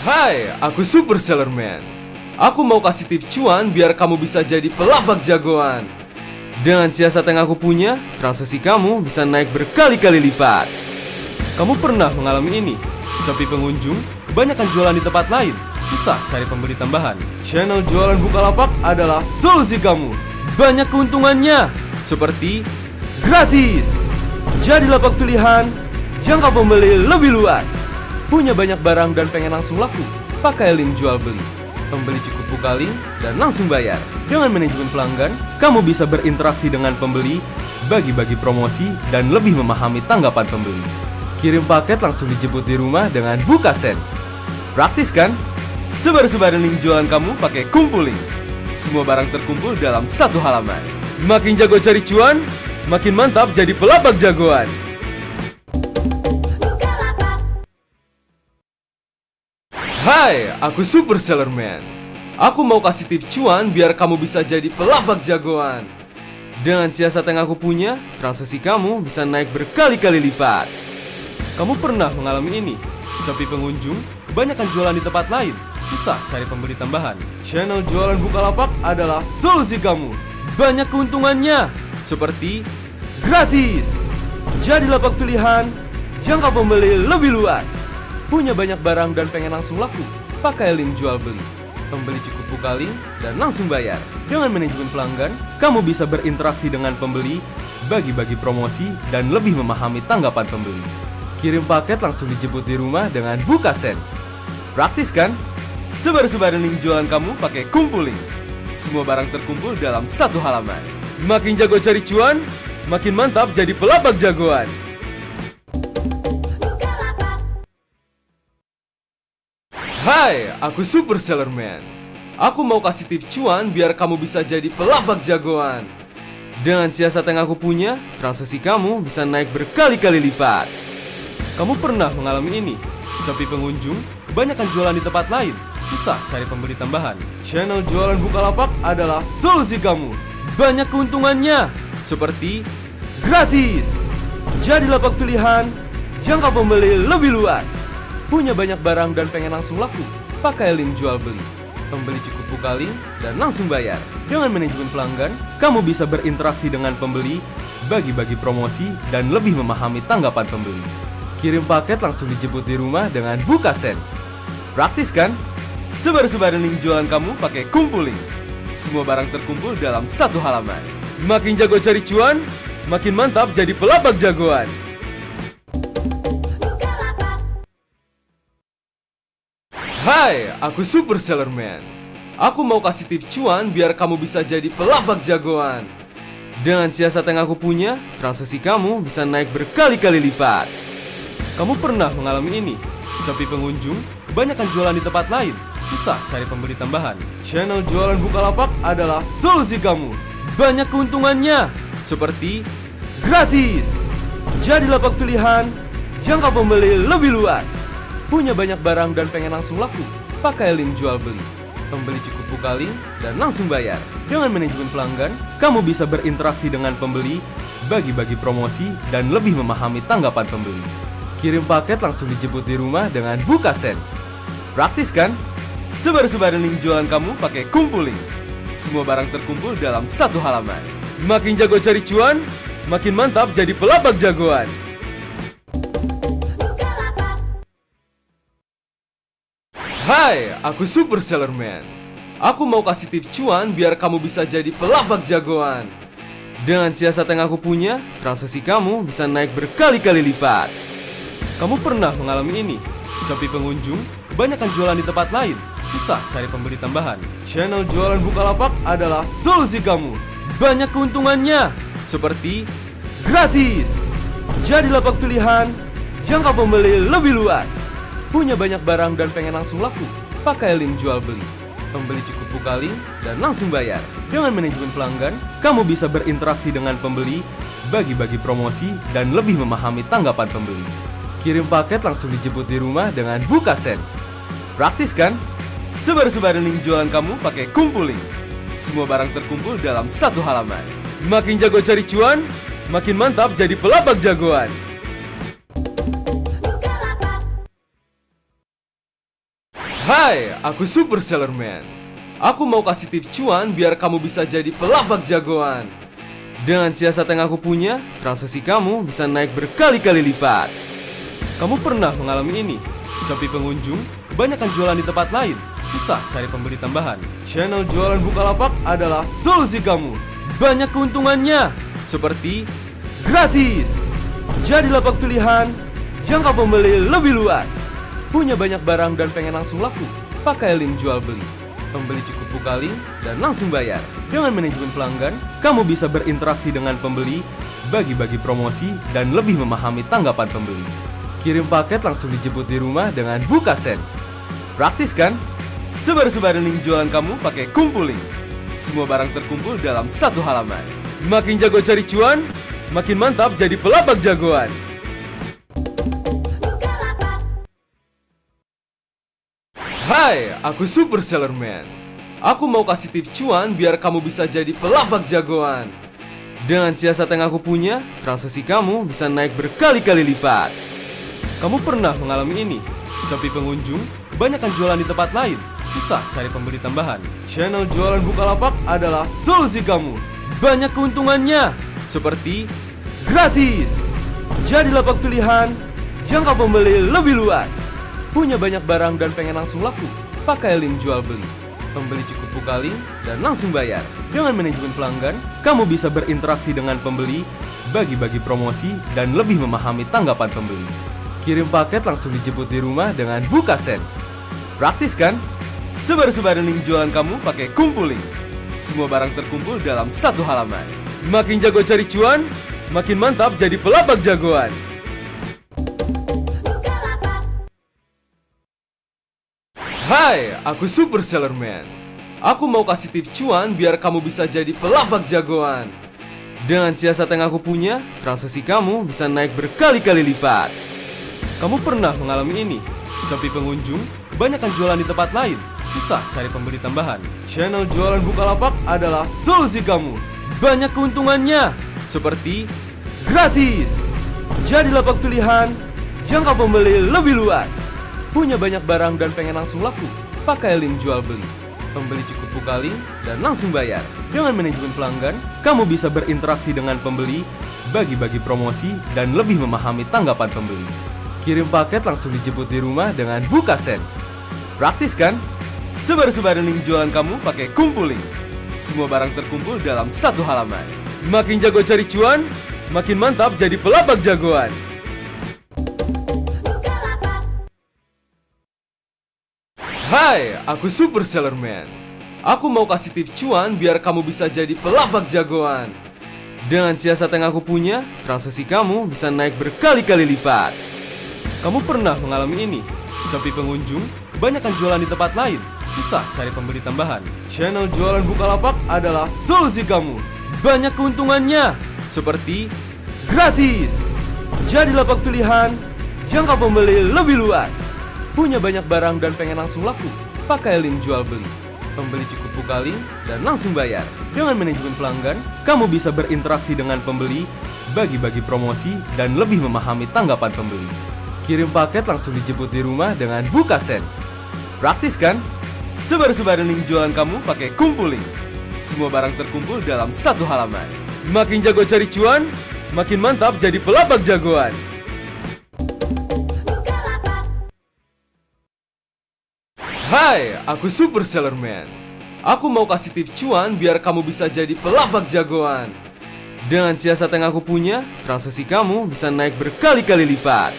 Hai, aku Super Sellerman. Aku mau kasih tips cuan biar kamu bisa jadi pelabak jagoan. Dengan siasat yang aku punya, transaksi kamu bisa naik berkali-kali lipat. Kamu pernah mengalami ini? Sepi pengunjung, kebanyakan jualan di tempat lain, susah cari pembeli tambahan. Channel jualan Bukalapak adalah solusi kamu. Banyak keuntungannya, seperti gratis, jadi lapak pilihan, jangka pembeli lebih luas, punya banyak barang dan pengen langsung laku, pakai link jual beli. Pembeli cukup buka link dan langsung bayar. Dengan manajemen pelanggan, kamu bisa berinteraksi dengan pembeli, bagi-bagi promosi, dan lebih memahami tanggapan pembeli. Kirim paket langsung dijemput di rumah dengan Bukasen. Praktis kan? Sebar-sebarin link jualan kamu pakai Kumpul-Link. Semua barang terkumpul dalam satu halaman. Makin jago cari cuan, makin mantap jadi pelabak jagoan. Hai, aku Super Sellerman. Aku mau kasih tips cuan biar kamu bisa jadi pelabak jagoan. Dengan siasat yang aku punya, transaksi kamu bisa naik berkali-kali lipat. Kamu pernah mengalami ini? Sepi pengunjung, kebanyakan jualan di tempat lain, susah cari pembeli tambahan. Channel jualan Bukalapak adalah solusi kamu. Banyak keuntungannya, seperti gratis, jadi lapak pilihan, jangka pembeli lebih luas, punya banyak barang dan pengen langsung laku, pakai link jual beli. Pembeli cukup buka link dan langsung bayar. Dengan manajemen pelanggan, kamu bisa berinteraksi dengan pembeli, bagi-bagi promosi, dan lebih memahami tanggapan pembeli. Kirim paket langsung dijemput di rumah dengan Bukasen. Praktis kan? Sebar-sebarin link jualan kamu pakai Kumpul-Link. Semua barang terkumpul dalam satu halaman. Makin jago cari cuan, makin mantap jadi pelabak jagoan. Hai, aku Super Sellerman. Aku mau kasih tips cuan biar kamu bisa jadi pelabak jagoan. Dengan siasat yang aku punya, transaksi kamu bisa naik berkali-kali lipat. Kamu pernah mengalami ini? Sepi pengunjung, kebanyakan jualan di tempat lain, susah cari pembeli tambahan. Channel jualan Bukalapak adalah solusi kamu. Banyak keuntungannya, seperti gratis, jadi lapak pilihan, jangka pembeli lebih luas, punya banyak barang dan pengen langsung laku, pakai link jual beli. Pembeli cukup buka link dan langsung bayar. Dengan manajemen pelanggan, kamu bisa berinteraksi dengan pembeli, bagi-bagi promosi, dan lebih memahami tanggapan pembeli. Kirim paket langsung dijemput di rumah dengan Bukasen. Praktis kan? Sebar-sebarin link jualan kamu pakai Kumpul-Link. Semua barang terkumpul dalam satu halaman. Makin jago cari cuan, makin mantap jadi pelabak jagoan. Hai, aku Super Sellerman. Aku mau kasih tips cuan biar kamu bisa jadi pelabak jagoan. Dengan siasat yang aku punya, transaksi kamu bisa naik berkali-kali lipat. Kamu pernah mengalami ini? Sepi pengunjung, kebanyakan jualan di tempat lain, susah cari pembeli tambahan. Channel jualan Bukalapak adalah solusi kamu. Banyak keuntungannya, seperti gratis, jadi lapak pilihan, jangka pembeli lebih luas, punya banyak barang dan pengen langsung laku, pakai link jual beli. Pembeli cukup buka link dan langsung bayar. Dengan manajemen pelanggan, kamu bisa berinteraksi dengan pembeli, bagi-bagi promosi, dan lebih memahami tanggapan pembeli. Kirim paket langsung dijemput di rumah dengan Bukasen. Praktis kan? Sebar-sebarin link jualan kamu pakai Kumpul-Link. Semua barang terkumpul dalam satu halaman. Makin jago cari cuan, makin mantap jadi pelabak jagoan. Hai, aku Super Sellerman. Aku mau kasih tips cuan biar kamu bisa jadi pelabak jagoan. Dengan siasat yang aku punya, transaksi kamu bisa naik berkali-kali lipat. Kamu pernah mengalami ini? Sepi pengunjung, kebanyakan jualan di tempat lain, susah cari pembeli tambahan. Channel jualan Bukalapak adalah solusi kamu. Banyak keuntungannya, seperti gratis, jadi lapak pilihan, jangka pembeli lebih luas, punya banyak barang dan pengen langsung laku, pakai link jual beli. Pembeli cukup buka link dan langsung bayar. Dengan manajemen pelanggan, kamu bisa berinteraksi dengan pembeli, bagi-bagi promosi, dan lebih memahami tanggapan pembeli. Kirim paket langsung dijemput di rumah dengan Bukasen. Praktis kan? Sebar-sebarin link jualan kamu pakai Kumpul-Link. Semua barang terkumpul dalam satu halaman. Makin jago cari cuan, makin mantap jadi pelabak jagoan. Hai, aku Super Seller Man. Aku mau kasih tips cuan biar kamu bisa jadi pelabak jagoan. Dengan siasat yang aku punya, transaksi kamu bisa naik berkali-kali lipat. Kamu pernah mengalami ini? Sepi pengunjung, kebanyakan jualan di tempat lain, susah cari pembeli tambahan. Channel jualan Bukalapak adalah solusi kamu. Banyak keuntungannya, seperti gratis, jadi lapak pilihan, jangka pembeli lebih luas, punya banyak barang dan pengen langsung laku, pakai link jual beli. Pembeli cukup buka link dan langsung bayar. Dengan manajemen pelanggan, kamu bisa berinteraksi dengan pembeli, bagi-bagi promosi, dan lebih memahami tanggapan pembeli. Kirim paket langsung dijemput di rumah dengan BukaSend. Praktis kan? Sebar-sebarin link jualan kamu pakai Kumpul Link. Semua barang terkumpul dalam satu halaman. Makin jago cari cuan, makin mantap jadi pelabak jagoan. Hai, aku Super Seller Man. Aku mau kasih tips cuan biar kamu bisa jadi pelabak jagoan. Dengan siasat yang aku punya, transaksi kamu bisa naik berkali-kali lipat. Kamu pernah mengalami ini? Sepi pengunjung, kebanyakan jualan di tempat lain, susah cari pembeli tambahan. Channel jualan Bukalapak adalah solusi kamu. Banyak keuntungannya, seperti gratis, jadi lapak pilihan, jangka pembeli lebih luas, punya banyak barang dan pengen langsung laku, pakai link jual beli. Pembeli cukup buka link dan langsung bayar. Dengan manajemen pelanggan, kamu bisa berinteraksi dengan pembeli, bagi-bagi promosi, dan lebih memahami tanggapan pembeli. Kirim paket langsung dijemput di rumah dengan BukaSend. Praktis kan? Sebar-sebarin link jualan kamu pakai Kumpul Link. Semua barang terkumpul dalam satu halaman. Makin jago cari cuan, makin mantap jadi pelabak jagoan. Hai, aku Super Seller Man. Aku mau kasih tips cuan biar kamu bisa jadi pelabak jagoan. Dengan siasat yang aku punya, transaksi kamu bisa naik berkali-kali lipat. Kamu pernah mengalami ini? Sepi pengunjung, kebanyakan jualan di tempat lain, susah cari pembeli tambahan. Channel jualan Bukalapak adalah solusi kamu. Banyak keuntungannya, seperti gratis, jadi lapak pilihan, jangka pembeli lebih luas, punya banyak barang dan pengen langsung laku, pakai link jual beli. Pembeli cukup buka link dan langsung bayar. Dengan manajemen pelanggan, kamu bisa berinteraksi dengan pembeli, bagi-bagi promosi, dan lebih memahami tanggapan pembeli. Kirim paket langsung dijemput di rumah dengan BukaSend. Praktis kan? Sebar-sebarin link jualan kamu pakai Kumpul Link. Semua barang terkumpul dalam satu halaman. Makin jago cari cuan, makin mantap jadi pelabak jagoan. Hai, aku Super Seller Man. Aku mau kasih tips cuan biar kamu bisa jadi pelabak jagoan. Dengan siasat yang aku punya, transaksi kamu bisa naik berkali-kali lipat. Kamu pernah mengalami ini? Sepi pengunjung, kebanyakan jualan di tempat lain, susah cari pembeli tambahan. Channel jualan Bukalapak adalah solusi kamu. Banyak keuntungannya, seperti gratis, jadi lapak pilihan, jangka pembeli lebih luas, punya banyak barang dan pengen langsung laku, pakai link jual beli. Pembeli cukup buka link dan langsung bayar. Dengan manajemen pelanggan, kamu bisa berinteraksi dengan pembeli, bagi-bagi promosi, dan lebih memahami tanggapan pembeli. Kirim paket langsung dijemput di rumah dengan BukaSend. Praktis kan? Sebar-sebarin link jualan kamu pakai Kumpul Link. Semua barang terkumpul dalam satu halaman. Makin jago cari cuan, makin mantap jadi pelabak jagoan. Hai, aku Super Seller Man. Aku mau kasih tips cuan biar kamu bisa jadi pelabak jagoan. Dengan siasat yang aku punya, transaksi kamu bisa naik berkali-kali lipat.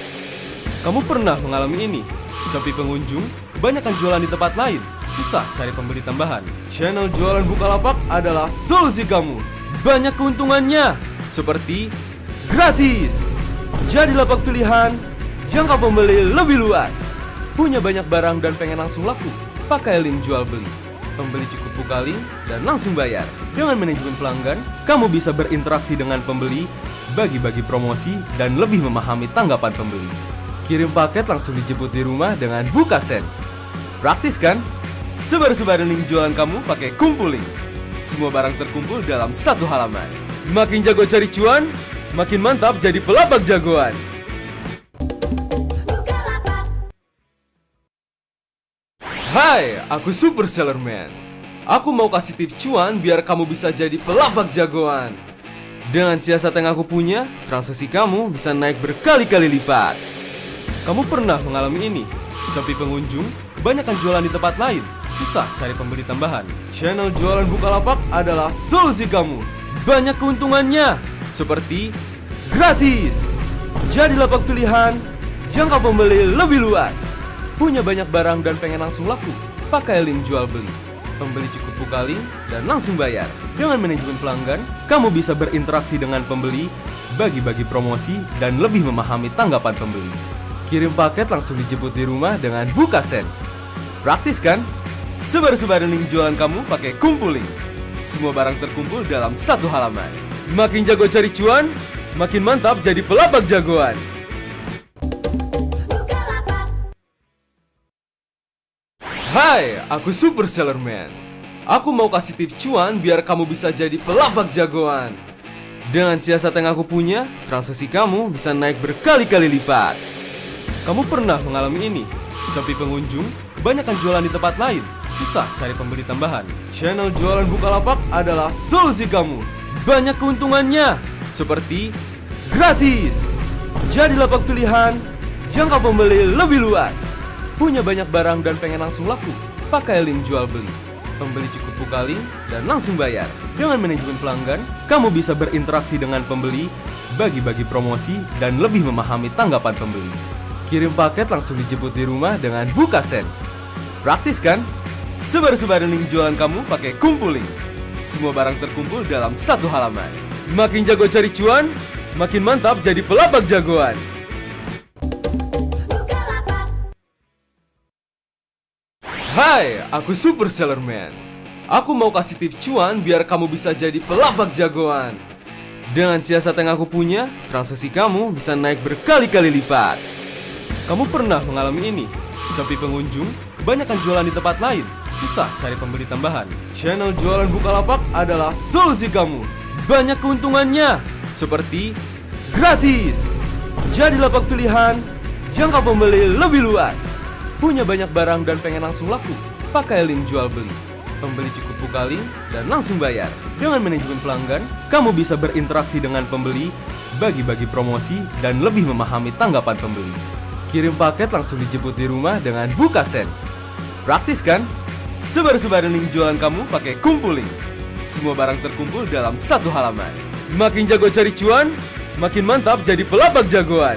Kamu pernah mengalami ini? Sepi pengunjung, kebanyakan jualan di tempat lain, susah cari pembeli tambahan. Channel jualan Bukalapak adalah solusi kamu. Banyak keuntungannya, seperti gratis, jadi lapak pilihan, jangka pembeli lebih luas, punya banyak barang dan pengen langsung laku, pakai link jual beli. Pembeli cukup buka link dan langsung bayar. Dengan manajemen pelanggan, kamu bisa berinteraksi dengan pembeli, bagi-bagi promosi, dan lebih memahami tanggapan pembeli. Kirim paket langsung dijemput di rumah dengan BukaSend. Praktis kan? Sebar-sebarin link jualan kamu pakai Kumpul Link. Semua barang terkumpul dalam satu halaman. Makin jago cari cuan, makin mantap jadi pelabak jagoan. Hai, aku Super Seller Man. Aku mau kasih tips cuan biar kamu bisa jadi pelabak jagoan. Dengan siasat yang aku punya, transaksi kamu bisa naik berkali-kali lipat. Kamu pernah mengalami ini? Sepi pengunjung, kebanyakan jualan di tempat lain, susah cari pembeli tambahan. Channel jualan Bukalapak adalah solusi kamu. Banyak keuntungannya, seperti gratis, jadi lapak pilihan, jangka pembeli lebih luas, punya banyak barang dan pengen langsung laku, pakai link jual beli. Pembeli cukup buka link dan langsung bayar. Dengan manajemen pelanggan, kamu bisa berinteraksi dengan pembeli, bagi-bagi promosi, dan lebih memahami tanggapan pembeli. Kirim paket langsung dijemput di rumah dengan BukaSend. Praktis kan? Sebar-sebarin link jualan kamu pakai Kumpuling. Semua barang terkumpul dalam satu halaman. Makin jago cari cuan, makin mantap jadi pelabak jagoan. Hai, aku Super Seller Man. Aku mau kasih tips cuan biar kamu bisa jadi pelabak jagoan. Dengan siasat yang aku punya, transaksi kamu bisa naik berkali-kali lipat. Kamu pernah mengalami ini? Sepi pengunjung, kebanyakan jualan di tempat lain, susah cari pembeli tambahan. Channel jualan Bukalapak adalah solusi kamu. Banyak keuntungannya, seperti gratis, jadi lapak pilihan, jangka pembeli lebih luas, punya banyak barang dan pengen langsung laku, pakai link jual beli. Pembeli cukup buka link dan langsung bayar. Dengan manajemen pelanggan, kamu bisa berinteraksi dengan pembeli, bagi-bagi promosi, dan lebih memahami tanggapan pembeli. Kirim paket langsung dijemput di rumah dengan BukaSend. Praktis kan? Sebar-sebarin link jualan kamu pakai Kumpuling. Semua barang terkumpul dalam satu halaman. Makin jago cari cuan, makin mantap jadi pelabak jagoan. Hai, aku Super Seller Man. Aku mau kasih tips cuan biar kamu bisa jadi pelabak jagoan. Dengan siasat yang aku punya, transaksi kamu bisa naik berkali-kali lipat. Kamu pernah mengalami ini? Sepi pengunjung, kebanyakan jualan di tempat lain, susah cari pembeli tambahan. Channel jualan Bukalapak adalah solusi kamu. Banyak keuntungannya, seperti gratis, jadi lapak pilihan, jangka pembeli lebih luas, punya banyak barang dan pengen langsung laku, pakai link jual beli. Pembeli cukup buka link dan langsung bayar. Dengan manajemen pelanggan, kamu bisa berinteraksi dengan pembeli, bagi-bagi promosi, dan lebih memahami tanggapan pembeli. Kirim paket langsung dijemput di rumah dengan BukaSend. Praktis kan? Sebar-sebarin link jualan kamu pakai Kumpuling. Semua barang terkumpul dalam satu halaman. Makin jago cari cuan, makin mantap jadi pelabak jagoan.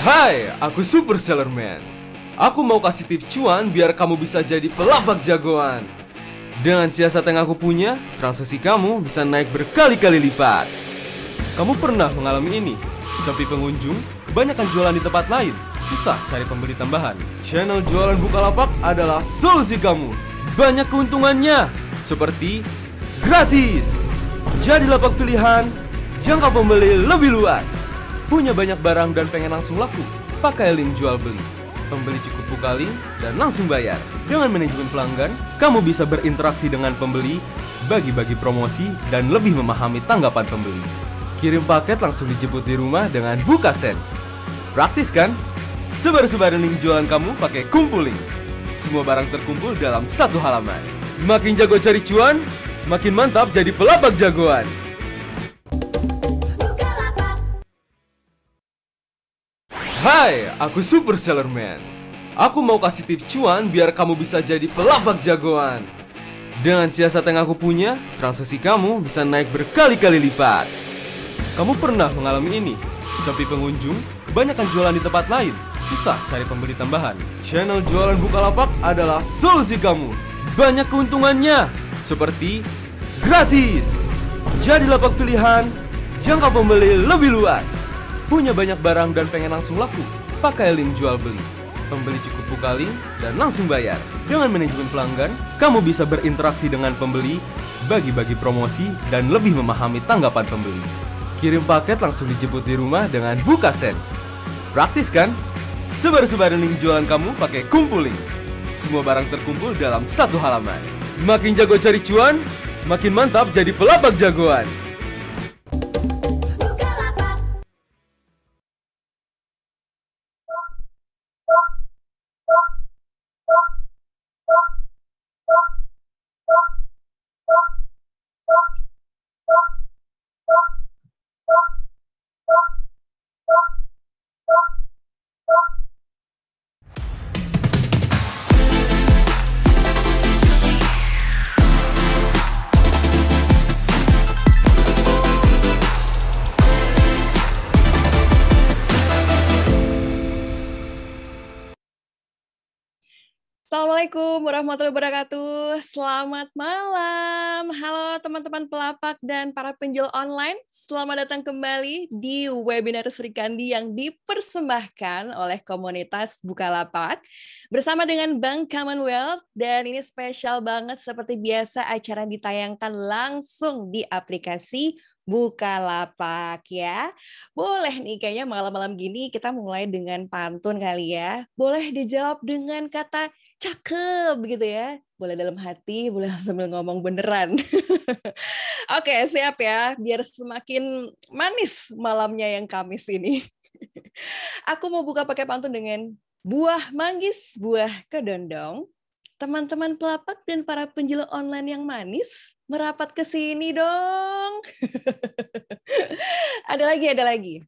Hai, aku Super Seller Man. Aku mau kasih tips cuan biar kamu bisa jadi pelabak jagoan. Dengan siasat yang aku punya, transaksi kamu bisa naik berkali-kali lipat. Kamu pernah mengalami ini? Sepi pengunjung, kebanyakan jualan di tempat lain, susah cari pembeli tambahan. Channel jualan Bukalapak adalah solusi kamu. Banyak keuntungannya, seperti gratis, jadi lapak pilihan, jangka pembeli lebih luas, punya banyak barang dan pengen langsung laku, pakai link jual beli. Pembeli cukup buka link dan langsung bayar. Dengan manajemen pelanggan, kamu bisa berinteraksi dengan pembeli, bagi-bagi promosi, dan lebih memahami tanggapan pembeli. Kirim paket langsung dijemput di rumah dengan BukaSend. Praktis kan? Sebar-sebarin link jualan kamu pakai Kumpuling. Semua barang terkumpul dalam satu halaman. Makin jago cari cuan, makin mantap jadi pelabak jagoan. Hai, aku Super Seller Man. Aku mau kasih tips cuan biar kamu bisa jadi pelabak jagoan. Dengan siasat yang aku punya, transaksi kamu bisa naik berkali-kali lipat. Kamu pernah mengalami ini? Sepi pengunjung, kebanyakan jualan di tempat lain, susah cari pembeli tambahan. Channel jualan Bukalapak adalah solusi kamu. Banyak keuntungannya, seperti gratis, jadi lapak pilihan, jangka pembeli lebih luas, punya banyak barang dan pengen langsung laku, pakai link jual beli. Pembeli cukup buka link dan langsung bayar. Dengan manajemen pelanggan, kamu bisa berinteraksi dengan pembeli, bagi-bagi promosi, dan lebih memahami tanggapan pembeli. Kirim paket langsung dijemput di rumah dengan BukaSend. Praktis kan? Sebar-sebarin link jualan kamu pakai Kumpuling. Semua barang terkumpul dalam satu halaman. Makin jago cari cuan, makin mantap jadi pelabak jagoan. Assalamualaikum warahmatullahi wabarakatuh. Selamat malam. Halo teman-teman pelapak dan para penjual online. Selamat datang kembali di webinar Sri Kandi yang dipersembahkan oleh komunitas Bukalapak bersama dengan Bank Commonwealth. Dan ini spesial banget seperti biasa acara ditayangkan langsung di aplikasi Bukalapak ya. Boleh nih kayaknya malam-malam gini kita mulai dengan pantun kali ya. Boleh dijawab dengan kata cakep gitu ya. Boleh dalam hati, boleh sambil ngomong beneran. Oke, siap ya. Biar semakin manis malamnya yang Kamis ini. Aku mau buka pakai pantun dengan buah manggis, buah kedondong. Teman-teman pelapak dan para penjual online yang manis, merapat ke sini dong. Ada lagi.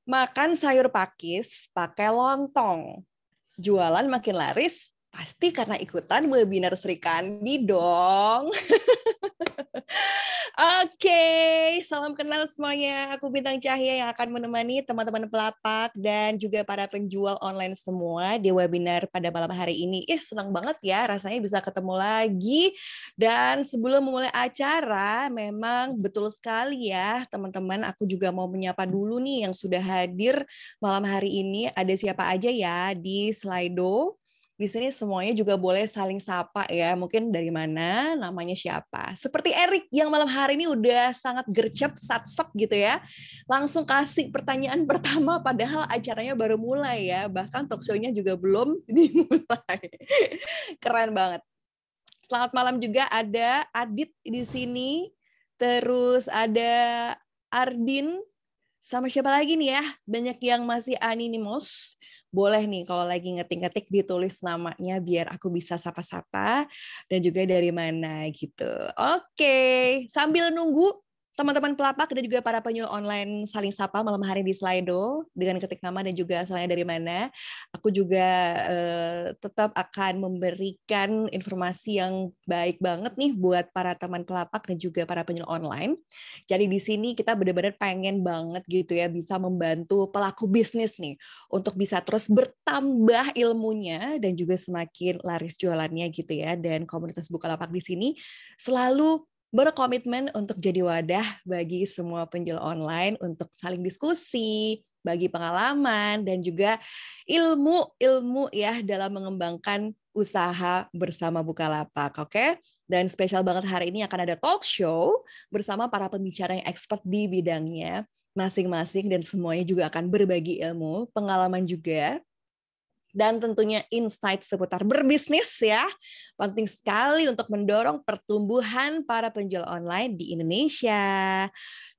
Makan sayur pakis pakai lontong. Jualan makin laris, pasti karena ikutan webinar Sri Kandi dong. Oke, salam kenal semuanya. Aku Bintang Cahya yang akan menemani teman-teman pelapak dan juga para penjual online semua di webinar pada malam hari ini. Senang banget ya rasanya bisa ketemu lagi. Dan sebelum memulai acara, memang betul sekali ya teman-teman, aku juga mau menyapa dulu nih yang sudah hadir malam hari ini. Ada siapa aja ya di Slido? Di sini semuanya juga boleh saling sapa ya. Mungkin dari mana, namanya siapa. Seperti Erik yang malam hari ini udah sangat gercep, satsek gitu ya. Langsung kasih pertanyaan pertama padahal acaranya baru mulai ya. Bahkan talk show-nya juga belum dimulai. Keren banget. Selamat malam juga ada Adit di sini. Terus ada Ardin. Sama siapa lagi nih ya? Banyak yang masih anonymous. Boleh nih kalau lagi ngetik-ngetik ditulis namanya biar aku bisa sapa-sapa dan juga dari mana gitu. Oke, sambil nunggu teman-teman pelapak dan juga para penyuluh online saling sapa malam hari di Slido dengan ketik nama dan juga asalnya dari mana. Aku juga tetap akan memberikan informasi yang baik banget nih buat para teman pelapak dan juga para penyuluh online. Jadi di sini kita benar-benar pengen banget gitu ya bisa membantu pelaku bisnis nih untuk bisa terus bertambah ilmunya dan juga semakin laris jualannya gitu ya. Dan komunitas Bukalapak di sini selalu berkomitmen untuk jadi wadah bagi semua penjual online untuk saling diskusi, bagi pengalaman dan juga ilmu ya dalam mengembangkan usaha bersama Bukalapak, oke? Dan spesial banget hari ini akan ada talk show bersama para pembicara yang expert di bidangnya masing-masing dan semuanya juga akan berbagi ilmu, pengalaman juga, dan tentunya insight seputar berbisnis ya. Penting sekali untuk mendorong pertumbuhan para penjual online di Indonesia.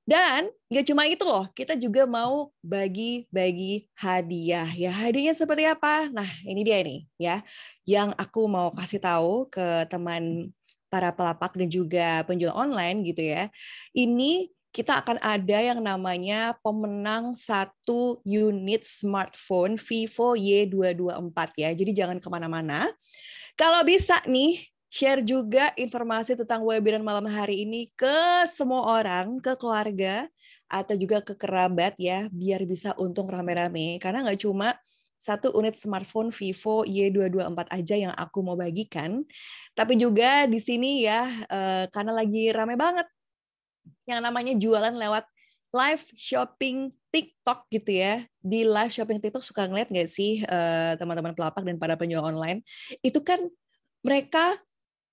Dan nggak cuma itu loh, kita juga mau bagi-bagi hadiah. Ya, hadiahnya seperti apa? Nah, ini dia nih ya, yang aku mau kasih tahu ke teman para pelapak dan juga penjual online gitu ya. Ini kita akan ada yang namanya pemenang 1 unit smartphone Vivo Y224 ya. Jadi jangan kemana-mana. Kalau bisa nih, share juga informasi tentang webinar malam hari ini ke semua orang, ke keluarga, atau juga ke kerabat ya, biar bisa untung rame-rame. Karena nggak cuma 1 unit smartphone Vivo Y224 aja yang aku mau bagikan, tapi juga di sini ya, karena lagi rame banget yang namanya jualan lewat live shopping TikTok gitu ya. Di live shopping TikTok suka ngeliat nggak sih teman-teman pelapak dan para penjual online? Itu kan mereka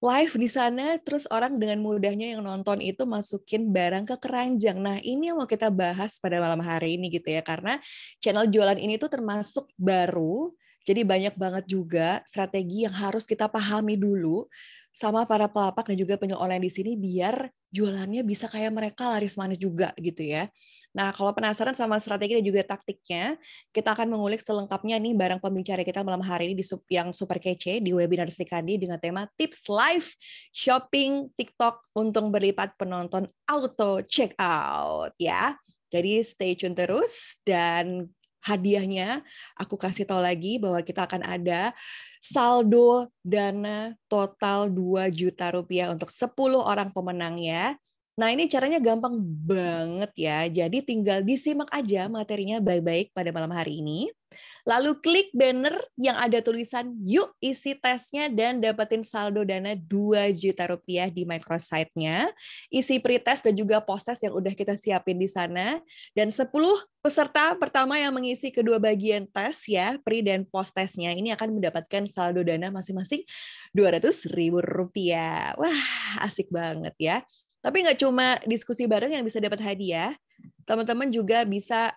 live di sana, terus orang dengan mudahnya yang nonton itu masukin barang ke keranjang. Nah, ini yang mau kita bahas pada malam hari ini gitu ya, karena channel jualan ini tuh termasuk baru, jadi banyak banget juga strategi yang harus kita pahami dulu sama para pelapak dan juga penjual online di sini biar jualannya bisa kayak mereka laris manis juga gitu ya. Nah, kalau penasaran sama strategi dan juga taktiknya, kita akan mengulik selengkapnya nih barang pembicara kita malam hari ini yang super kece di webinar Sri Kandi dengan tema tips live shopping TikTok untung berlipat penonton auto check out ya. Jadi stay tune terus dan hadiahnya aku kasih tahu lagi bahwa kita akan ada saldo dana total 2 juta rupiah untuk 10 orang pemenang ya. Nah, ini caranya gampang banget ya. Jadi tinggal disimak aja materinya baik-baik pada malam hari ini. Lalu klik banner yang ada tulisan yuk isi tesnya dan dapetin saldo dana 2 juta rupiah di microsite-nya. Isi pretest dan juga post-test yang udah kita siapin di sana. Dan 10 peserta pertama yang mengisi kedua bagian tes ya, pre dan post-testnya ini akan mendapatkan saldo dana masing-masing 200.000 rupiah. Wah, asik banget ya. Tapi nggak cuma diskusi bareng yang bisa dapat hadiah, teman-teman juga bisa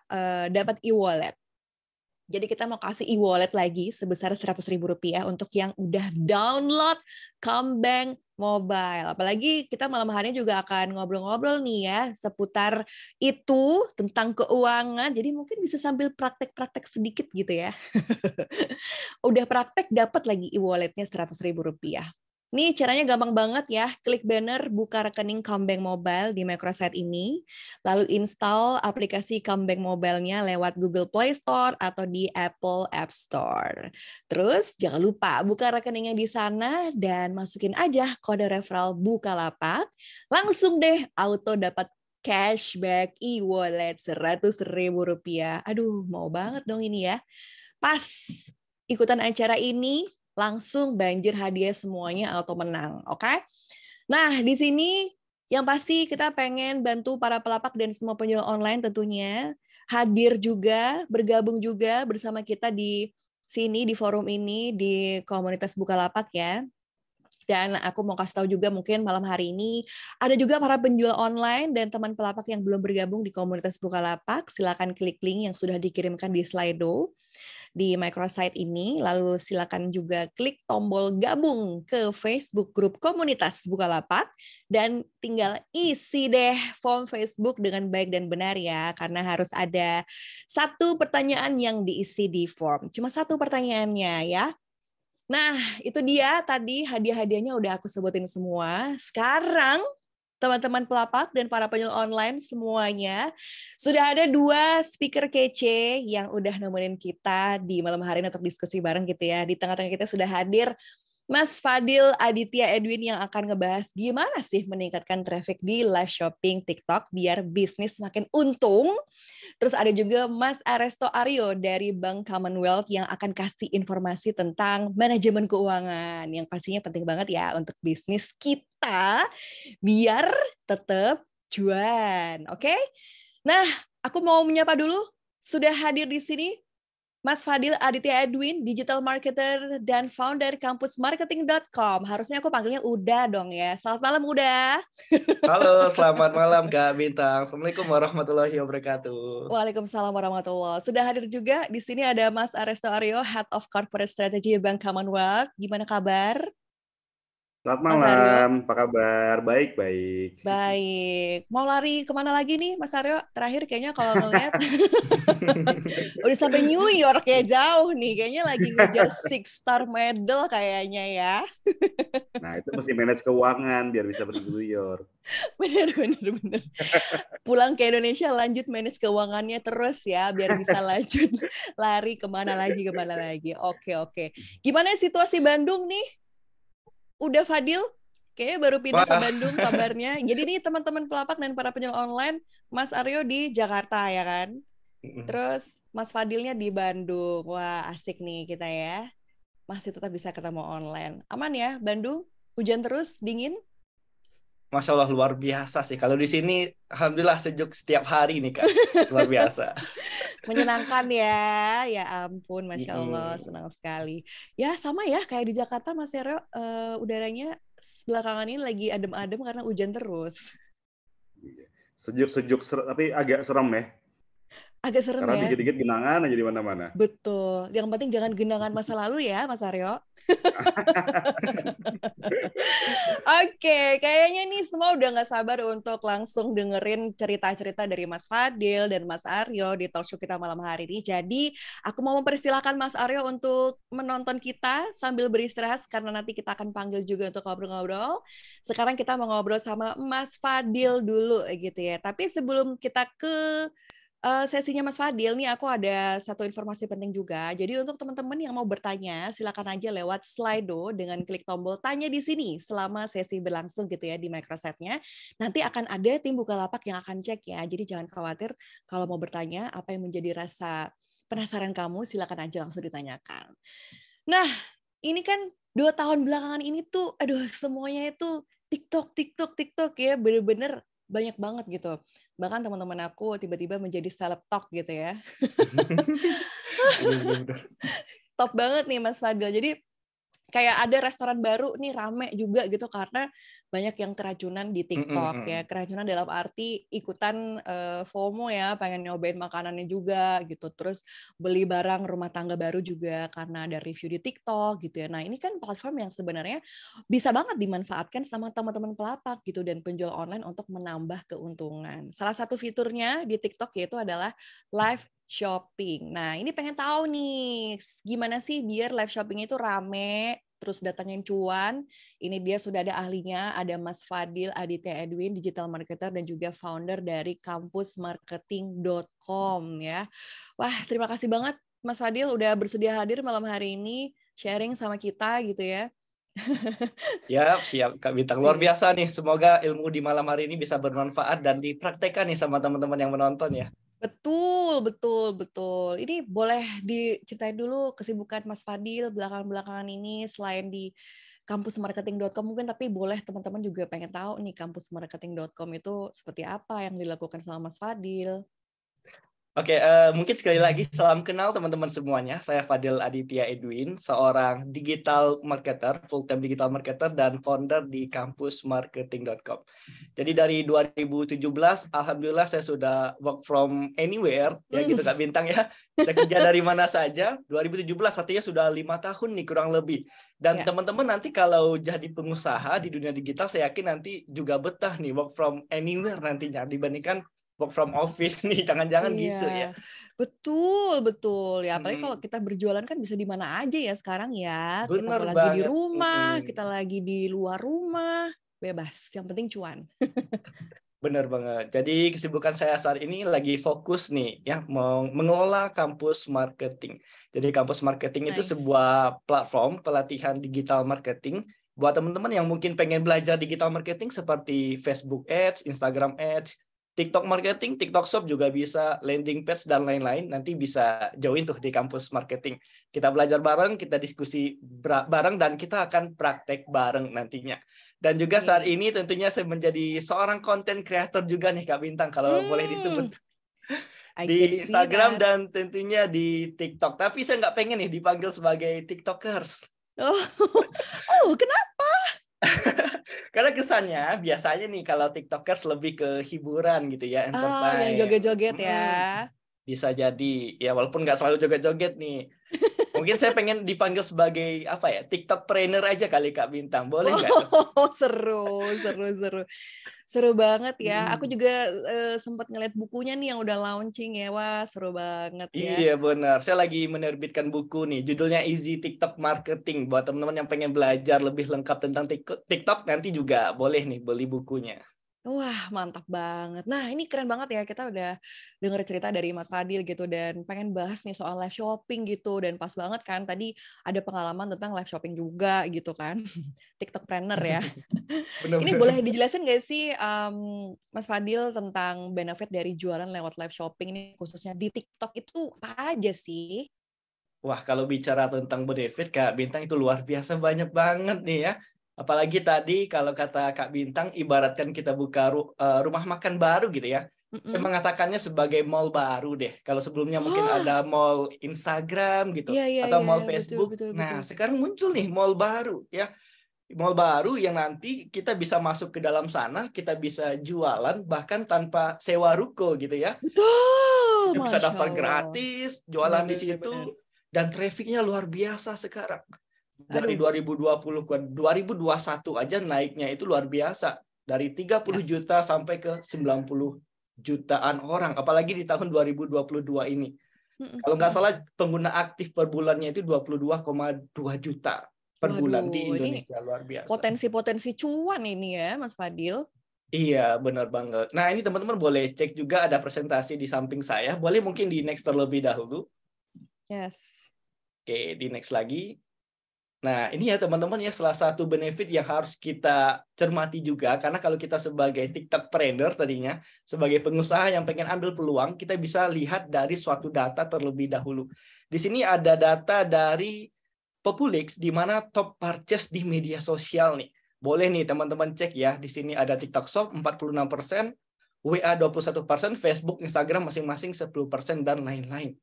dapat e-wallet. Jadi kita mau kasih e-wallet lagi sebesar 100.000 rupiah untuk yang udah download Combank Mobile. Apalagi kita malam hari juga akan ngobrol-ngobrol nih ya seputar itu tentang keuangan. Jadi mungkin bisa sambil praktek-praktek sedikit gitu ya. Udah praktek dapat lagi e-walletnya 100.000 rupiah. Nih caranya gampang banget ya, klik banner buka rekening Combank Mobile di microsite ini, lalu install aplikasi Combank Mobile-nya lewat Google Play Store atau di Apple App Store. Terus jangan lupa buka rekeningnya di sana dan masukin aja kode referral Bukalapak, langsung deh auto dapat cashback e-wallet 100.000 rupiah. Aduh, mau banget dong ini ya. Pas ikutan acara ini, langsung banjir hadiah semuanya auto menang, oke? Nah, di sini yang pasti kita pengen bantu para pelapak dan semua penjual online tentunya hadir juga, bergabung juga bersama kita di sini, di forum ini, di komunitas Bukalapak ya. Dan aku mau kasih tahu juga mungkin malam hari ini ada juga para penjual online dan teman pelapak yang belum bergabung di komunitas Bukalapak. Silakan klik link yang sudah dikirimkan di Slido di microsite ini. Lalu silakan juga klik tombol gabung ke Facebook grup komunitas Bukalapak dan tinggal isi deh form Facebook dengan baik dan benar ya, karena harus ada satu pertanyaan yang diisi di form. Cuma satu pertanyaannya ya. Nah, itu dia tadi hadiah-hadiahnya udah aku sebutin semua. Sekarang teman-teman pelapak dan para penjual online semuanya sudah ada 2 speaker kece yang udah nemenin kita di malam hari ini untuk diskusi bareng gitu ya. Di tengah-tengah kita sudah hadir Mas Fadil Aditya Edwin yang akan ngebahas gimana sih meningkatkan traffic di live shopping TikTok biar bisnis makin untung. Terus ada juga Mas Aresto Aryo dari Bank Commonwealth yang akan kasih informasi tentang manajemen keuangan yang pastinya penting banget ya untuk bisnis kita biar tetap cuan. Oke? Nah, aku mau menyapa dulu. Sudah hadir di sini Mas Fadil Aditya Edwin, digital marketer dan founder kampusmarketing.com. Harusnya aku panggilnya Uda dong ya. Selamat malam Uda. Halo, selamat malam Kak Bintang. Assalamualaikum warahmatullahi wabarakatuh. Waalaikumsalam warahmatullahi wabarakatuh. Sudah hadir juga di sini ada Mas Aresto Aryo, Head of Corporate Strategy Bank Commonwealth. Gimana kabar? Selamat Mas Aryo? malam, apa kabar? Baik. Baik. Mau lari kemana lagi nih Mas Aryo? Terakhir kayaknya kalau ngeliat udah sampai New York ya, jauh nih. Kayaknya lagi ngejar 6-star medal kayaknya ya. Nah, itu mesti manage keuangan biar bisa pergi ke New York. Bener. Pulang ke Indonesia lanjut manage keuangannya terus ya, biar bisa lanjut lari kemana lagi. Oke. Gimana situasi Bandung nih? Udah Fadil? Kayaknya baru pindah ke Bandung kabarnya. Jadi nih teman-teman pelapak dan para penjual online, Mas Aryo di Jakarta ya kan? Terus Mas Fadilnya di Bandung. Wah, asik nih kita ya. Masih tetap bisa ketemu online. Aman ya Bandung? Hujan terus, dingin? Masya Allah, luar biasa sih. Kalau di sini, alhamdulillah sejuk setiap hari nih Kak. Luar biasa. Menyenangkan ya. Ya ampun, Masya Allah, senang sekali. Ya sama ya, kayak di Jakarta Mas Aryo, udaranya belakangan ini lagi adem-adem karena hujan terus. Sejuk, tapi agak serem ya. Agak serem karena ya. Karena dikit-dikit genangan aja di mana-mana. Betul. Yang penting jangan genangan masa lalu ya, Mas Aryo. Oke, kayaknya nih semua udah nggak sabar untuk langsung dengerin cerita-cerita dari Mas Fadil dan Mas Aryo di talk show kita malam hari ini. Jadi, aku mau mempersilahkan Mas Aryo untuk menonton kita sambil beristirahat karena nanti kita akan panggil juga untuk ngobrol-ngobrol. Sekarang kita mau ngobrol sama Mas Fadil dulu gitu ya. Tapi sebelum kita ke sesinya Mas Fadil, nih aku ada satu informasi penting juga. Jadi untuk teman-teman yang mau bertanya, silakan aja lewat Slido dengan klik tombol tanya di sini selama sesi berlangsung gitu ya di microsite-nya. Nanti akan ada tim Bukalapak yang akan cek ya. Jadi jangan khawatir kalau mau bertanya apa yang menjadi rasa penasaran kamu, silakan aja langsung ditanyakan. Nah, ini kan 2 tahun belakangan ini tuh, aduh semuanya itu TikTok ya, bener-bener banyak banget gitu. Bahkan teman-teman aku tiba-tiba menjadi celeb talk gitu ya. Bener-bener. Top banget nih Mas Fadil. Jadi kayak ada restoran baru nih rame juga gitu karena banyak yang keracunan di TikTok ya. Keracunan dalam arti ikutan FOMO ya, pengen nyobain makanannya juga gitu. Terus beli barang rumah tangga baru juga karena ada review di TikTok gitu ya. Nah, ini kan platform yang sebenarnya bisa banget dimanfaatkan sama teman-teman pelapak gitu dan penjual online untuk menambah keuntungan. Salah satu fiturnya di TikTok yaitu adalah live shopping. Nah, ini pengen tahu nih, gimana sih biar live shopping itu rame, terus datangin cuan. Ini dia sudah ada ahlinya, ada Mas Fadil Aditya Edwin, digital marketer dan juga founder dari kampusmarketing.com ya. Wah, terima kasih banget Mas Fadil udah bersedia hadir malam hari ini, sharing sama kita gitu ya. Ya, siap Kak Bintang. Luar biasa nih. Semoga ilmu di malam hari ini bisa bermanfaat dan dipraktekkan nih sama teman-teman yang menonton ya. Betul. Ini boleh diceritain dulu kesibukan Mas Fadil belakangan-belakangan ini selain di kampusmarketing.com mungkin, tapi boleh teman-teman juga pengen tahu nih kampusmarketing.com itu seperti apa yang dilakukan sama Mas Fadil. Oke, mungkin sekali lagi salam kenal teman-teman semuanya. Saya Fadil Aditya Edwin, seorang digital marketer, full-time digital marketer dan founder di kampusmarketing.com. Jadi dari 2017, alhamdulillah saya sudah work from anywhere, ya gitu Kak Bintang ya. Saya kerja dari mana saja. 2017 artinya sudah 5 tahun nih kurang lebih. Dan teman-teman nanti kalau jadi pengusaha di dunia digital, saya yakin nanti juga betah nih work from anywhere nantinya dibandingkan work from office nih, jangan-jangan gitu ya. Betul ya. Apalagi kalau kita berjualan kan bisa di mana aja ya sekarang ya. Bener kita mau lagi banget. di rumah, kita lagi di luar rumah, bebas. Yang penting cuan. Bener banget. Jadi kesibukan saya saat ini lagi fokus nih ya mengelola kampus marketing. Jadi kampus marketing itu sebuah platform pelatihan digital marketing buat teman-teman yang mungkin pengen belajar digital marketing seperti Facebook Ads, Instagram Ads, TikTok marketing, TikTok Shop juga bisa, landing page dan lain-lain. Nanti bisa join tuh di kampus marketing. Kita belajar bareng, kita diskusi bareng, dan kita akan praktek bareng nantinya. Dan juga saat ini tentunya saya menjadi seorang content creator juga nih Kak Bintang, kalau boleh disebut. Di Instagram dan tentunya di TikTok. Tapi saya nggak pengen nih dipanggil sebagai TikTokers. Oh, kenapa? Karena kesannya biasanya nih kalau TikTokers lebih ke hiburan gitu ya, entertain. Yang joget-joget ya. Bisa jadi, ya walaupun nggak selalu joget-joget nih. Mungkin saya pengen dipanggil sebagai apa ya, TikTokpreneur aja kali Kak Bintang, boleh nggak? Oh, seru banget ya. Aku juga sempat ngeliat bukunya nih yang udah launching ya. Wah, seru banget ya. Iya benar, saya lagi menerbitkan buku nih, judulnya Easy TikTok Marketing. Buat teman-teman yang pengen belajar lebih lengkap tentang TikTok, nanti juga boleh nih beli bukunya. Wah, mantap banget. Nah, ini keren banget ya. Kita udah denger cerita dari Mas Fadil gitu dan pengen bahas nih soal live shopping gitu. Dan pas banget kan tadi ada pengalaman tentang live shopping juga gitu kan. TikTokpreneur ya. Ini boleh dijelasin nggak sih Mas Fadil tentang benefit dari jualan lewat live shopping ini khususnya di TikTok itu apa aja sih? Wah, kalau bicara tentang benefit Kak Bintang itu luar biasa banyak banget nih ya. Apalagi tadi kalau kata Kak Bintang, ibaratkan kita buka rumah makan baru gitu ya. Saya mengatakannya sebagai mall baru deh. Kalau sebelumnya mungkin ada mall Instagram gitu, atau mall Facebook. Betul. Nah, sekarang muncul nih mall baru ya. Mall baru yang nanti kita bisa masuk ke dalam sana, kita bisa jualan bahkan tanpa sewa ruko gitu ya. Betul. Kita bisa daftar gratis, jualan di situ, dan trafficnya luar biasa sekarang. Dari 2020 ke 2021 aja naiknya itu luar biasa. Dari 30 juta sampai ke 90 jutaan orang. Apalagi di tahun 2022 ini. Kalau nggak salah pengguna aktif per bulannya itu 22,2 juta per bulan di Indonesia. Luar biasa. Potensi-potensi cuan ini ya Mas Fadil. Iya, benar banget. Nah, ini teman-teman boleh cek juga ada presentasi di samping saya. Boleh mungkin di next terlebih dahulu. Yes. Oke, di next lagi. Nah, ini ya teman-teman ya salah satu benefit yang harus kita cermati juga, karena kalau kita sebagai TikTokpreneur tadinya, sebagai pengusaha yang pengen ambil peluang, kita bisa lihat dari suatu data terlebih dahulu. Di sini ada data dari Populix di mana top purchase di media sosial nih. Boleh nih teman-teman cek ya, di sini ada TikTok Shop 46%, WA 21%, Facebook, Instagram masing-masing 10% dan lain-lain.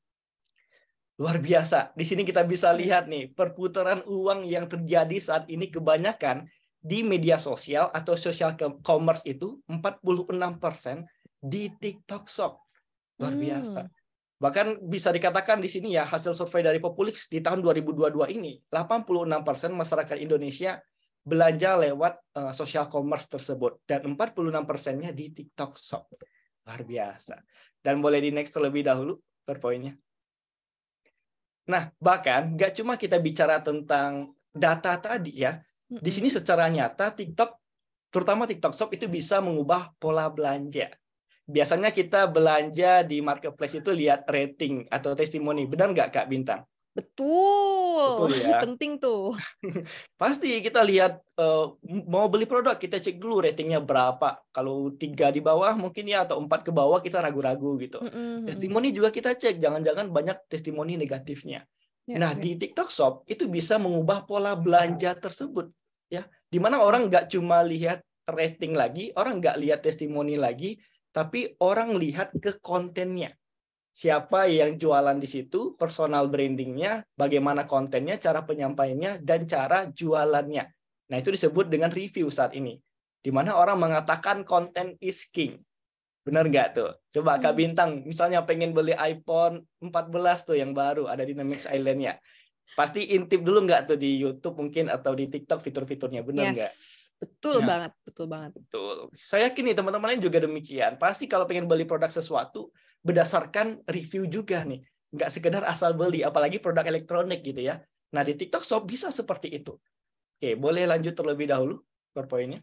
Luar biasa. Di sini kita bisa lihat nih, perputaran uang yang terjadi saat ini kebanyakan di media sosial atau social commerce itu 46% di TikTok Shop. Luar biasa. Bahkan bisa dikatakan di sini ya, hasil survei dari Populix di tahun 2022 ini, 86% masyarakat Indonesia belanja lewat social commerce tersebut. Dan 46%-nya di TikTok Shop. Luar biasa. Dan boleh di next terlebih dahulu per poinnya. Nah, bahkan nggak cuma kita bicara tentang data tadi ya, di sini secara nyata TikTok, terutama TikTok Shop itu bisa mengubah pola belanja. Biasanya kita belanja di marketplace itu lihat rating atau testimoni, benar nggak Kak Bintang? Betul ya. Penting tuh. Pasti kita lihat mau beli produk, kita cek dulu ratingnya berapa. Kalau 3 di bawah mungkin ya, atau 4 ke bawah kita ragu-ragu gitu. Testimoni juga kita cek, jangan-jangan banyak testimoni negatifnya. Nah, di TikTok Shop itu bisa mengubah pola belanja tersebut, ya. Di mana orang nggak cuma lihat rating lagi, orang nggak lihat testimoni lagi, tapi orang lihat ke kontennya. Siapa yang jualan di situ, personal brandingnya, bagaimana kontennya, cara penyampaiannya, dan cara jualannya. Nah, itu disebut dengan review saat ini. Di mana orang mengatakan konten is king. Benar nggak tuh? Coba Kak Bintang, misalnya pengen beli iPhone 14 tuh yang baru, ada Dynamics Island-nya. Pasti intip dulu nggak tuh di YouTube mungkin, atau di TikTok fitur-fiturnya, benar nggak? Betul banget, betul banget. Betul. Saya yakin nih teman-teman lain juga demikian. Pasti kalau pengen beli produk sesuatu, berdasarkan review juga nih. Nggak sekedar asal beli, apalagi produk elektronik gitu ya. Nah, di TikTok Shop bisa seperti itu. Oke, boleh lanjut terlebih dahulu PowerPoint-nya.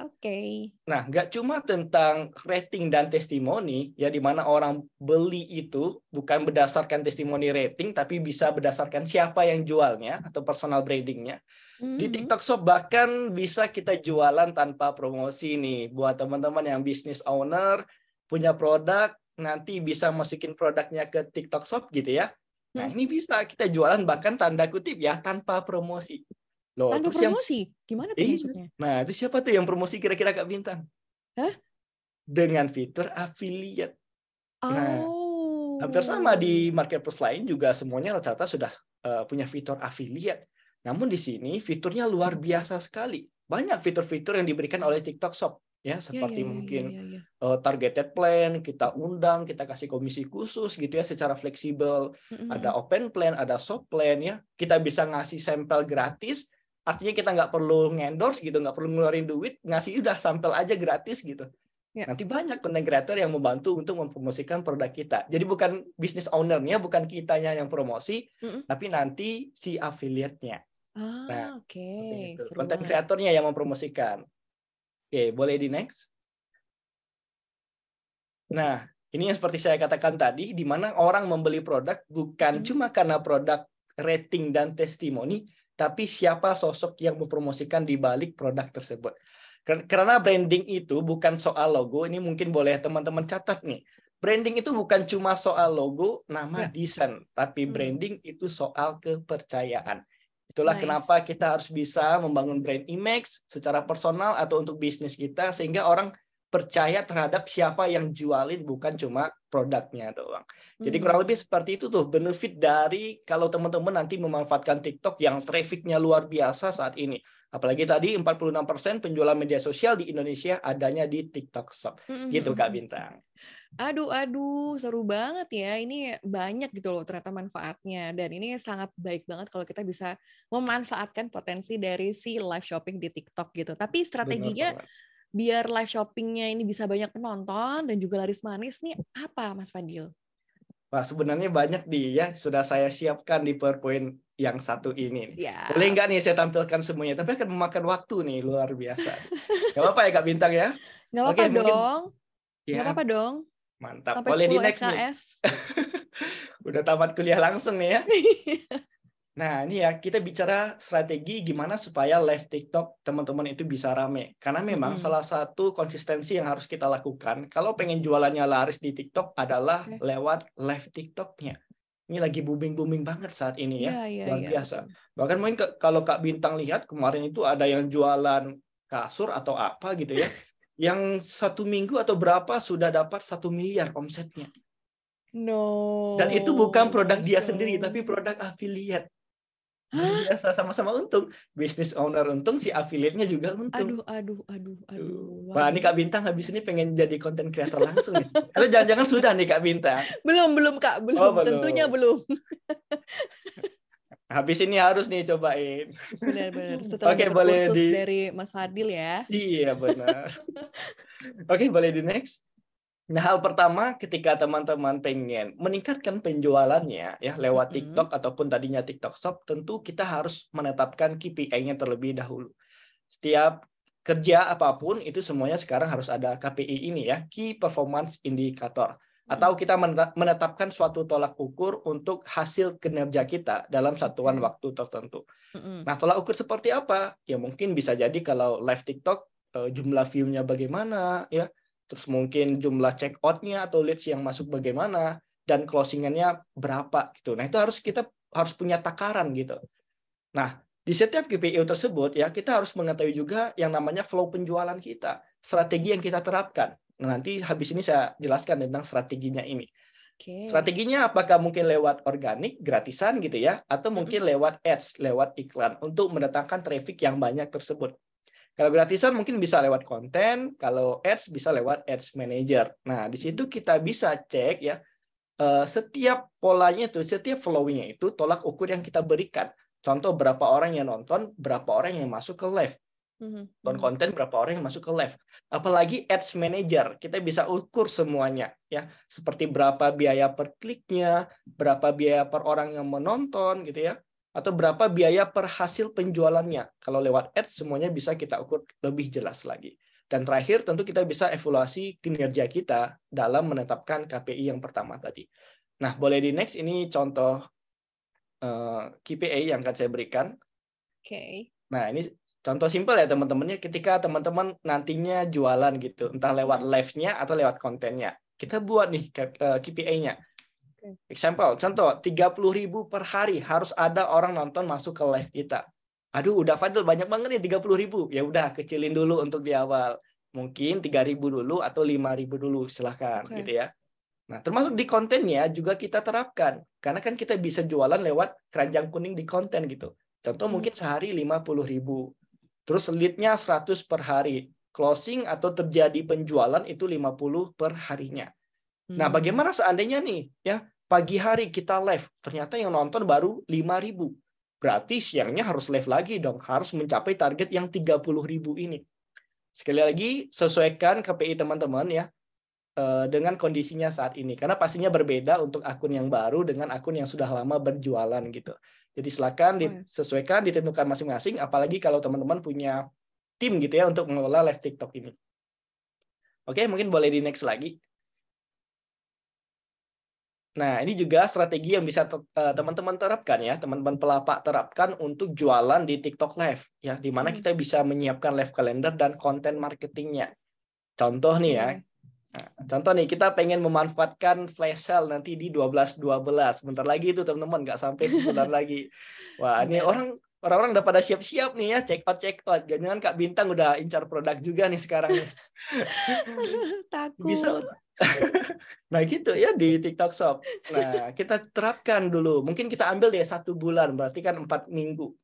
Oke. Nah, nggak cuma tentang rating dan testimoni, ya di mana orang beli itu bukan berdasarkan testimoni rating, tapi bisa berdasarkan siapa yang jualnya atau personal brandingnya. Di TikTok Shop bahkan bisa kita jualan tanpa promosi nih. Buat teman-teman yang business owner, punya produk, nanti bisa masukin produknya ke TikTok Shop gitu ya. Nah, ini bisa kita jualan bahkan tanda kutip ya, tanpa promosi. Loh, tanpa promosi? Gimana tuh maksudnya? Nah, itu siapa tuh yang promosi kira-kira Kak Bintang? Hah? Dengan fitur affiliate. Nah, hampir sama di marketplace lain juga semuanya rata-rata sudah punya fitur affiliate. Namun di sini fiturnya luar biasa sekali. Banyak fitur-fitur yang diberikan oleh TikTok Shop. Ya, seperti mungkin targeted plan, kita undang, kita kasih komisi khusus gitu ya secara fleksibel. Ada open plan, ada soft plan ya. Kita bisa ngasih sampel gratis. Artinya kita nggak perlu endorse gitu, nggak perlu ngeluarin duit, ngasih udah sampel aja gratis gitu. Nanti banyak content creator yang membantu untuk mempromosikan produk kita. Jadi bukan business owner-nya, bukan kitanya yang promosi, tapi nanti si affiliate-nya. Nah, content creator-nya yang mempromosikan. Oke, boleh di next. Nah, ini yang seperti saya katakan tadi, di mana orang membeli produk bukan cuma karena produk rating dan testimoni, tapi siapa sosok yang mempromosikan di balik produk tersebut. Karena branding itu bukan soal logo, ini mungkin boleh teman-teman catat nih. Branding itu bukan cuma soal logo, nama, desain, tapi branding itu soal kepercayaan. Itulah kenapa kita harus bisa membangun brand image secara personal atau untuk bisnis kita, sehingga orang percaya terhadap siapa yang jualin, bukan cuma produknya doang. Jadi kurang lebih seperti itu tuh benefit dari kalau teman-teman nanti memanfaatkan TikTok yang trafficnya luar biasa saat ini. Apalagi tadi 46% penjualan media sosial di Indonesia adanya di TikTok Shop. Gitu Kak Bintang. Aduh, seru banget ya. Ini banyak gitu loh ternyata manfaatnya. Dan ini sangat baik banget kalau kita bisa memanfaatkan potensi dari si live shopping di TikTok gitu. Tapi strateginya biar live shoppingnya ini bisa banyak penonton dan juga laris manis nih apa Mas Fadil? Wah, sebenarnya banyak ya, sudah saya siapkan di PowerPoint yang satu ini. Boleh nggak nih saya tampilkan semuanya? Tapi akan memakan waktu nih, luar biasa. Nggak apa-apa ya Kak Bintang ya? Nggak apa-apa dong. Nggak apa-apa dong. Mantap. Sampai boleh 10 di next SKS. nih. Udah tamat kuliah langsung nih ya. Nah, ini ya, kita bicara strategi gimana supaya live TikTok teman-teman itu bisa rame. Karena memang salah satu konsistensi yang harus kita lakukan kalau pengen jualannya laris di TikTok adalah lewat live TikToknya. Ini lagi booming-booming banget saat ini ya, luar biasa. Betul. Bahkan mungkin kalau Kak Bintang lihat kemarin itu ada yang jualan kasur atau apa gitu ya, yang 1 minggu atau berapa sudah dapat 1 miliar omsetnya. No. Dan itu bukan produk dia Masya sendiri, Allah. tapi produk affiliate. Biasa sama-sama untung. Business owner untung, si affiliate-nya juga untung. Aduh. Wah, ini Kak Bintang habis ini pengen jadi content creator langsung nih. Atau jangan-jangan sudah nih Kak Bintang. Belum Kak, belum. Oh, belum. Tentunya belum. Habis ini harus nih cobain. Benar. Setelah Oke, dapat boleh kursus dari Mas Fadil ya. Iya, benar. Oke, boleh di next. Nah, hal pertama ketika teman-teman pengen meningkatkan penjualannya ya lewat TikTok ataupun tadinya TikTok Shop, tentu kita harus menetapkan KPI-nya terlebih dahulu. Setiap kerja apapun itu semuanya sekarang harus ada KPI ini ya, Key Performance Indicator. Atau kita menetapkan suatu tolak ukur untuk hasil kinerja kita dalam satuan waktu tertentu. Nah, tolak ukur seperti apa? Ya mungkin bisa jadi kalau live TikTok jumlah view-nya bagaimana ya. Terus mungkin jumlah check out-nya atau leads yang masuk bagaimana, dan closing-nya berapa gitu. Nah, itu kita harus punya takaran gitu. Nah, di setiap KPI tersebut ya kita harus mengetahui juga yang namanya flow penjualan kita, strategi yang kita terapkan. Nah, nanti habis ini saya jelaskan tentang strateginya ini. Strateginya apakah mungkin lewat organik, gratisan gitu ya, atau mungkin lewat ads, lewat iklan untuk mendatangkan traffic yang banyak tersebut. Kalau gratisan mungkin bisa lewat konten, kalau ads bisa lewat ads manager. Nah, di situ kita bisa cek ya setiap polanya itu, setiap flow-nya itu tolak ukur yang kita berikan. Contoh berapa orang yang nonton, berapa orang yang masuk ke live. Dan konten berapa orang yang masuk ke live. Apalagi ads manager, kita bisa ukur semuanya ya. Seperti berapa biaya per kliknya, berapa biaya per orang yang menonton gitu ya. Atau berapa biaya per hasil penjualannya. Kalau lewat ads semuanya bisa kita ukur lebih jelas lagi. Dan terakhir tentu kita bisa evaluasi kinerja kita dalam menetapkan KPI yang pertama tadi. Nah, boleh di next, ini contoh KPI yang akan saya berikan. Nah, ini contoh simpel ya teman-temannya, ketika teman-teman nantinya jualan gitu, entah lewat live-nya atau lewat kontennya. Kita buat nih KPI-nya. Example, contoh 30.000 per hari harus ada orang nonton masuk ke live kita. Aduh, udah Fadil banyak banget nih 30.000. Ya udah, kecilin dulu untuk di awal. Mungkin 3.000 dulu atau 5.000 dulu, silahkan gitu ya. Nah, termasuk di kontennya juga kita terapkan. Karena kan kita bisa jualan lewat keranjang kuning di konten gitu. Contoh mungkin sehari 50.000. Terus lead-nya 100 per hari. Closing atau terjadi penjualan itu 50 per harinya. Nah, bagaimana seandainya nih ya pagi hari kita live, ternyata yang nonton baru 5.000. Berarti siangnya harus live lagi dong, harus mencapai target yang 30.000 ini. Sekali lagi, sesuaikan KPI teman-teman ya dengan kondisinya saat ini. Karena pastinya berbeda untuk akun yang baru dengan akun yang sudah lama berjualan gitu. Jadi silakan disesuaikan, ditentukan masing-masing, apalagi kalau teman-teman punya tim gitu ya untuk mengelola live TikTok ini. Oke, mungkin boleh di next lagi. Nah, ini juga strategi yang bisa teman-teman terapkan ya, teman-teman pelapak terapkan untuk jualan di TikTok Live ya, di mana kita bisa menyiapkan live calendar dan konten marketingnya. Contoh nih ya. Nah, contoh nih, kita pengen memanfaatkan flash sale nanti di 12.12. Bentar lagi itu teman-teman, nggak sampai sebulan lagi. Wah, ini orang-orang udah pada siap-siap nih ya, check out. Jangan Kak Bintang udah incar produk juga nih sekarang nih. Takut. Bisa. Nah gitu ya di TikTok Shop. Nah, kita terapkan dulu. Mungkin kita ambil deh 1 bulan, berarti kan 4 minggu.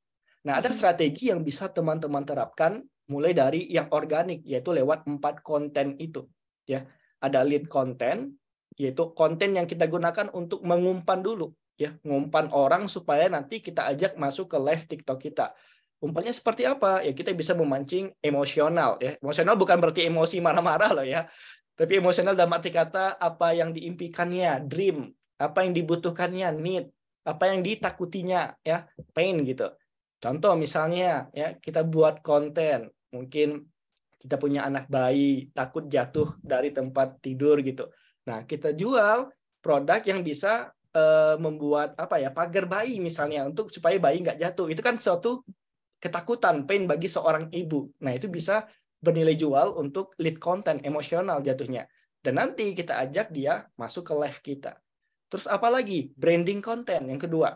Nah, ada strategi yang bisa teman-teman terapkan mulai dari yang organik, yaitu lewat 4 konten itu. Ya, ada lead konten, yaitu konten yang kita gunakan untuk mengumpan dulu. Ya, ngumpan orang supaya nanti kita ajak masuk ke live TikTok kita. Umpannya seperti apa? Ya, kita bisa memancing emosional. Ya, emosional bukan berarti emosi marah-marah loh ya. Tapi emosional dalam arti kata apa yang diimpikannya, dream, apa yang dibutuhkannya, need, apa yang ditakutinya, ya, pain gitu. Contoh misalnya, ya kita buat konten, mungkin kita punya anak bayi takut jatuh dari tempat tidur gitu. Nah, kita jual produk yang bisa membuat apa ya, pagar bayi misalnya untuk supaya bayi nggak jatuh. Itu kan suatu ketakutan, pain bagi seorang ibu. Nah, itu bisa bernilai jual untuk lead konten emosional jatuhnya. Dan nanti kita ajak dia masuk ke live kita. Terus apa lagi? Branding konten yang kedua.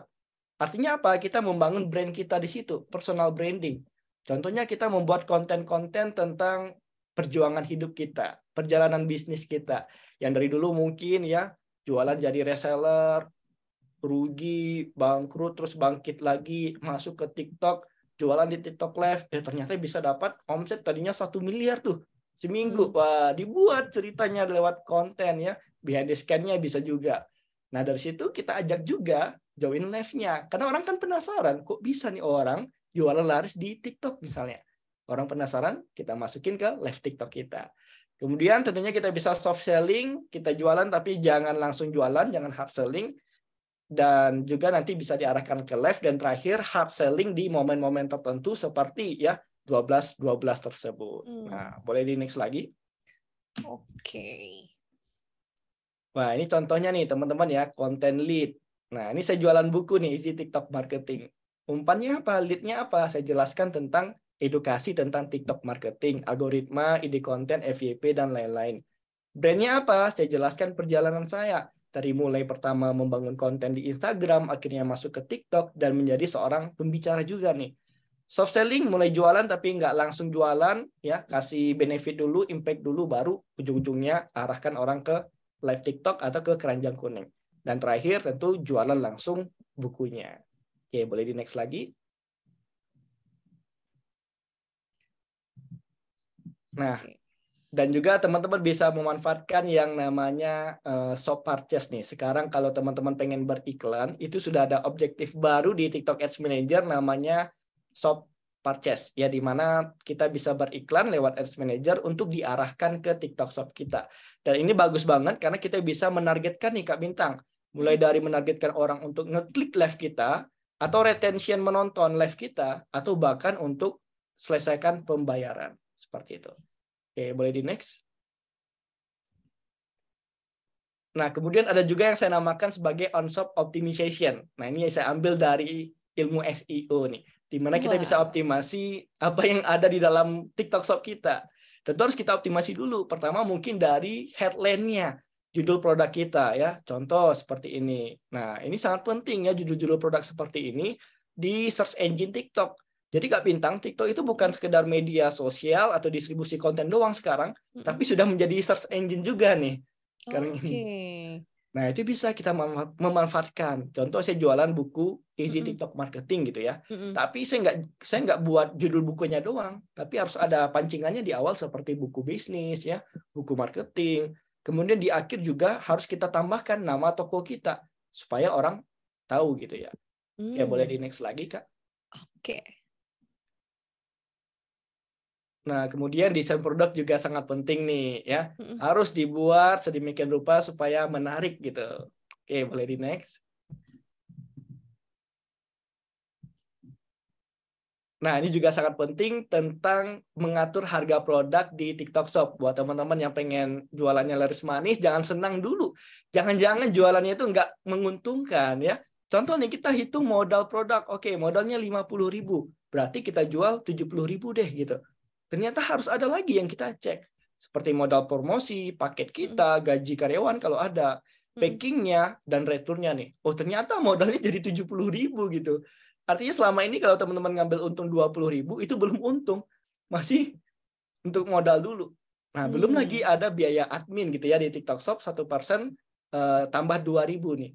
Artinya apa? Kita membangun brand kita di situ, personal branding. Contohnya kita membuat konten-konten tentang perjuangan hidup kita, perjalanan bisnis kita. Yang dari dulu mungkin ya, jualan jadi reseller, rugi, bangkrut, terus bangkit lagi, masuk ke TikTok, jualan di TikTok Live, ternyata bisa dapat omset tadinya 1 miliar tuh seminggu. Wah, dibuat ceritanya lewat konten ya, behind the scan-nya bisa juga. Nah, dari situ kita ajak juga join live-nya. Karena orang kan penasaran, kok bisa nih orang jualan laris di TikTok misalnya. Orang penasaran, kita masukin ke live TikTok kita. Kemudian tentunya kita bisa soft selling, kita jualan tapi jangan langsung jualan, jangan hard selling. Dan juga nanti bisa diarahkan ke live, dan terakhir hard selling di momen-momen tertentu seperti ya 12-12 tersebut. Nah, boleh di next lagi. Oke. Wah, ini contohnya nih teman-teman ya, konten lead. Nah, ini saya jualan buku nih, Easy TikTok Marketing. Umpannya apa? Lead-nya apa? Saya jelaskan tentang edukasi tentang TikTok marketing, algoritma, ide konten, FYP, dan lain-lain. Brandnya apa? Saya jelaskan perjalanan saya. Dari mulai pertama membangun konten di Instagram, akhirnya masuk ke TikTok, dan menjadi seorang pembicara juga nih. Soft selling, mulai jualan tapi nggak langsung jualan, ya kasih benefit dulu, impact dulu, baru ujung-ujungnya arahkan orang ke live TikTok atau ke keranjang kuning. Dan terakhir tentu jualan langsung bukunya. Oke, boleh di next lagi. Nah, dan juga teman-teman bisa memanfaatkan yang namanya shop purchase nih. Sekarang kalau teman-teman pengen beriklan, itu sudah ada objektif baru di TikTok Ads Manager namanya shop purchase. Ya, di mana kita bisa beriklan lewat Ads Manager untuk diarahkan ke TikTok Shop kita. Dan ini bagus banget karena kita bisa menargetkan nih Kak Bintang. Mulai dari menargetkan orang untuk ngeklik live kita, atau retention menonton live kita, atau bahkan untuk selesaikan pembayaran. Seperti itu. Oke, boleh di next. Nah, kemudian ada juga yang saya namakan sebagai on-shop optimization. Nah, ini yang saya ambil dari ilmu SEO nih, di mana kita bisa optimasi apa yang ada di dalam TikTok Shop kita. Tentu harus kita optimasi dulu. Pertama mungkin dari headline-nya, judul produk kita ya. Contoh seperti ini. Nah, ini sangat penting ya, judul-judul produk seperti ini di search engine TikTok. Jadi Kak Bintang, TikTok itu bukan sekedar media sosial atau distribusi konten doang sekarang, tapi sudah menjadi search engine juga nih sekarang ini. Nah, itu bisa kita memanfaatkan. Contoh saya jualan buku Easy TikTok Marketing gitu ya. Tapi saya nggak buat judul bukunya doang, tapi harus ada pancingannya di awal seperti buku bisnis ya, buku marketing. Kemudian di akhir juga harus kita tambahkan nama toko kita supaya orang tahu gitu ya. Ya, boleh di next lagi, Kak. Oke. Nah, kemudian desain produk juga sangat penting nih ya. Harus dibuat sedemikian rupa supaya menarik gitu. Oke, boleh di next. Nah, ini juga sangat penting tentang mengatur harga produk di TikTok Shop. Buat teman-teman yang pengen jualannya laris manis, jangan senang dulu. Jangan-jangan jualannya itu nggak menguntungkan ya. Contoh nih, kita hitung modal produk. Oke, modalnya 50.000. Berarti kita jual 70.000 deh gitu. Ternyata harus ada lagi yang kita cek. Seperti modal promosi, paket kita, gaji karyawan kalau ada, packingnya, dan returnnya nih. Oh, ternyata modalnya jadi 70.000 gitu. Artinya selama ini kalau teman-teman ngambil untung 20.000, itu belum untung. Masih untuk modal dulu. Nah, belum lagi ada biaya admin gitu ya di TikTok Shop, 1% tambah 2.000 nih.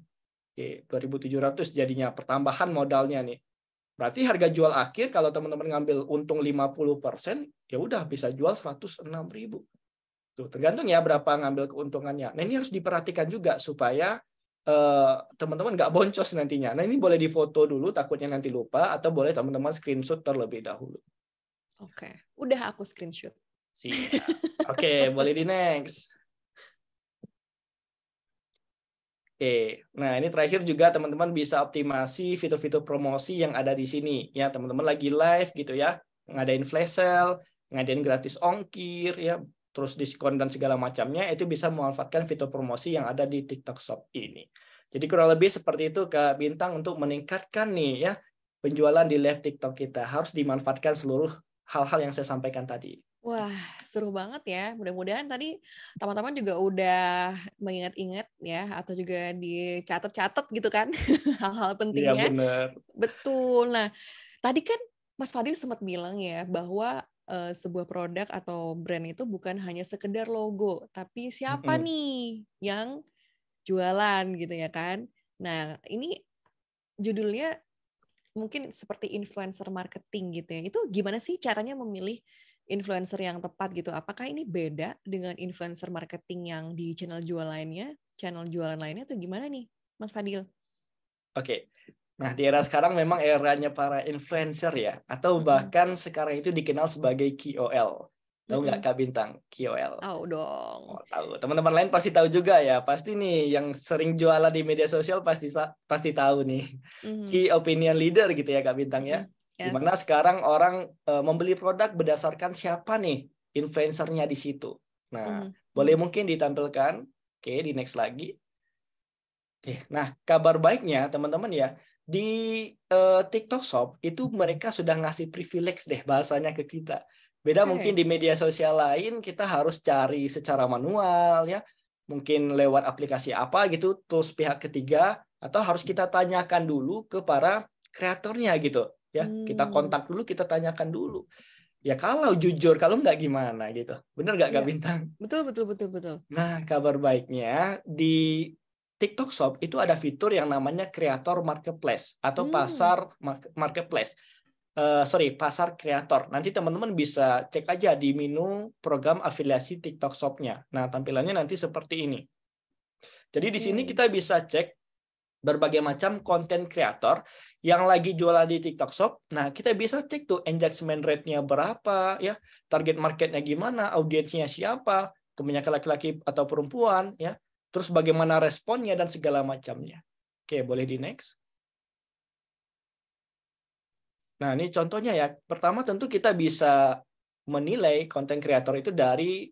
Oke, 2.700 jadinya pertambahan modalnya nih. Berarti harga jual akhir kalau teman-teman ngambil untung 50%, ya udah bisa jual 106.000. Tuh, tergantung ya berapa ngambil keuntungannya. Nah, ini harus diperhatikan juga supaya teman-teman nggak boncos nantinya. Nah, ini boleh difoto dulu takutnya nanti lupa, atau boleh teman-teman screenshot terlebih dahulu. Oke, udah aku screenshot. Siap. Oke, boleh di next. Oke, nah ini terakhir juga teman-teman bisa optimasi fitur-fitur promosi yang ada di sini. Ya, teman-teman lagi live gitu ya, ngadain flash sale, ngadain gratis ongkir, ya, terus diskon dan segala macamnya, itu bisa memanfaatkan fitur promosi yang ada di TikTok Shop ini. Jadi kurang lebih seperti itu Kak Bintang untuk meningkatkan nih ya penjualan di live TikTok kita. Harus dimanfaatkan seluruh hal-hal yang saya sampaikan tadi. Wah, seru banget ya. Mudah-mudahan tadi teman-teman juga udah mengingat-ingat ya, atau juga dicatat-catat gitu kan, hal-hal Iya pentingnya. benar. Betul. Nah, tadi kan Mas Fadil sempat bilang ya bahwa sebuah produk atau brand itu bukan hanya sekedar logo, tapi siapa Mm-mm. nih yang jualan gitu ya kan. Nah, ini judulnya mungkin seperti influencer marketing gitu ya. Itu gimana sih caranya memilih influencer yang tepat gitu? Apakah ini beda dengan influencer marketing yang di channel jualan lainnya atau gimana nih, Mas Fadil? Oke. Nah, di era sekarang memang eranya para influencer ya, atau bahkan sekarang itu dikenal sebagai KOL. Tahu nggak Kak Bintang, KOL? Tahu dong. Oh, tahu. Teman-teman lain pasti tahu juga ya. Pasti nih yang sering jualan di media sosial pasti tahu nih. Key opinion leader gitu ya Kak Bintang ya. Yes. Dimana sekarang orang membeli produk berdasarkan siapa nih influencernya di situ. Nah, boleh mungkin ditampilkan. Oke, di next lagi. Oke, nah kabar baiknya teman-teman ya, di TikTok Shop itu mereka sudah ngasih privilege deh bahasanya ke kita. Beda mungkin di media sosial lain kita harus cari secara manual ya, mungkin lewat aplikasi apa gitu, tools pihak ketiga, atau harus kita tanyakan dulu ke para kreatornya gitu ya. Kita kontak dulu, kita tanyakan dulu. Ya kalau jujur, kalau nggak gimana gitu. Bener nggak Kak Bintang? Betul. Nah, kabar baiknya di TikTok Shop itu ada fitur yang namanya Creator Marketplace atau pasar marketplace. Pasar kreator. Nanti teman-teman bisa cek aja di menu program afiliasi TikTok Shop-nya. Nah, tampilannya nanti seperti ini. Jadi di sini kita bisa cek berbagai macam konten kreator yang lagi jualan di TikTok Shop. Nah, kita bisa cek tuh engagement rate-nya berapa, ya, target marketnya gimana, audiensnya siapa, kebanyakan laki-laki atau perempuan, ya, terus bagaimana responnya dan segala macamnya. Oke, boleh di next. Nah, ini contohnya ya. Pertama tentu kita bisa menilai konten kreator itu dari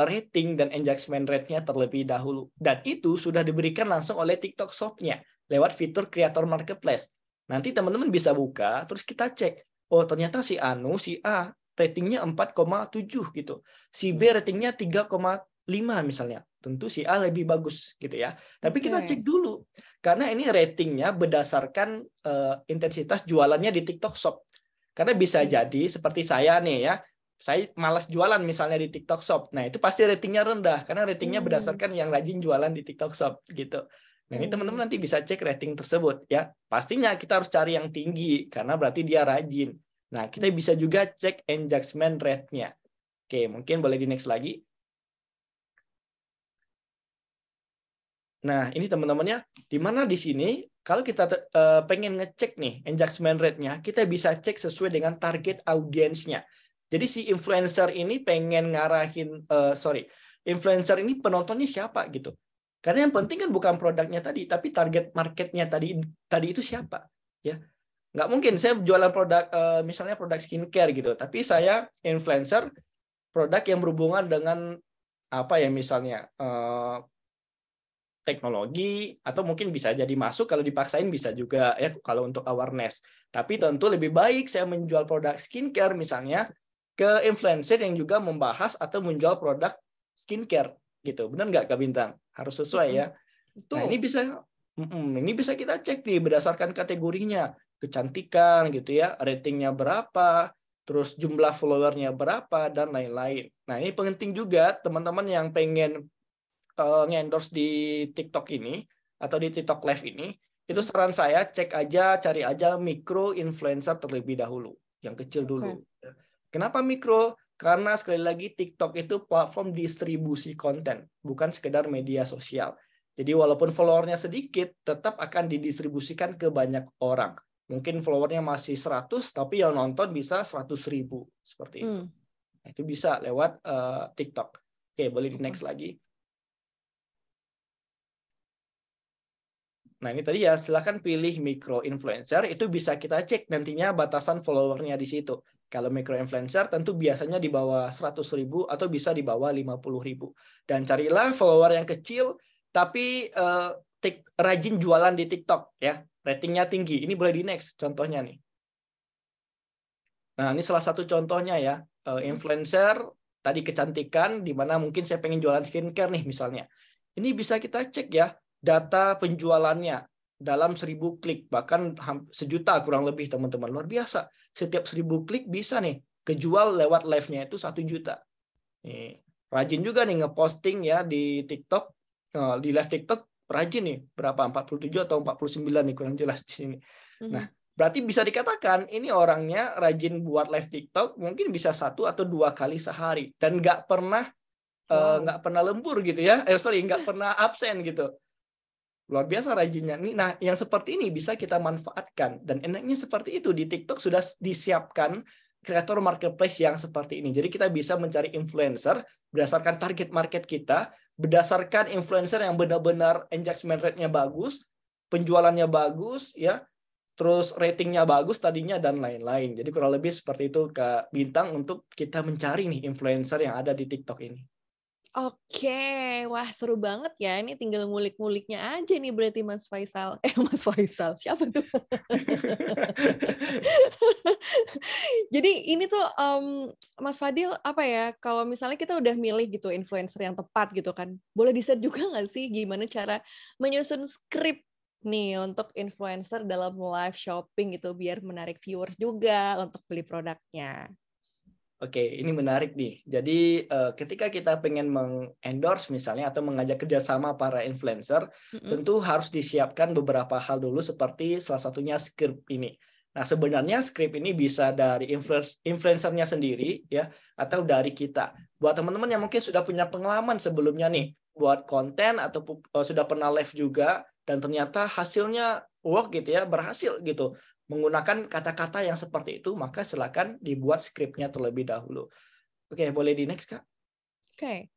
rating dan engagement rate-nya terlebih dahulu. Dan itu sudah diberikan langsung oleh TikTok Shop-nya lewat fitur Creator Marketplace. Nanti teman-teman bisa buka, terus kita cek. Oh, ternyata si Anu, si A, ratingnya 4,7 gitu. Si B ratingnya 3,5 misalnya. Tentu si A lebih bagus gitu ya. Tapi kita cek dulu. Karena ini ratingnya berdasarkan intensitas jualannya di TikTok Shop. Karena bisa jadi seperti saya nih ya, saya malas jualan misalnya di TikTok Shop. Nah, itu pasti ratingnya rendah karena ratingnya berdasarkan yang rajin jualan di TikTok Shop gitu. Nah, ini teman-teman nanti bisa cek rating tersebut ya. Pastinya kita harus cari yang tinggi karena berarti dia rajin. Nah, kita bisa juga cek engagement rate-nya. Oke, mungkin boleh di next lagi. Nah, ini teman-temannya, di mana di sini kalau kita pengen ngecek nih engagement rate-nya, kita bisa cek sesuai dengan target audiensnya. Jadi si influencer ini pengen ngarahin, influencer ini penontonnya siapa gitu. Karena yang penting kan bukan produknya tadi, tapi target marketnya tadi itu siapa, ya. Nggak mungkin saya jualan produk, misalnya produk skincare gitu, tapi saya influencer produk yang berhubungan dengan apa ya misalnya teknologi, atau mungkin bisa jadi masuk kalau dipaksain bisa juga ya kalau untuk awareness. Tapi tentu lebih baik saya menjual produk skincare misalnya ke influencer yang juga membahas atau menjual produk skincare gitu. Benar nggak Kak Bintang? Harus sesuai ya. Nah, ini bisa kita cek nih berdasarkan kategorinya, kecantikan gitu ya, ratingnya berapa, terus jumlah followernya berapa dan lain-lain. Nah, ini penting juga teman-teman yang pengen nge-endorse di TikTok ini atau di TikTok Live ini, itu saran saya cari aja mikro influencer terlebih dahulu, yang kecil dulu. Kenapa mikro? Karena sekali lagi TikTok itu platform distribusi konten, bukan sekedar media sosial. Jadi walaupun followernya sedikit, tetap akan didistribusikan ke banyak orang. Mungkin followernya masih 100, tapi yang nonton bisa 100.000 seperti itu. Nah, itu bisa lewat TikTok. Oke, boleh di next lagi. Nah, ini tadi ya, silakan pilih micro influencer, itu bisa kita cek nantinya batasan followernya di situ. Kalau micro influencer tentu biasanya di bawah 100.000 atau bisa di bawah 50.000. Dan carilah follower yang kecil, tapi rajin jualan di TikTok ya, ratingnya tinggi. Ini boleh di next contohnya nih. Nah, ini salah satu contohnya ya, influencer tadi kecantikan, di mana mungkin saya pengen jualan skincare nih misalnya. Ini bisa kita cek ya, data penjualannya dalam 1000 klik, bahkan 1 juta kurang lebih teman-teman. Luar biasa. Setiap 1000 klik bisa nih, kejual lewat live-nya itu 1 juta. Nih, rajin juga nih ngeposting ya di TikTok, di live TikTok, rajin nih, berapa? 47 atau 49 nih, kurang jelas di sini. Nah, berarti bisa dikatakan ini orangnya rajin buat live TikTok, mungkin bisa 1 atau 2 kali sehari dan nggak pernah lembur gitu ya. Nggak pernah absen gitu. Luar biasa rajinnya. Nah, yang seperti ini bisa kita manfaatkan dan enaknya seperti itu di TikTok sudah disiapkan kreator marketplace yang seperti ini. Jadi kita bisa mencari influencer berdasarkan target market kita, berdasarkan influencer yang benar-benar engagement rate-nya bagus, penjualannya bagus ya. Terus ratingnya bagus tadinya dan lain-lain. Jadi kurang lebih seperti itu Kak Bintang untuk kita mencari nih influencer yang ada di TikTok ini. Oke, wah seru banget ya. Ini tinggal ngulik-nguliknya aja nih berarti Mas Faisal. Mas Faisal, siapa tuh? Jadi ini tuh Mas Fadil apa ya? Kalau misalnya kita udah milih gitu influencer yang tepat gitu kan, boleh di-share juga nggak sih gimana cara menyusun skrip nih untuk influencer dalam live shopping gitu biar menarik viewers juga untuk beli produknya. Oke, ini menarik nih. Jadi ketika kita pengen mengendorse misalnya atau mengajak kerjasama para influencer, tentu harus disiapkan beberapa hal dulu seperti salah satunya skrip ini. Nah, sebenarnya skrip ini bisa dari influencernya sendiri ya atau dari kita. Buat teman-teman yang mungkin sudah punya pengalaman sebelumnya nih buat konten atau sudah pernah live juga dan ternyata hasilnya work gitu ya, berhasil gitu. Menggunakan kata-kata yang seperti itu, maka silakan dibuat skripnya terlebih dahulu. Oke, boleh di next, Kak? Oke.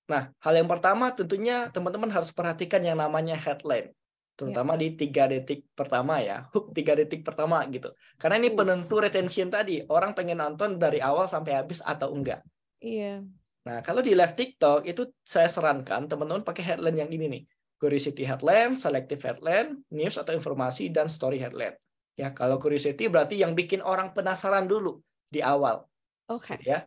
Nah, hal yang pertama tentunya teman-teman harus perhatikan yang namanya headline. Terutama di 3 detik pertama ya. Hook 3 detik pertama gitu. Karena ini penentu retention tadi. Orang pengen nonton dari awal sampai habis atau enggak. Iya. Nah, kalau di live TikTok itu saya sarankan teman-teman pakai headline yang ini nih. Curiosity headline, selective headline, news atau informasi, dan story headline. Ya, kalau curiosity berarti yang bikin orang penasaran dulu di awal. Oke. Ya.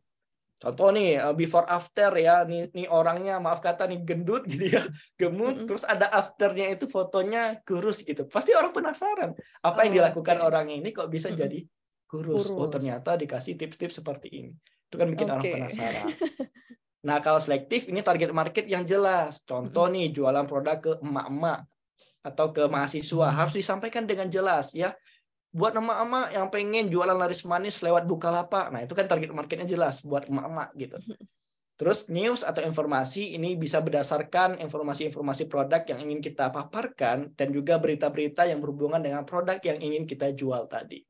Contoh nih, before after ya, nih orangnya maaf kata nih gendut gitu ya, gemuk, terus ada afternya itu fotonya kurus gitu. Pasti orang penasaran. Apa yang dilakukan orang ini kok bisa jadi kurus? Oh, ternyata dikasih tips-tips seperti ini. Itu kan bikin orang penasaran. Nah, kalau selektif ini target market yang jelas. Contoh nih, jualan produk ke emak-emak atau ke mahasiswa harus disampaikan dengan jelas ya. Buat emak-emak yang pengen jualan laris manis lewat Bukalapak. Nah, itu kan target marketnya jelas buat emak-emak gitu. Terus news atau informasi ini bisa berdasarkan informasi-informasi produk yang ingin kita paparkan dan juga berita-berita yang berhubungan dengan produk yang ingin kita jual tadi.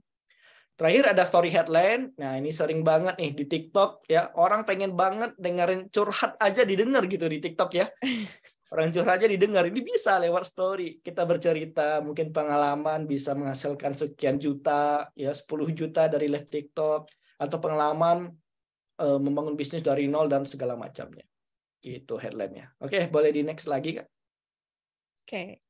Terakhir ada story headline. Nah, ini sering banget nih di TikTok ya. Orang pengen banget dengerin curhat aja didengar gitu di TikTok ya. Orang curhat aja didengar. Ini bisa lewat story. Kita bercerita, mungkin pengalaman bisa menghasilkan sekian juta, ya 10 juta dari live TikTok atau pengalaman membangun bisnis dari nol dan segala macamnya. Gitu headline-nya. Oke, boleh di next lagi, Kak? Oke.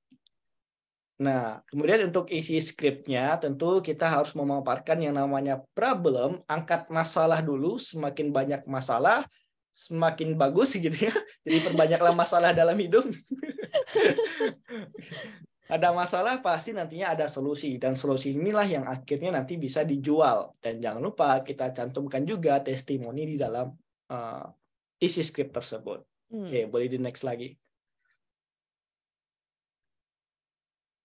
Nah, kemudian untuk isi skripnya, tentu kita harus memaparkan yang namanya problem, angkat masalah dulu, semakin banyak masalah, semakin bagus gitu ya. Jadi perbanyaklah masalah dalam hidup. Ada masalah, pasti nantinya ada solusi. Dan solusi inilah yang akhirnya nanti bisa dijual. Dan jangan lupa kita cantumkan juga testimoni di dalam isi skrip tersebut. Oke, boleh di next lagi.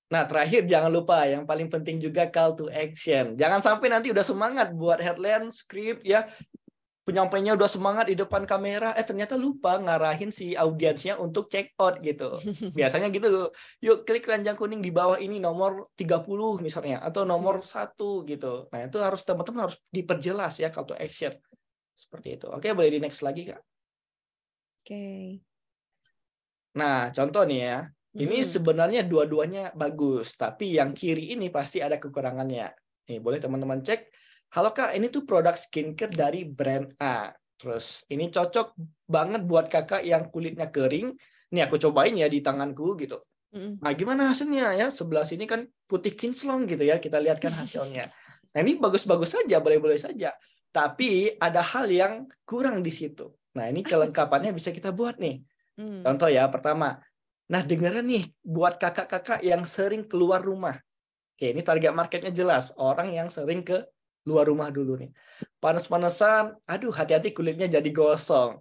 Nah, terakhir jangan lupa yang paling penting juga call to action. Jangan sampai nanti udah semangat buat headline, script ya, penyampainya udah semangat di depan kamera, ternyata lupa ngarahin si audiensnya untuk check out gitu. Biasanya gitu, yuk klik keranjang kuning di bawah ini nomor 30 misalnya, atau nomor 1 gitu. Nah, itu harus teman-teman harus diperjelas ya call to action. Seperti itu. Oke, boleh di next lagi, Kak. Oke. Nah, contoh nih ya. Ini sebenarnya dua-duanya bagus, tapi yang kiri ini pasti ada kekurangannya. Nih, boleh teman-teman cek. Halo Kak, ini tuh produk skincare dari brand A. Terus ini cocok banget buat kakak yang kulitnya kering, Nih aku cobain ya di tanganku gitu. Mm-mm. Nah, gimana hasilnya ya? Sebelah sini kan putih kinclong gitu ya. Kita lihat kan hasilnya. Nah, ini bagus-bagus saja, boleh-boleh saja. Tapi ada hal yang kurang di situ. Nah, ini kelengkapannya bisa kita buat nih. Contoh ya, pertama. Nah, dengeran nih buat kakak-kakak yang sering keluar rumah. Oke, ini target marketnya jelas. Orang yang sering ke luar rumah dulu nih. Panas-panasan, aduh hati-hati kulitnya jadi gosong.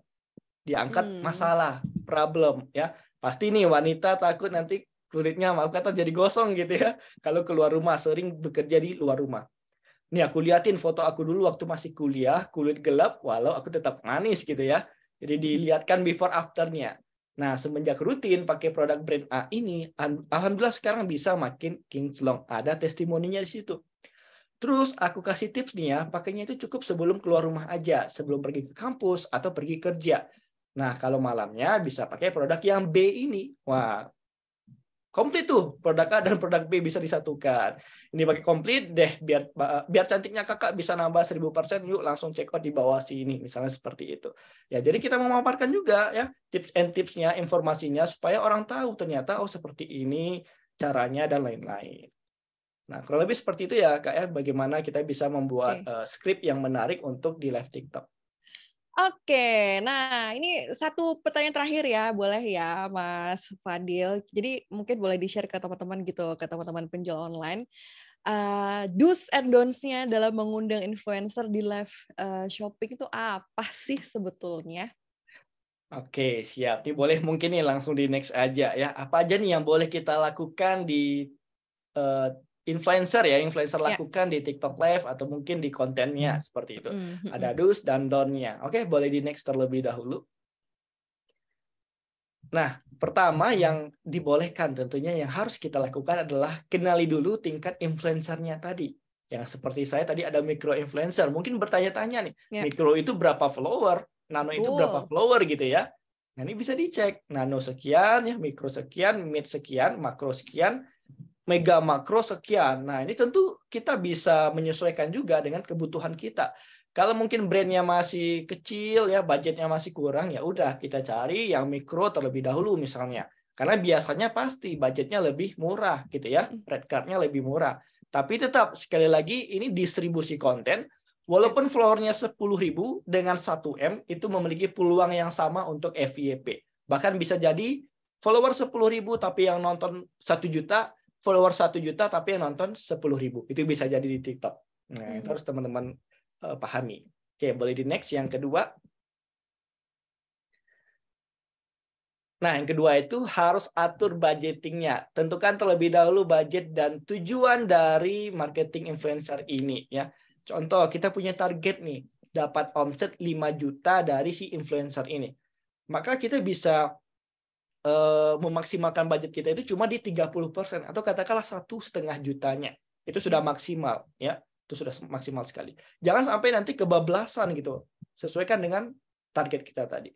Diangkat masalah, problem ya. Pasti nih wanita takut nanti kulitnya maaf kata jadi gosong gitu ya. Kalau keluar rumah, sering bekerja di luar rumah. Nih aku liatin foto aku dulu waktu masih kuliah, kulit gelap walau aku tetap manis gitu ya. Jadi dilihatkan before afternya. Nah, semenjak rutin pakai produk brand A ini, alhamdulillah sekarang bisa makin kinclong. Ada testimoninya di situ. Terus aku kasih tips nih ya, pakainya itu cukup sebelum keluar rumah aja, sebelum pergi ke kampus atau pergi kerja. Nah, kalau malamnya bisa pakai produk yang B ini. Wah, komplit tuh produk A dan produk B bisa disatukan. Ini pakai komplit deh biar cantiknya kakak bisa nambah 1000%. Yuk langsung check out di bawah sini misalnya seperti itu. Ya, jadi kita memaparkan juga ya tips and tipsnya, informasinya supaya orang tahu ternyata oh seperti ini caranya dan lain-lain. Nah, kurang lebih seperti itu ya Kak ya, bagaimana kita bisa membuat skrip yang menarik untuk di live TikTok. Oke, nah ini satu pertanyaan terakhir ya, boleh ya Mas Fadil. Jadi mungkin boleh di-share ke teman-teman gitu, ke teman-teman penjual online. Do's and don'ts-nya dalam mengundang influencer di live shopping itu apa sih sebetulnya? Oke, siap. Ini boleh mungkin nih langsung di next aja ya. Apa aja nih yang boleh kita lakukan di influencer lakukan di TikTok Live atau mungkin di kontennya seperti itu. Ada do's dan don't-nya. Oke, boleh di next terlebih dahulu. Nah, pertama yang dibolehkan tentunya yang harus kita lakukan adalah kenali dulu tingkat influencernya tadi. Yang seperti saya tadi ada micro influencer. Mungkin bertanya-tanya nih, micro itu berapa follower? Nano itu berapa follower gitu ya? Nah, ini bisa dicek. Nano sekian, ya, micro sekian, mid sekian, makro sekian, mega makro sekian. Nah, ini tentu kita bisa menyesuaikan juga dengan kebutuhan kita. Kalau mungkin brandnya masih kecil ya, budgetnya masih kurang, ya udah kita cari yang mikro terlebih dahulu misalnya. Karena biasanya pasti budgetnya lebih murah gitu ya, red card-nya lebih murah. Tapi tetap sekali lagi ini distribusi konten. Walaupun followernya 10.000 dengan 1M itu memiliki peluang yang sama untuk FYP. Bahkan bisa jadi follower 10.000 tapi yang nonton 1 juta, follower 1 juta tapi yang nonton 10.000. Itu bisa jadi di TikTok. Nah, itu harus teman-teman pahami. Oke, boleh di next yang kedua. Nah, yang kedua itu harus atur budgetingnya. Tentukan terlebih dahulu budget dan tujuan dari marketing influencer ini ya. Contoh, kita punya target nih, dapat omset 5 juta dari si influencer ini. Maka kita bisa memaksimalkan budget kita itu cuma di 30% atau katakanlah 1,5 jutanya. Itu sudah maksimal ya. Itu sudah maksimal sekali. Jangan sampai nanti kebablasan gitu. Sesuaikan dengan target kita tadi.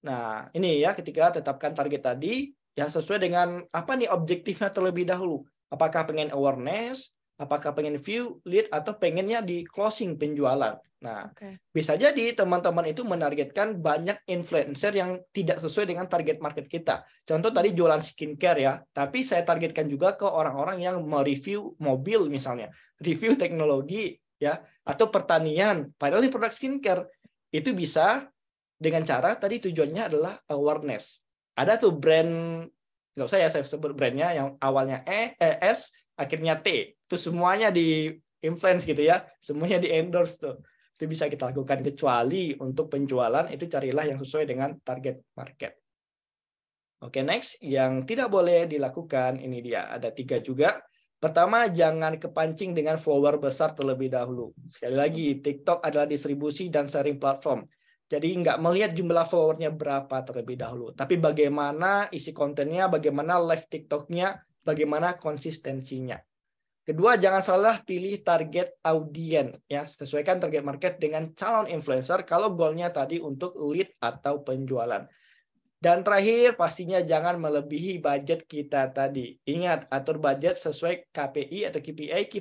Nah, ini ya ketika tetapkan target tadi ya sesuai dengan apa nih objektifnya terlebih dahulu. Apakah pengen awareness, apakah pengen view, lead, atau pengennya di closing penjualan. Nah, bisa jadi teman-teman itu menargetkan banyak influencer yang tidak sesuai dengan target market kita. Contoh tadi jualan skincare ya, tapi saya targetkan juga ke orang-orang yang mereview mobil misalnya, review teknologi ya, atau pertanian. Padahal ini produk skincare itu bisa dengan cara tadi tujuannya adalah awareness. Ada tuh brand, nggak usah ya saya sebut brandnya yang awalnya S, akhirnya T. Itu semuanya di influence gitu ya, semuanya di endorse tuh. Itu bisa kita lakukan kecuali untuk penjualan itu carilah yang sesuai dengan target market. Oke, next yang tidak boleh dilakukan ini dia ada 3 juga. Pertama, jangan kepancing dengan follower besar terlebih dahulu. Sekali lagi, TikTok adalah distribusi dan sharing platform. Jadi nggak melihat jumlah followernya berapa terlebih dahulu, tapi bagaimana isi kontennya, bagaimana live TikToknya, bagaimana konsistensinya. Kedua, jangan salah pilih target audiens ya, sesuaikan target market dengan calon influencer kalau goalnya tadi untuk lead atau penjualan. Dan terakhir, pastinya jangan melebihi budget kita tadi. Ingat, atur budget sesuai KPI atau KPI, Key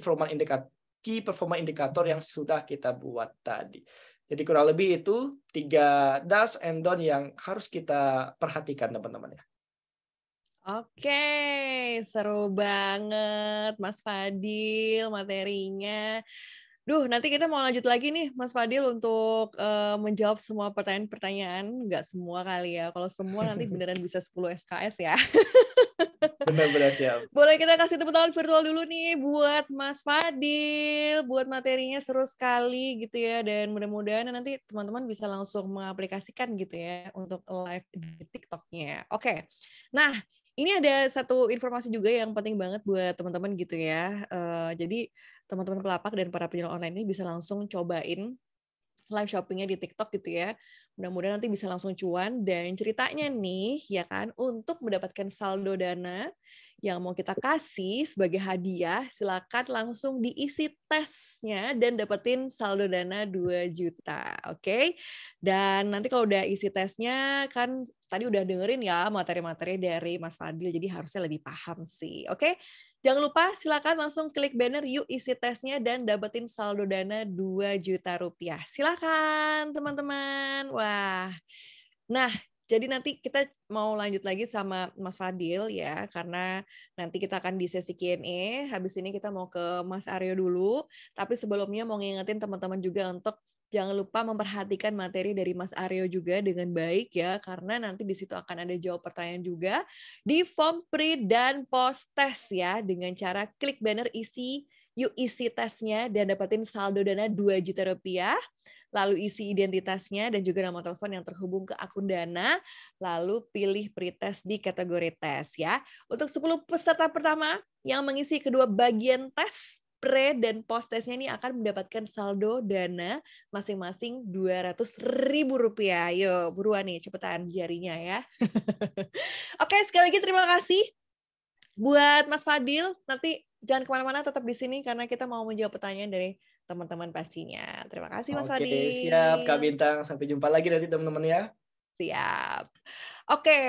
Performance Indicator yang sudah kita buat tadi. Jadi kurang lebih itu 3 do's and don't yang harus kita perhatikan teman-teman ya. Oke, seru banget Mas Fadil materinya. Duh, nanti kita mau lanjut lagi nih Mas Fadil untuk menjawab semua pertanyaan-pertanyaan. Nggak semua kali ya. Kalau semua nanti beneran bisa 10 SKS ya. Benar-benar siap. Boleh kita kasih tepuk tangan virtual dulu nih buat Mas Fadil, buat materinya seru sekali gitu ya, dan mudah-mudahan nanti teman-teman bisa langsung mengaplikasikan gitu ya untuk live di TikTok-nya. Oke, nah ini ada satu informasi juga yang penting banget buat teman-teman gitu ya. Jadi teman-teman pelapak dan para penjual online ini bisa langsung cobain live shoppingnya di TikTok gitu ya. Mudah-mudahan nanti bisa langsung cuan, dan ceritanya nih ya kan, untuk mendapatkan saldo dana yang mau kita kasih sebagai hadiah, silakan langsung diisi tesnya dan dapetin saldo dana 2 juta. Oke? Dan nanti kalau udah isi tesnya kan tadi udah dengerin ya materi-materi dari Mas Fadil, jadi harusnya lebih paham sih. Oke? Jangan lupa silakan langsung klik banner yuk isi tesnya dan dapetin saldo dana 2 juta rupiah. Silakan teman-teman. Wah. Nah, jadi nanti kita mau lanjut lagi sama Mas Fadil ya, karena nanti kita akan di sesi Q&A. Habis ini kita mau ke Mas Aryo dulu. Tapi sebelumnya mau ngingetin teman-teman juga untuk jangan lupa memperhatikan materi dari Mas Aryo juga dengan baik ya, karena nanti di situ akan ada jawab pertanyaan juga di form pre dan post test ya, dengan cara klik banner yuk isi tesnya dan dapetin saldo dana 2 juta rupiah. Lalu isi identitasnya dan juga nama telepon yang terhubung ke akun Dana, lalu pilih pretest di kategori tes ya. Untuk 10 peserta pertama yang mengisi kedua bagian tes, pre dan post tesnya ini akan mendapatkan saldo dana masing-masing Rp200.000. Yo, buruan nih, cepetan jarinya ya. Oke, sekali lagi terima kasih buat Mas Fadil. Nanti jangan kemana-mana, tetap di sini karena kita mau menjawab pertanyaan dari teman-teman pastinya. Terima kasih Mas Oke, Fadil. siap Kak Bintang. Sampai jumpa lagi nanti teman-teman ya. Siap. Oke.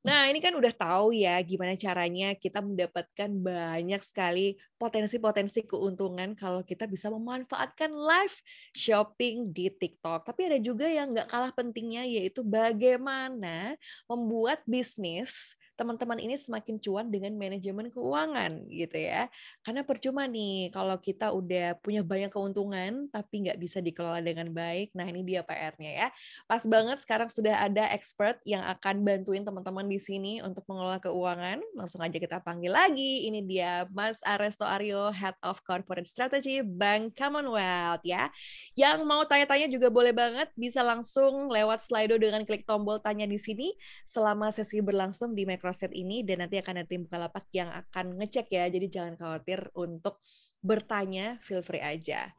Nah, ini kan udah tahu ya gimana caranya kita mendapatkan banyak sekali potensi-potensi keuntungan kalau kita bisa memanfaatkan live shopping di TikTok. Tapi ada juga yang nggak kalah pentingnya, yaitu bagaimana membuat bisnis teman-teman ini semakin cuan dengan manajemen keuangan gitu ya. Karena percuma nih kalau kita udah punya banyak keuntungan tapi nggak bisa dikelola dengan baik. Nah, ini dia PR-nya ya. Pas banget sekarang sudah ada expert yang akan bantuin teman-teman di sini untuk mengelola keuangan. Langsung aja kita panggil lagi. Ini dia Mas Aresto Aryo, Head of Corporate Strategy Bank Commonwealth ya. Yang mau tanya-tanya juga boleh banget, bisa langsung lewat Slido dengan klik tombol tanya di sini selama sesi berlangsung di Microset ini, dan nanti akan ada tim Bukalapak yang akan ngecek ya. Jadi jangan khawatir untuk bertanya, feel free aja.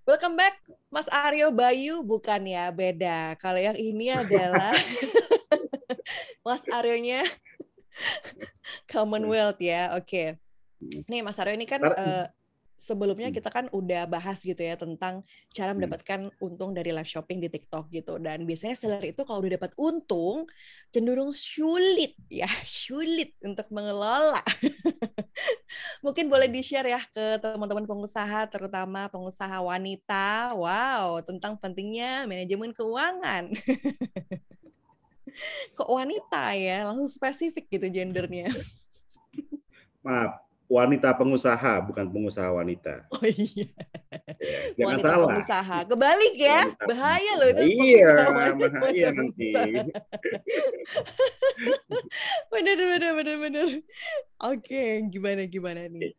Welcome back, Mas Aryo Bayu. Bukan ya, beda. Kalau yang ini adalah Mas Aryonya Commonwealth ya. Oke. Nih Mas Aryo, ini kan sebelumnya kita kan udah bahas gitu ya tentang cara mendapatkan untung dari live shopping di TikTok gitu. Dan biasanya seller itu kalau udah dapat untung cenderung sulit untuk mengelola. Mungkin boleh di-share ya ke teman-teman pengusaha, terutama pengusaha wanita. Wow, tentang pentingnya manajemen keuangan. Kok wanita ya? Langsung spesifik gitu gendernya. Maaf, wanita pengusaha, bukan pengusaha wanita. Oh iya. Ya, jangan wanita salah. Pengusaha. Kebalik ya. Wanita bahaya loh itu. Iya, bahaya nanti. Bener. Oke, gimana nih?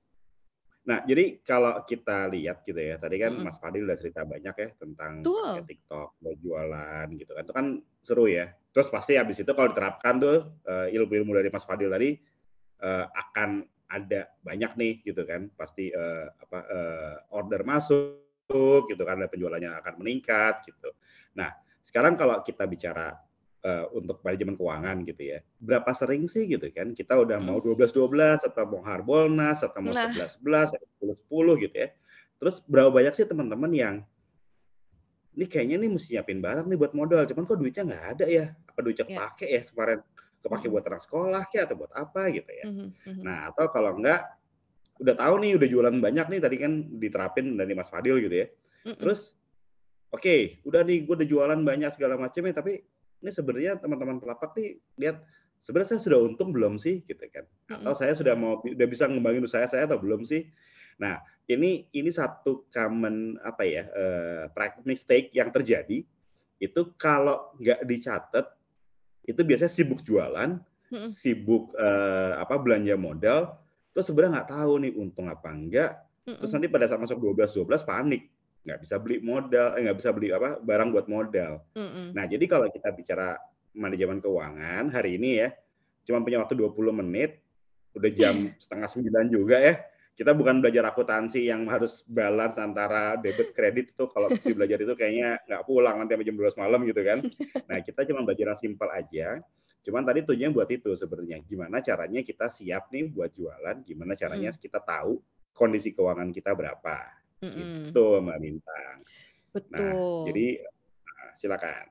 Nah, jadi kalau kita lihat gitu ya, tadi kan Mas Fadil udah cerita banyak ya tentang pakai TikTok, mau jualan gitu kan. Itu kan seru ya. Terus pasti habis itu kalau diterapkan tuh ilmu-ilmu dari Mas Fadil tadi akan ada banyak nih gitu kan. Pasti order masuk gitu kan, penjualannya akan meningkat gitu. Nah, sekarang kalau kita bicara untuk manajemen keuangan gitu ya. Berapa sering sih gitu kan kita udah mau 12-12 atau mau Harbolnas atau mau 11-11 atau 10-10 gitu ya. Terus berapa banyak sih teman-teman yang ini kayaknya nih mesti nyiapin barang nih buat modal, cuman kok duitnya nggak ada ya. Apa duitnya kepake ya kemarin, kepake buat anak sekolah ya atau buat apa gitu ya. Nah, atau kalau enggak udah tahu nih udah jualan banyak nih tadi kan diterapin dari Mas Fadil gitu ya. Terus oke, udah nih gue udah jualan banyak segala macam ya, tapi ini sebenarnya teman-teman pelapak nih lihat sebenarnya saya sudah untung belum sih gitu kan? Atau saya udah bisa ngembangin usaha saya atau belum sih? Nah, ini satu common mistake yang terjadi itu kalau nggak dicatat itu biasanya sibuk jualan, sibuk belanja modal, terus sebenarnya nggak tahu nih untung apa enggak. Terus nanti pada saat masuk 12 panik, nggak bisa beli modal, nggak bisa beli barang buat modal. Nah, jadi kalau kita bicara manajemen keuangan hari ini ya, cuma punya waktu 20 menit, udah jam 8:30 juga ya. Kita bukan belajar akuntansi yang harus balance antara debit kredit itu, kalau mesti belajar itu kayaknya nggak pulang nanti sampai jam 12 malam gitu kan. Nah, kita cuma belajar yang simpel aja. Cuman tadi tujuannya buat itu sebenarnya. Gimana caranya kita siap nih buat jualan, gimana caranya kita tahu kondisi keuangan kita berapa. Gitu Mbak Bintang. Betul. Nah, jadi silakan.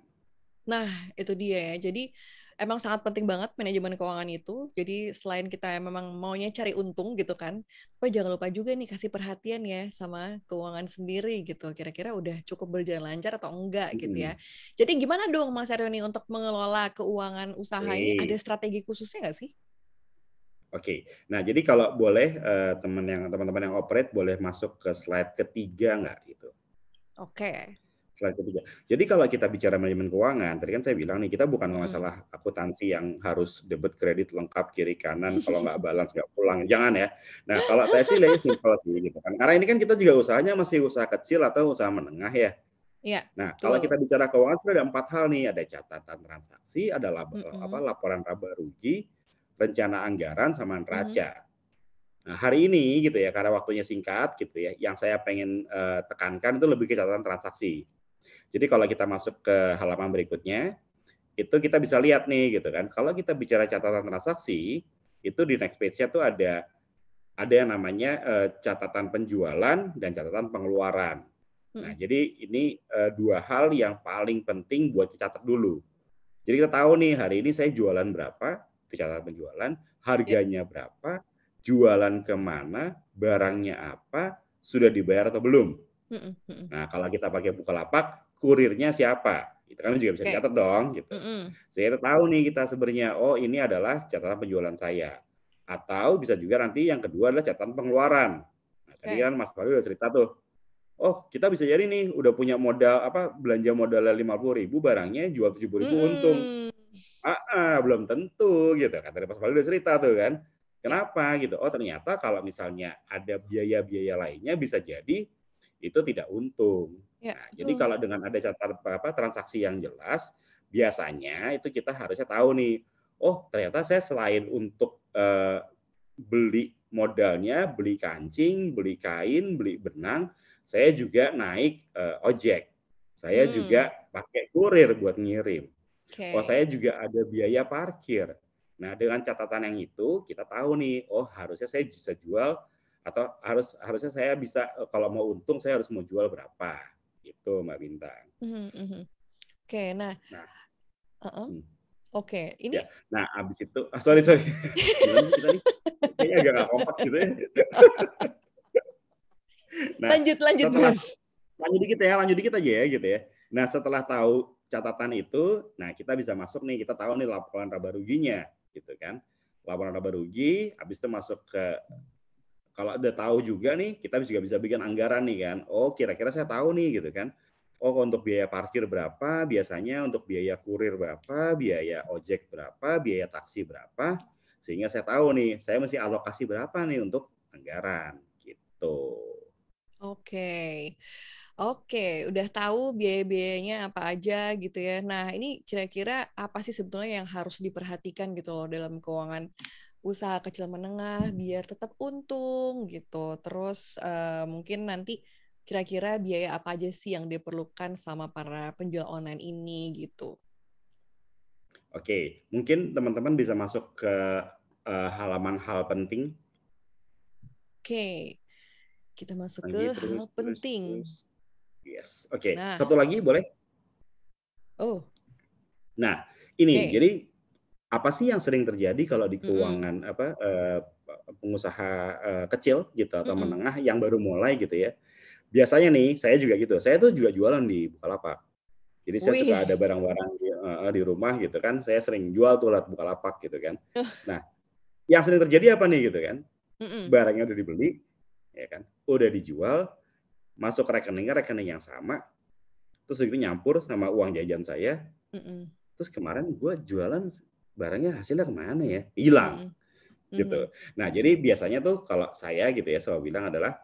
Nah, itu dia ya. Jadi emang sangat penting banget manajemen keuangan itu. Jadi selain kita memang maunya cari untung gitu kan, tapi jangan lupa juga nih kasih perhatian ya sama keuangan sendiri gitu. Kira-kira udah cukup berjalan lancar atau enggak gitu ya. Jadi gimana dong Mas Aryo nih untuk mengelola keuangan usaha ini? Ada strategi khususnya nggak sih? Oke, nah jadi kalau boleh teman-teman yang operate boleh masuk ke slide ketiga nggak gitu? Oke. Slide ketiga. Jadi kalau kita bicara manajemen keuangan, tadi kan saya bilang nih kita bukan masalah akuntansi yang harus debit kredit lengkap kiri kanan, kalau nggak balance nggak pulang, jangan ya. Nah kalau saya sih lihatnya simpel sih gitu kan. Karena ini kan kita juga usahanya masih usaha kecil atau usaha menengah ya. Iya. Nah kalau kita bicara keuangan sudah ada 4 hal nih, ada catatan transaksi, ada laporan laba rugi, rencana anggaran, sama neraca. Nah, hari ini gitu ya, karena waktunya singkat gitu ya, yang saya pengen tekankan itu lebih ke catatan transaksi. Jadi kalau kita masuk ke halaman berikutnya, itu kita bisa lihat nih gitu kan. Kalau kita bicara catatan transaksi, itu di next page-nya tuh ada yang namanya catatan penjualan dan catatan pengeluaran. Nah, jadi ini dua hal yang paling penting buat dicatat dulu. Jadi kita tahu nih hari ini saya jualan berapa, itu catatan penjualan, harganya berapa, jualan kemana, barangnya apa, sudah dibayar atau belum. Nah, kalau kita pakai Bukalapak, kurirnya siapa? Itu kan juga bisa dicatat dong, gitu. Saya tahu nih kita sebenarnya, oh ini adalah catatan penjualan saya. Atau bisa juga nanti yang kedua adalah catatan pengeluaran. Nah, tadi kan Mas Fahri udah cerita tuh, oh kita bisa jadi nih udah punya modal belanja modalnya 50.000, barangnya jual 70.000 untung. Belum tentu gitu kan. Tadi Mas Fahri udah cerita tuh kan. Kenapa gitu? Oh ternyata kalau misalnya ada biaya-biaya lainnya bisa jadi itu tidak untung. Ya, nah, jadi kalau dengan ada catatan transaksi yang jelas, biasanya itu kita harusnya tahu nih, oh ternyata saya selain untuk beli modalnya, beli kancing, beli kain, beli benang, saya juga naik ojek. Saya juga pakai kurir buat ngirim. Oh saya juga ada biaya parkir. Nah dengan catatan yang itu kita tahu nih, oh harusnya saya bisa jual atau harusnya saya bisa kalau mau untung saya harus mau jual berapa gitu Mbak Bintang. Oke, nah. Oke, ini. Ya, nah abis itu, sorry gimana sih kita nih? Kayaknya agak nggak kompak gitu ya. Nah, lanjut Mas. Lanjut dikit aja ya gitu ya. Nah setelah tahu catatan itu, nah kita bisa masuk nih, kita tahu nih laporan laba ruginya gitu kan. Laporan laba rugi, habis itu masuk ke, kalau udah tahu juga nih, kita juga bisa bikin anggaran nih kan. Oh, kira-kira saya tahu nih gitu kan. Oh, untuk biaya parkir berapa, biasanya untuk biaya kurir berapa, biaya ojek berapa, biaya taksi berapa. Sehingga saya tahu nih, saya mesti alokasi berapa nih untuk anggaran gitu. Oke, udah tahu biaya-biayanya apa aja gitu ya. Nah, ini kira-kira apa sih sebetulnya yang harus diperhatikan gitu loh dalam keuangan usaha kecil menengah biar tetap untung gitu. Terus mungkin nanti kira-kira biaya apa aja sih yang diperlukan sama para penjual online ini gitu. Oke, mungkin teman-teman bisa masuk ke halaman hal penting. Oke, kita masuk ke hal penting. Yes, oke. Satu lagi boleh? Oh. Nah, ini jadi apa sih yang sering terjadi kalau di keuangan pengusaha kecil gitu atau menengah yang baru mulai gitu ya? Biasanya nih, saya juga gitu. Saya tuh juga jualan di Bukalapak. Jadi saya suka ada barang-barang di rumah gitu kan, saya sering jual tuh lewat Bukalapak gitu kan. Nah, yang sering terjadi apa nih gitu kan? Barangnya udah dibeli, ya kan, udah dijual, masuk ke rekening yang sama, terus itu nyampur sama uang jajan saya. Terus kemarin gue jualan barangnya hasilnya kemana ya? Hilang. Gitu. Nah, jadi biasanya tuh kalau saya gitu ya, selalu bilang adalah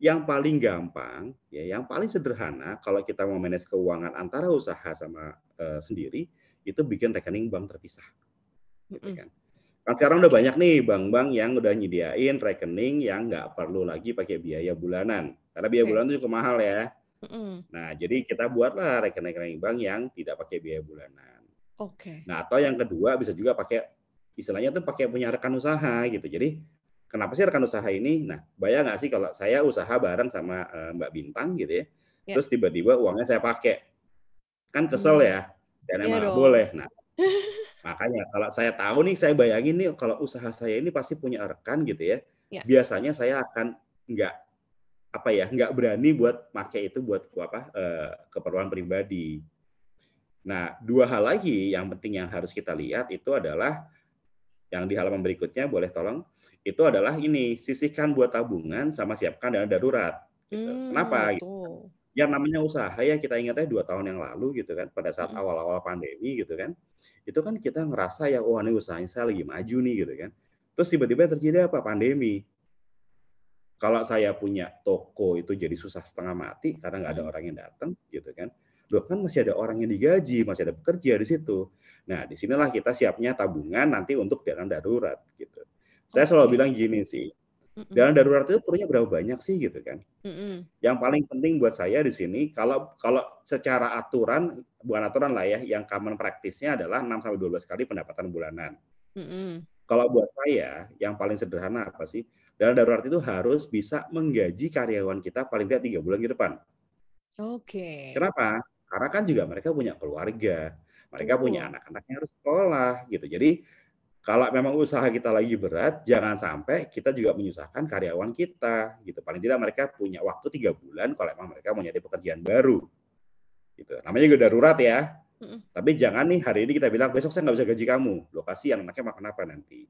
yang paling gampang, ya, yang paling sederhana kalau kita mau manage keuangan antara usaha sama sendiri, itu bikin rekening bank terpisah. Gitu kan. Kan sekarang udah banyak nih bank-bank yang udah nyediain rekening yang nggak perlu lagi pakai biaya bulanan. Karena biaya bulanan itu cukup mahal ya. Nah, jadi kita buatlah rekening bank yang tidak pakai biaya bulanan. Nah, atau yang kedua bisa juga pakai, istilahnya tuh pakai punya rekan usaha gitu. Jadi kenapa sih rekan usaha ini? Nah, bayang nggak sih kalau saya usaha bareng sama Mbak Bintang gitu ya, terus tiba-tiba uangnya saya pakai, kan kesel ya, dan emang nggak boleh. Nah, makanya kalau saya tahu nih, saya bayangin nih kalau usaha saya ini pasti punya rekan gitu ya, biasanya saya akan nggak berani buat pakai itu buat keperluan pribadi. Nah, dua hal lagi yang penting yang harus kita lihat itu adalah yang di halaman berikutnya, boleh tolong, itu adalah ini, sisihkan buat tabungan sama siapkan dana darurat. Gitu. Kenapa? Gitu. Yang namanya usaha ya, kita ingatnya 2 tahun yang lalu gitu kan, pada saat awal-awal pandemi gitu kan, itu kan kita ngerasa ya, oh ini usahanya saya lagi maju nih gitu kan. Terus tiba-tiba terjadi apa? Pandemi. Kalau saya punya toko itu jadi susah setengah mati karena nggak ada orang yang datang gitu kan. Loh kan masih ada orang yang digaji, masih ada pekerja di situ. Nah, disinilah kita siapnya tabungan nanti untuk dana darurat gitu. Saya selalu bilang gini sih, dana darurat itu perlunya berapa banyak sih gitu kan. Yang paling penting buat saya di sini, kalau secara aturan, bukan aturan lah ya, yang common practice-nya adalah 6-12 kali pendapatan bulanan. Kalau buat saya, yang paling sederhana apa sih? Dana darurat itu harus bisa menggaji karyawan kita paling tidak 3 bulan ke depan. Kenapa? Karena kan juga mereka punya keluarga, mereka punya anak-anak yang harus sekolah gitu. Jadi kalau memang usaha kita lagi berat, jangan sampai kita juga menyusahkan karyawan kita gitu. Paling tidak mereka punya waktu 3 bulan kalau memang mereka mau nyari pekerjaan baru. Gitu. Namanya juga darurat ya. Tapi jangan nih hari ini kita bilang besok saya nggak bisa gaji kamu. Lokasi yang anaknya makan apa nanti?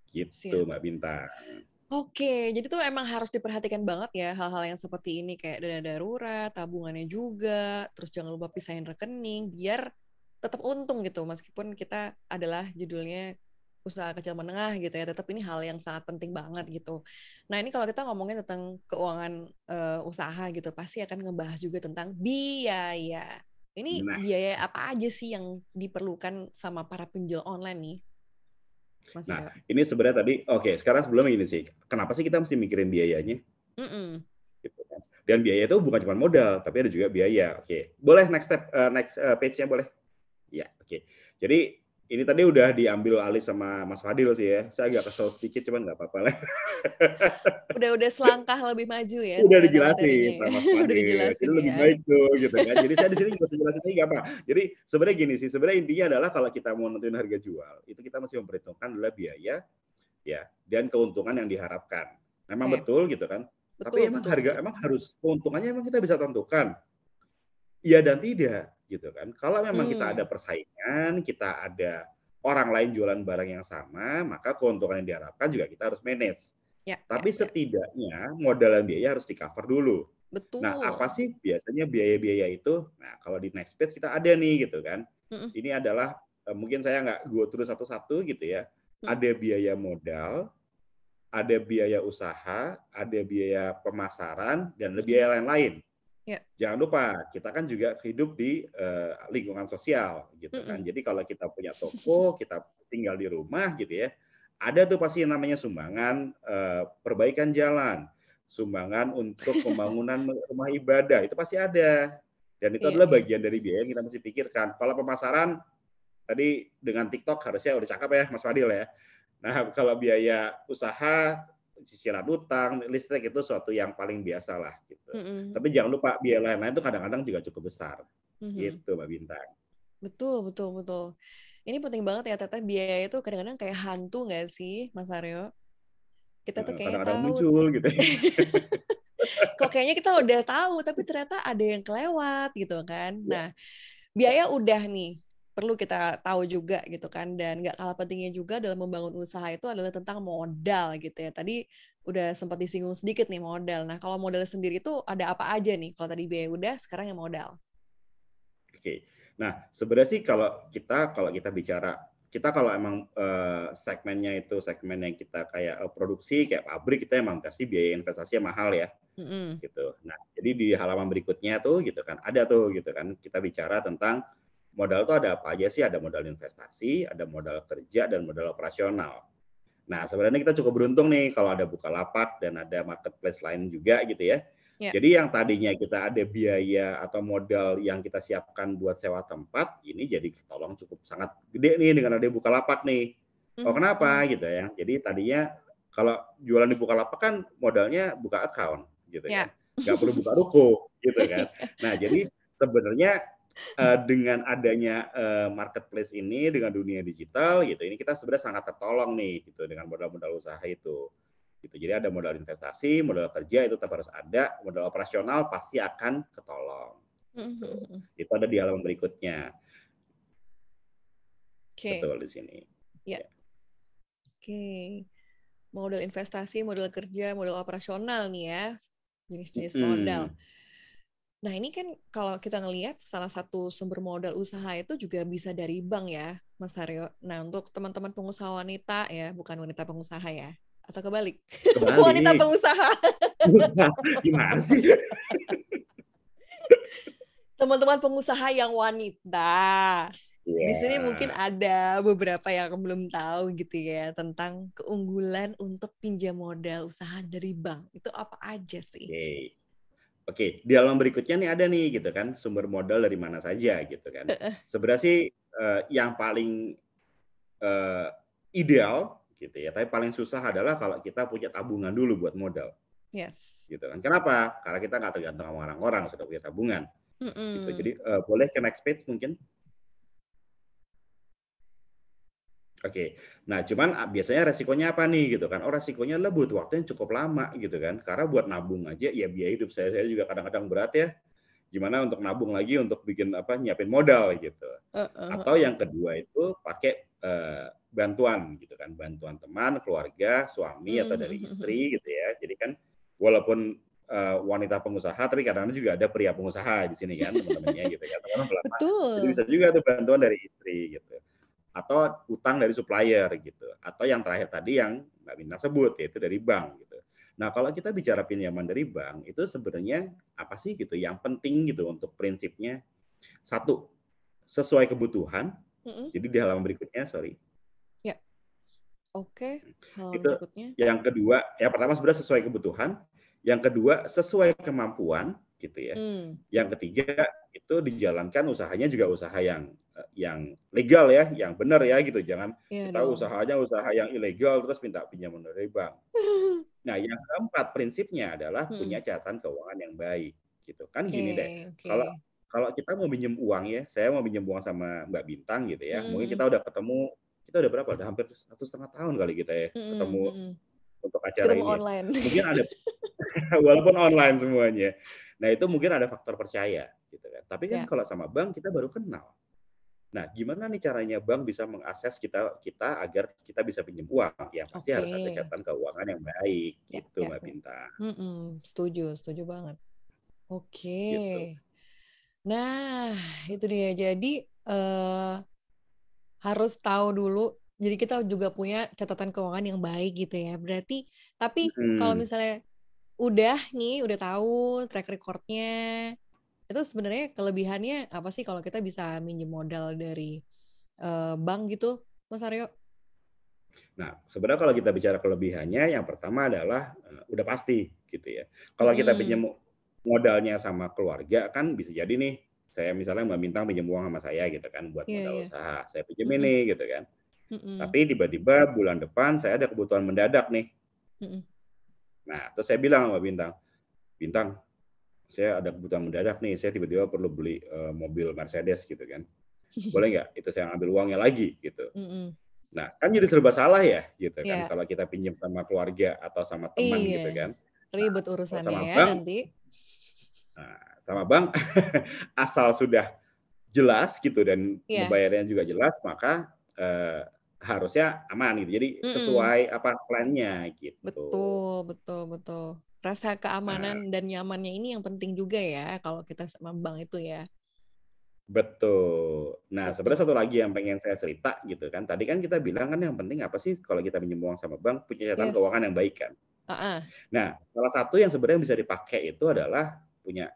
Gitu, Mbak Bintang. Jadi tuh emang harus diperhatikan banget ya hal-hal yang seperti ini, kayak dana darurat, tabungannya juga, terus jangan lupa pisahin rekening biar tetap untung gitu, meskipun kita adalah judulnya usaha kecil menengah gitu ya, tetap ini hal yang sangat penting banget gitu. Nah, ini kalau kita ngomongin tentang keuangan usaha gitu, pasti akan ngebahas juga tentang biaya. Ini biaya apa aja sih yang diperlukan sama para penjual online nih? Nah, ini sebenarnya tadi, sekarang sebelumnya gini sih, kenapa sih kita mesti mikirin biayanya? Gitu kan. Dan biaya itu bukan cuma modal, tapi ada juga biaya. Boleh next step, next page-nya boleh? Ya, Jadi ini tadi udah diambil alih sama Mas Fadil sih ya. Saya agak kesel sedikit, cuman nggak apa-apa lah. Udah selangkah lebih maju ya. Udah dijelasin sama Mas Fadil. Jadi lebih baik tuh, gitu kan. Jadi saya di sini juga jelasin lagi nggak apa. Jadi sebenarnya gini sih, sebenarnya intinya adalah kalau kita mau nentuin harga jual, itu kita mesti memperhitungkan adalah biaya, ya, dan keuntungan yang diharapkan. Memang betul gitu kan. Tapi emang harus keuntungannya emang kita bisa tentukan. Iya dan tidak. Gitu kan. Kalau memang kita ada persaingan, kita ada orang lain jualan barang yang sama, maka keuntungan yang diharapkan juga kita harus manage. Tapi setidaknya modal dan biaya harus di-cover dulu. Nah, apa sih biasanya biaya-biaya itu? Nah, kalau di next page kita ada nih gitu kan. Ini adalah mungkin saya nggak go through satu-satu gitu ya. Ada biaya modal, ada biaya usaha, ada biaya pemasaran, dan ada biaya lain-lain. Jangan lupa, kita kan juga hidup di lingkungan sosial, gitu kan. Jadi kalau kita punya toko, kita tinggal di rumah, gitu ya, ada tuh pasti yang namanya sumbangan perbaikan jalan, sumbangan untuk pembangunan rumah ibadah, itu pasti ada. Dan itu adalah bagian dari biaya yang kita mesti pikirkan. Kalau pemasaran, tadi dengan TikTok harusnya udah cakep ya, Mas Fadil ya. Nah, kalau biaya usaha, cicilan utang, listrik itu suatu yang paling biasa lah gitu. Tapi jangan lupa biaya lain-lain itu kadang-kadang juga cukup besar. Gitu Mbak Bintang. Betul. Ini penting banget ya, Teteh, biaya itu kadang-kadang kayak hantu nggak sih, Mas Aryo? Kita tuh kayak kadang-kadang tahu muncul gitu. Kok kayaknya kita udah tahu, tapi ternyata ada yang kelewat gitu kan. Nah, biaya udah nih, perlu kita tahu juga gitu kan. Dan nggak kalah pentingnya juga dalam membangun usaha itu adalah tentang modal gitu ya. Tadi udah sempat disinggung sedikit nih modal. Nah kalau modal sendiri itu ada apa aja nih? Kalau tadi biaya udah, sekarang yang modal. Oke. Nah, sebenarnya sih kalau kita bicara, kita kalau emang segmennya itu segmen yang kita kayak produksi, kayak pabrik, kita emang pasti biaya investasinya mahal ya. Gitu. Nah, jadi di halaman berikutnya tuh gitu kan, ada tuh gitu kan, kita bicara tentang modal tuh ada apa aja sih? Ada modal investasi, ada modal kerja, dan modal operasional. Nah, sebenarnya kita cukup beruntung nih kalau ada Bukalapak dan ada marketplace lain juga gitu ya. Jadi yang tadinya kita ada biaya atau modal yang kita siapkan buat sewa tempat, ini jadi tolong cukup sangat gede nih dengan ada Bukalapak nih. Oh, kenapa gitu ya? Jadi tadinya kalau jualan di Bukalapak kan modalnya buka account gitu kan. Nggak perlu buka ruko gitu kan. Nah, jadi sebenarnya dengan adanya marketplace ini, dengan dunia digital gitu, ini kita sebenarnya sangat tertolong nih gitu dengan modal-modal usaha itu. Gitu. Jadi ada modal investasi, modal kerja itu tetap harus ada, modal operasional pasti akan ketolong. Gitu. Itu ada di halaman berikutnya. Betul di sini. Ya. Oke. Modal investasi, modal kerja, modal operasional nih ya, jenis-jenis modal. Nah ini kan kalau kita ngelihat salah satu sumber modal usaha itu juga bisa dari bank ya, Mas Haryo. Nah untuk teman-teman pengusaha wanita ya, bukan wanita pengusaha ya. Atau kebalik. Wanita pengusaha. Gimana sih? Teman-teman pengusaha yang wanita. Di sini mungkin ada beberapa yang belum tahu gitu ya tentang keunggulan untuk pinjam modal usaha dari bank. Itu apa aja sih? Oke, di halaman berikutnya nih ada nih gitu kan, sumber modal dari mana saja gitu kan. Sebenarnya sih yang paling ideal gitu ya, tapi paling susah adalah kalau kita punya tabungan dulu buat modal. Gitu kan. Kenapa? Karena kita nggak tergantung sama orang-orang, sudah punya tabungan. Gitu. Jadi boleh ke next page mungkin. Oke, nah cuman biasanya resikonya apa nih gitu kan? Oh resikonya butuh waktu yang cukup lama gitu kan? Karena buat nabung aja ya biaya hidup saya juga kadang-kadang berat ya. Gimana untuk nabung lagi untuk bikin nyiapin modal gitu. Atau yang kedua itu pakai bantuan gitu kan, bantuan teman, keluarga, suami atau dari istri gitu ya. Jadi kan walaupun wanita pengusaha, tapi kadang-kadang juga ada pria pengusaha di sini kan teman-temannya gitu kan. Jadi bisa juga tuh bantuan dari istri gitu. Atau utang dari supplier gitu, atau yang terakhir tadi yang Mbak Bintang sebut yaitu dari bank gitu. Nah kalau kita bicara pinjaman dari bank itu sebenarnya apa sih gitu yang penting gitu untuk prinsipnya satu sesuai kebutuhan. Jadi di halaman berikutnya Ya, oke. Halaman itu berikutnya. Yang kedua, yang pertama sebenarnya sesuai kebutuhan, yang kedua sesuai kemampuan gitu ya. Yang ketiga itu dijalankan usahanya juga usaha yang legal ya, yang benar ya gitu. Jangan kita usahanya usaha yang ilegal terus minta pinjaman dari bank. Nah, yang keempat prinsipnya adalah punya catatan keuangan yang baik gitu. Kan gini deh. Kalau kita mau pinjam uang ya, saya mau pinjam uang sama Mbak Bintang gitu ya. Mungkin kita udah ketemu, kita udah berapa? Udah hampir 1,5 tahun kali kita ya ketemu untuk acara ini. Online. Mungkin ada walaupun online semuanya. Nah, itu mungkin ada faktor percaya gitu kan. Tapi kan kalau sama bank kita baru kenal. Nah, gimana nih caranya bank bisa mengakses kita agar kita bisa pinjam uang? Ya pasti harus ada catatan keuangan yang baik, gitu Mbak Bintang. Setuju banget. Gitu. Nah, itu dia. Jadi harus tahu dulu. Jadi kita juga punya catatan keuangan yang baik gitu ya. Berarti, tapi kalau misalnya udah tahu track record-nya. Itu sebenarnya kelebihannya apa sih kalau kita bisa minjem modal dari bank gitu, Mas Aryo? Nah, sebenarnya kalau kita bicara kelebihannya, yang pertama adalah udah pasti gitu ya. Kalau kita pinjam modalnya sama keluarga kan bisa jadi nih, saya misalnya Mbak Bintang pinjam uang sama saya gitu kan buat modal usaha, saya pinjam ini gitu kan. Tapi tiba-tiba bulan depan saya ada kebutuhan mendadak nih. Nah, terus saya bilang sama Mbak Bintang, saya ada kebutuhan mendadak nih, saya tiba-tiba perlu beli mobil Mercedes gitu kan. Boleh nggak? Itu saya ambil uangnya lagi gitu. Nah, kan jadi serba salah ya gitu kan kalau kita pinjam sama keluarga atau sama teman gitu kan. Ribet urusannya sama ya bank, nanti. Nah, sama bank asal sudah jelas gitu dan membayarnya juga jelas, maka harusnya aman gitu. Jadi sesuai apa plannya gitu. Betul. Rasa keamanan dan nyamannya ini yang penting juga ya kalau kita sama bank itu ya. Betul. Nah, sebenarnya satu lagi yang pengen saya cerita gitu kan. Tadi kan kita bilang kan yang penting apa sih kalau kita pinjam uang sama bank, punya catatan keuangan yang baik kan. Nah, salah satu yang sebenarnya bisa dipakai itu adalah punya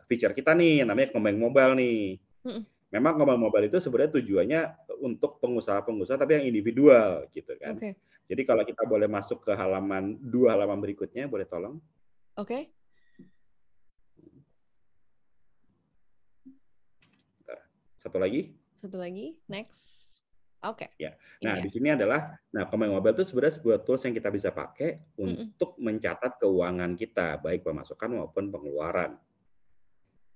feature kita nih, yang namanya Kombank Mobile nih. Memang Kombank Mobile itu sebenarnya tujuannya untuk pengusaha-pengusaha tapi yang individual gitu kan. Jadi kalau kita boleh masuk ke dua halaman berikutnya, boleh tolong? Satu lagi, next. Ya. Nah, di sini adalah, Kombank Mobile itu sebenarnya sebuah tools yang kita bisa pakai untuk mencatat keuangan kita, baik pemasukan maupun pengeluaran.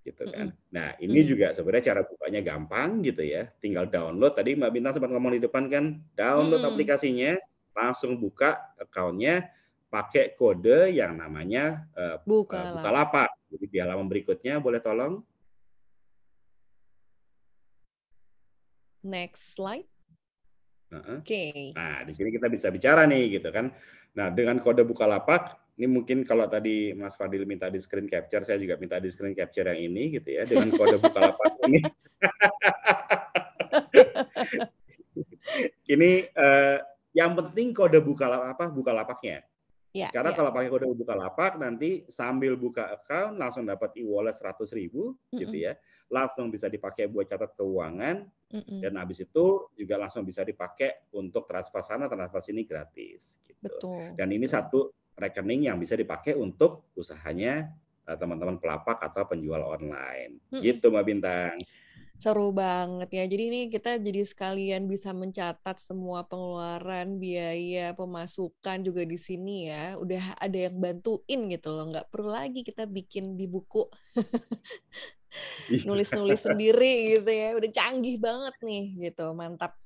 Gitu kan. Nah, ini juga sebenarnya cara bukanya gampang gitu ya. Tinggal download, tadi Mbak Bintang sempat ngomong di depan kan, download aplikasinya, langsung buka account-nya, pakai kode yang namanya Bukalapak. Jadi di halaman berikutnya, boleh tolong? Next slide. Nah, di sini kita bisa bicara nih gitu kan. Nah, dengan kode Bukalapak, ini mungkin kalau tadi Mas Fadil minta di screen capture, saya juga minta di screen capture yang ini gitu ya. Dengan kode Bukalapak ini. Ini yang penting kode Bukalapaknya. Karena kalau pakai kode Bukalapak nanti sambil buka account langsung dapat e-wallet 100.000 gitu ya. Langsung bisa dipakai buat catat keuangan dan habis itu juga langsung bisa dipakai untuk transfer sana transfer sini gratis gitu. Dan ini satu rekening yang bisa dipakai untuk usahanya teman-teman pelapak atau penjual online. Gitu Mbak Bintang. Seru banget ya. Jadi ini kita jadi sekalian bisa mencatat semua pengeluaran, biaya, pemasukan juga di sini ya. Udah ada yang bantuin gitu loh. Nggak perlu lagi kita bikin di buku. Nulis-nulis sendiri gitu ya. Udah canggih banget nih gitu. Mantap.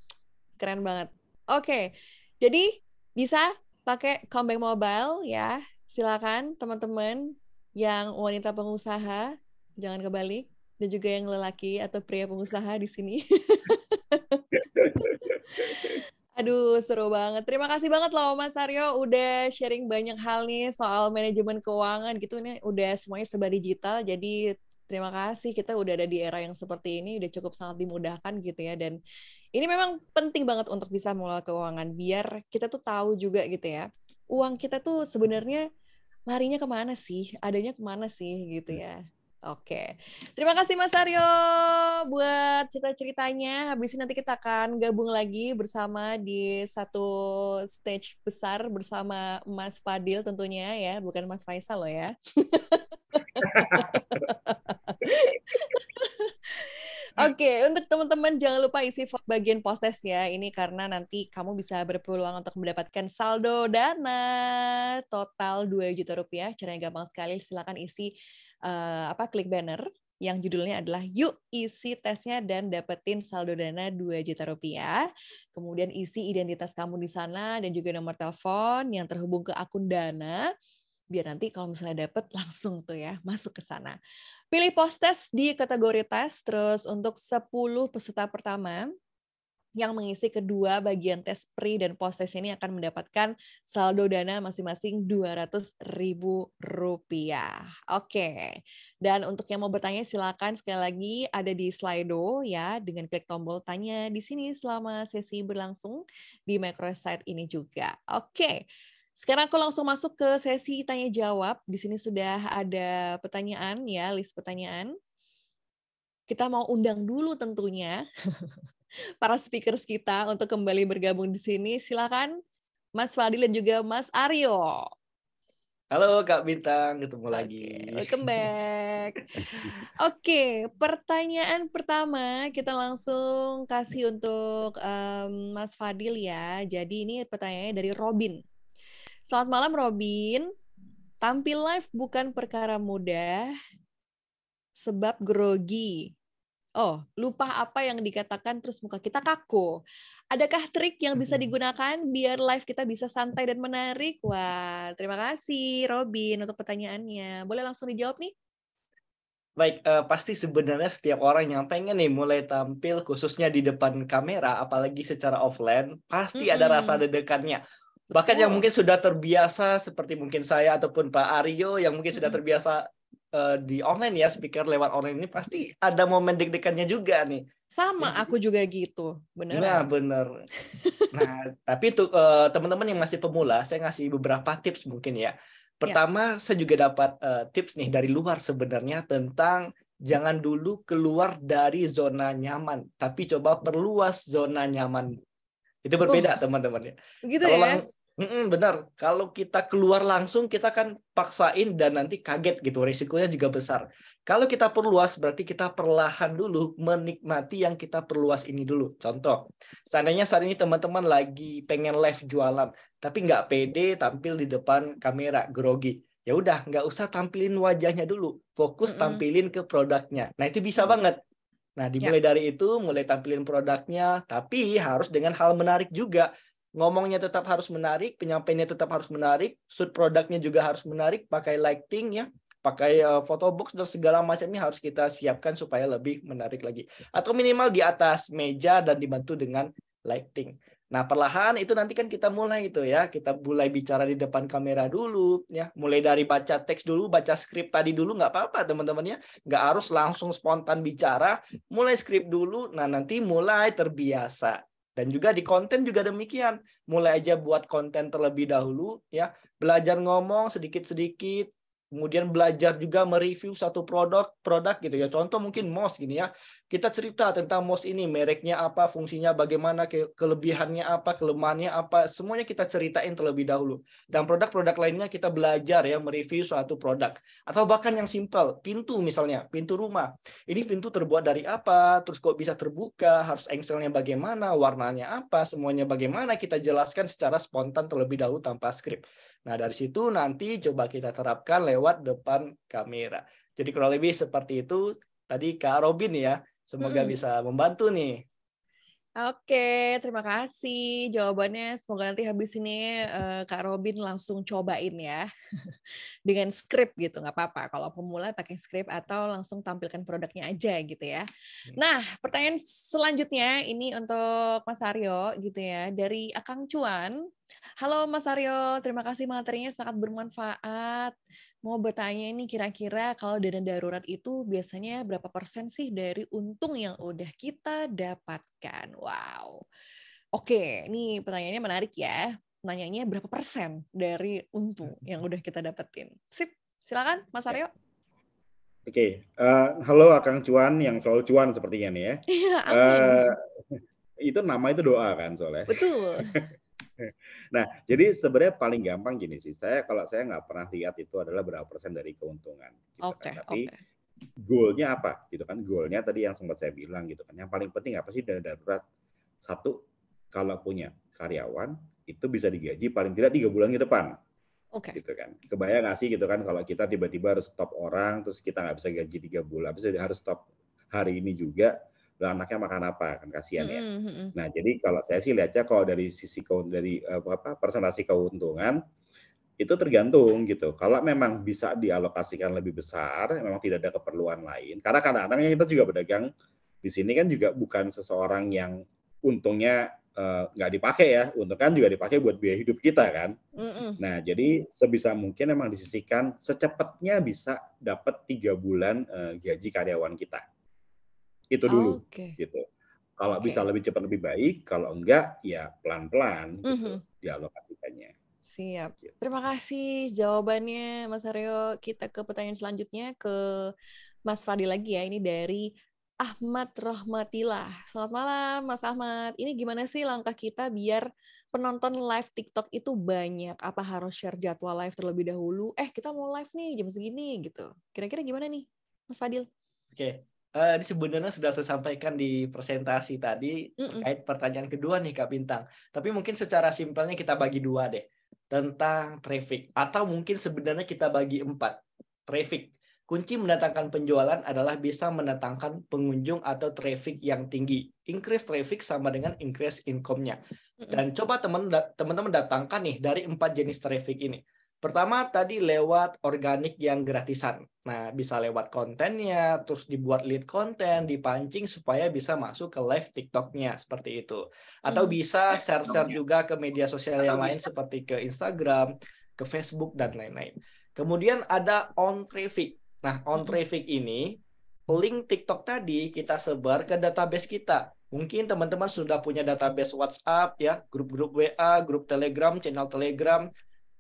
Keren banget. Oke. Jadi bisa pakai Kombank Mobile ya. Silakan teman-teman yang wanita pengusaha, jangan kebalik. Dan juga yang lelaki atau pria pengusaha di sini. Aduh, seru banget. Terima kasih banget loh Mas Aryo udah sharing banyak hal nih soal manajemen keuangan gitu. Ini udah semuanya serba digital, jadi terima kasih kita udah ada di era yang seperti ini, udah cukup sangat dimudahkan gitu ya. Dan ini memang penting banget untuk bisa mengelola keuangan, biar kita tuh tahu juga gitu ya, uang kita tuh sebenarnya larinya kemana sih, adanya kemana sih gitu ya. Oke, terima kasih Mas Aryo buat cerita-ceritanya. Habis ini nanti kita akan gabung lagi bersama di satu stage besar bersama Mas Fadil tentunya ya, bukan Mas Faisal loh ya. Oke, untuk teman-teman jangan lupa isi bagian proses ya. Ini karena nanti kamu bisa berpeluang untuk mendapatkan saldo dana total 2 juta rupiah. Caranya gampang sekali, silakan isi klik banner yang judulnya adalah yuk isi tesnya dan dapetin saldo dana 2 juta rupiah. Kemudian isi identitas kamu di sana dan juga nomor telepon yang terhubung ke akun Dana. Biar nanti kalau misalnya dapet langsung tuh ya masuk ke sana. Pilih post test di kategori tes, terus untuk 10 peserta pertama yang mengisi kedua bagian tes pre dan post test ini akan mendapatkan saldo dana masing-masing Rp200.000. Oke. Dan untuk yang mau bertanya silakan sekali lagi ada di Slido ya dengan klik tombol tanya di sini selama sesi berlangsung di microsite ini juga. Oke. Sekarang aku langsung masuk ke sesi tanya jawab. Di sini sudah ada pertanyaan ya, list pertanyaan. Kita mau undang dulu tentunya para speakers kita untuk kembali bergabung di sini. Silakan Mas Fadil dan juga Mas Aryo. Halo Kak Bintang, ketemu lagi. Welcome back. Oke, pertanyaan pertama kita langsung kasih untuk Mas Fadil ya. Jadi ini pertanyaannya dari Robin. Selamat malam Robin. Tampil live bukan perkara mudah sebab grogi. Oh, lupa apa yang dikatakan terus muka kita kaku. Adakah trik yang bisa digunakan biar live kita bisa santai dan menarik? Wah, terima kasih Robin untuk pertanyaannya. Boleh langsung dijawab nih? Baik, pasti sebenarnya setiap orang yang pengen nih mulai tampil khususnya di depan kamera, apalagi secara offline, pasti ada rasa deg-degannya. Bahkan yang mungkin sudah terbiasa seperti mungkin saya ataupun Pak Aryo yang mungkin sudah terbiasa di online ya, speaker lewat online ini pasti ada momen deg-degannya juga nih. Sama, aku juga gitu, beneran. Nah, bener. Nah, tapi untuk teman-teman yang masih pemula, saya ngasih beberapa tips mungkin ya. Pertama, saya juga dapat tips nih dari luar sebenarnya tentang jangan dulu keluar dari zona nyaman, tapi coba perluas zona nyaman. Itu berbeda teman-teman ya. Begitu Kalau ya? benar, kalau kita keluar langsung kita kan paksain dan nanti kaget gitu, risikonya juga besar. Kalau kita perluas berarti kita perlahan dulu menikmati yang kita perluas ini dulu. Contoh, seandainya saat ini teman-teman lagi pengen live jualan, tapi nggak pede tampil di depan kamera, grogi. Ya udah, nggak usah tampilin wajahnya dulu, fokus tampilin ke produknya. Nah itu bisa banget. Nah dimulai dari itu, mulai tampilin produknya, tapi harus dengan hal menarik juga. Ngomongnya tetap harus menarik, penyampaiannya tetap harus menarik, shoot produknya juga harus menarik, pakai lighting ya, pakai photo box dan segala macamnya harus kita siapkan supaya lebih menarik lagi. Atau minimal di atas meja dan dibantu dengan lighting. Nah, perlahan itu nanti kan kita mulai itu ya, kita mulai bicara di depan kamera dulu ya, mulai dari baca teks dulu, baca skrip tadi dulu nggak apa-apa teman-teman ya, nggak harus langsung spontan bicara, mulai skrip dulu, nah nanti mulai terbiasa. Dan juga di konten juga demikian. Mulai aja buat konten terlebih dahulu ya. Belajar ngomong sedikit-sedikit. Kemudian belajar juga mereview satu produk gitu ya. Contoh mungkin mouse gini ya. Kita cerita tentang mouse ini, mereknya apa, fungsinya bagaimana, kelebihannya apa, kelemahannya apa, semuanya kita ceritain terlebih dahulu. Dan produk-produk lainnya kita belajar ya mereview suatu produk. Atau bahkan yang simpel, pintu misalnya, pintu rumah. Ini pintu terbuat dari apa, terus kok bisa terbuka, harus engselnya bagaimana, warnanya apa, semuanya bagaimana, kita jelaskan secara spontan terlebih dahulu tanpa skrip. Nah, dari situ nanti coba kita terapkan lewat depan kamera. Jadi kurang lebih seperti itu tadi Kak Robin ya. Semoga bisa membantu nih. Oke, terima kasih jawabannya. Semoga nanti habis ini Kak Robin langsung cobain ya. Dengan skrip gitu, nggak apa-apa. Kalau pemula pakai skrip atau langsung tampilkan produknya aja gitu ya. Nah, pertanyaan selanjutnya ini untuk Mas Aryo gitu ya. Dari Akang Cuan. Halo Mas Aryo, terima kasih materinya sangat bermanfaat. Mau bertanya ini kira-kira kalau dana darurat itu biasanya berapa persen sih dari untung yang udah kita dapatkan? Wow. Oke, ini pertanyaannya menarik ya. Nanyanya berapa persen dari untung yang udah kita dapetin? Sip, silakan Mas Aryo. Oke, halo Akang Cuan yang selalu cuan sepertinya nih ya. Iya, amin. Itu nama itu doa kan soalnya. Betul. Nah, jadi sebenarnya paling gampang gini sih. Kalau saya nggak pernah lihat itu adalah berapa persen dari keuntungan. Gitu kan. Tapi goalnya apa? Gitu kan? Goalnya tadi yang sempat saya bilang gitu kan. Yang paling penting apa sih dana darurat? Satu, kalau punya karyawan itu bisa digaji paling tidak 3 bulan ke depan. Gitu kan. Kebayang nggak sih gitu kan kalau kita tiba-tiba harus stop orang, terus kita nggak bisa gaji 3 bulan, habis itu harus stop hari ini juga. Anaknya makan apa kan kasihan ya. Nah jadi kalau saya sih lihatnya kalau dari sisi persentase keuntungan itu tergantung gitu. Kalau memang bisa dialokasikan lebih besar, memang tidak ada keperluan lain. Karena kadang-kadang kita juga berdagang di sini kan juga bukan seseorang yang untungnya nggak dipakai ya, untung kan juga dipakai buat biaya hidup kita kan. Nah jadi sebisa mungkin memang disisihkan secepatnya bisa dapat 3 bulan gaji karyawan kita. Itu dulu gitu. Kalau bisa lebih cepat lebih baik, kalau enggak ya pelan-pelan gitu dialokasikannya. Siap. Gitu. Terima kasih jawabannya Mas Aryo. Kita ke pertanyaan selanjutnya ke Mas Fadil lagi ya. Ini dari Ahmad Rahmatillah. Selamat malam Mas Ahmad. Ini gimana sih langkah kita biar penonton live TikTok itu banyak? Apa harus share jadwal live terlebih dahulu? Kita mau live nih jam segini gitu. Kira-kira gimana nih Mas Fadil? Oke. Ini sebenarnya sudah saya sampaikan di presentasi tadi terkait pertanyaan kedua nih Kak Bintang. Tapi mungkin secara simpelnya kita bagi 2 deh. Tentang traffic. Atau mungkin sebenarnya kita bagi 4. Traffic. Kunci mendatangkan penjualan adalah bisa mendatangkan pengunjung atau traffic yang tinggi. Increase traffic sama dengan increase income-nya. Dan coba teman-teman datangkan nih dari 4 jenis traffic ini. Pertama tadi lewat organik yang gratisan. Nah, bisa lewat kontennya, terus dibuat lead konten, dipancing supaya bisa masuk ke live TikTok-nya, seperti itu. Atau bisa share-share juga ke media sosial yang lain seperti ke Instagram, ke Facebook, dan lain-lain. Kemudian ada on traffic. Nah, on traffic ini, link TikTok tadi kita sebar ke database kita. Mungkin teman-teman sudah punya database WhatsApp, ya, grup-grup WA, grup Telegram, channel Telegram,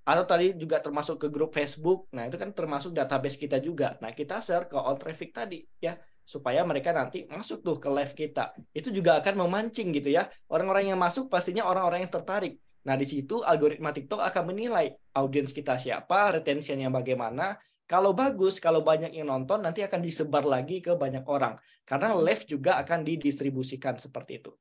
atau tadi juga termasuk ke grup Facebook. Nah, itu kan termasuk database kita juga. Nah, kita share ke on traffic tadi ya, supaya mereka nanti masuk tuh ke live kita. Itu juga akan memancing gitu ya. Orang-orang yang masuk pastinya orang-orang yang tertarik. Nah, di situ algoritma TikTok akan menilai audiens kita siapa, retentionnya bagaimana. Kalau bagus, kalau banyak yang nonton, nanti akan disebar lagi ke banyak orang. Karena live juga akan didistribusikan seperti itu.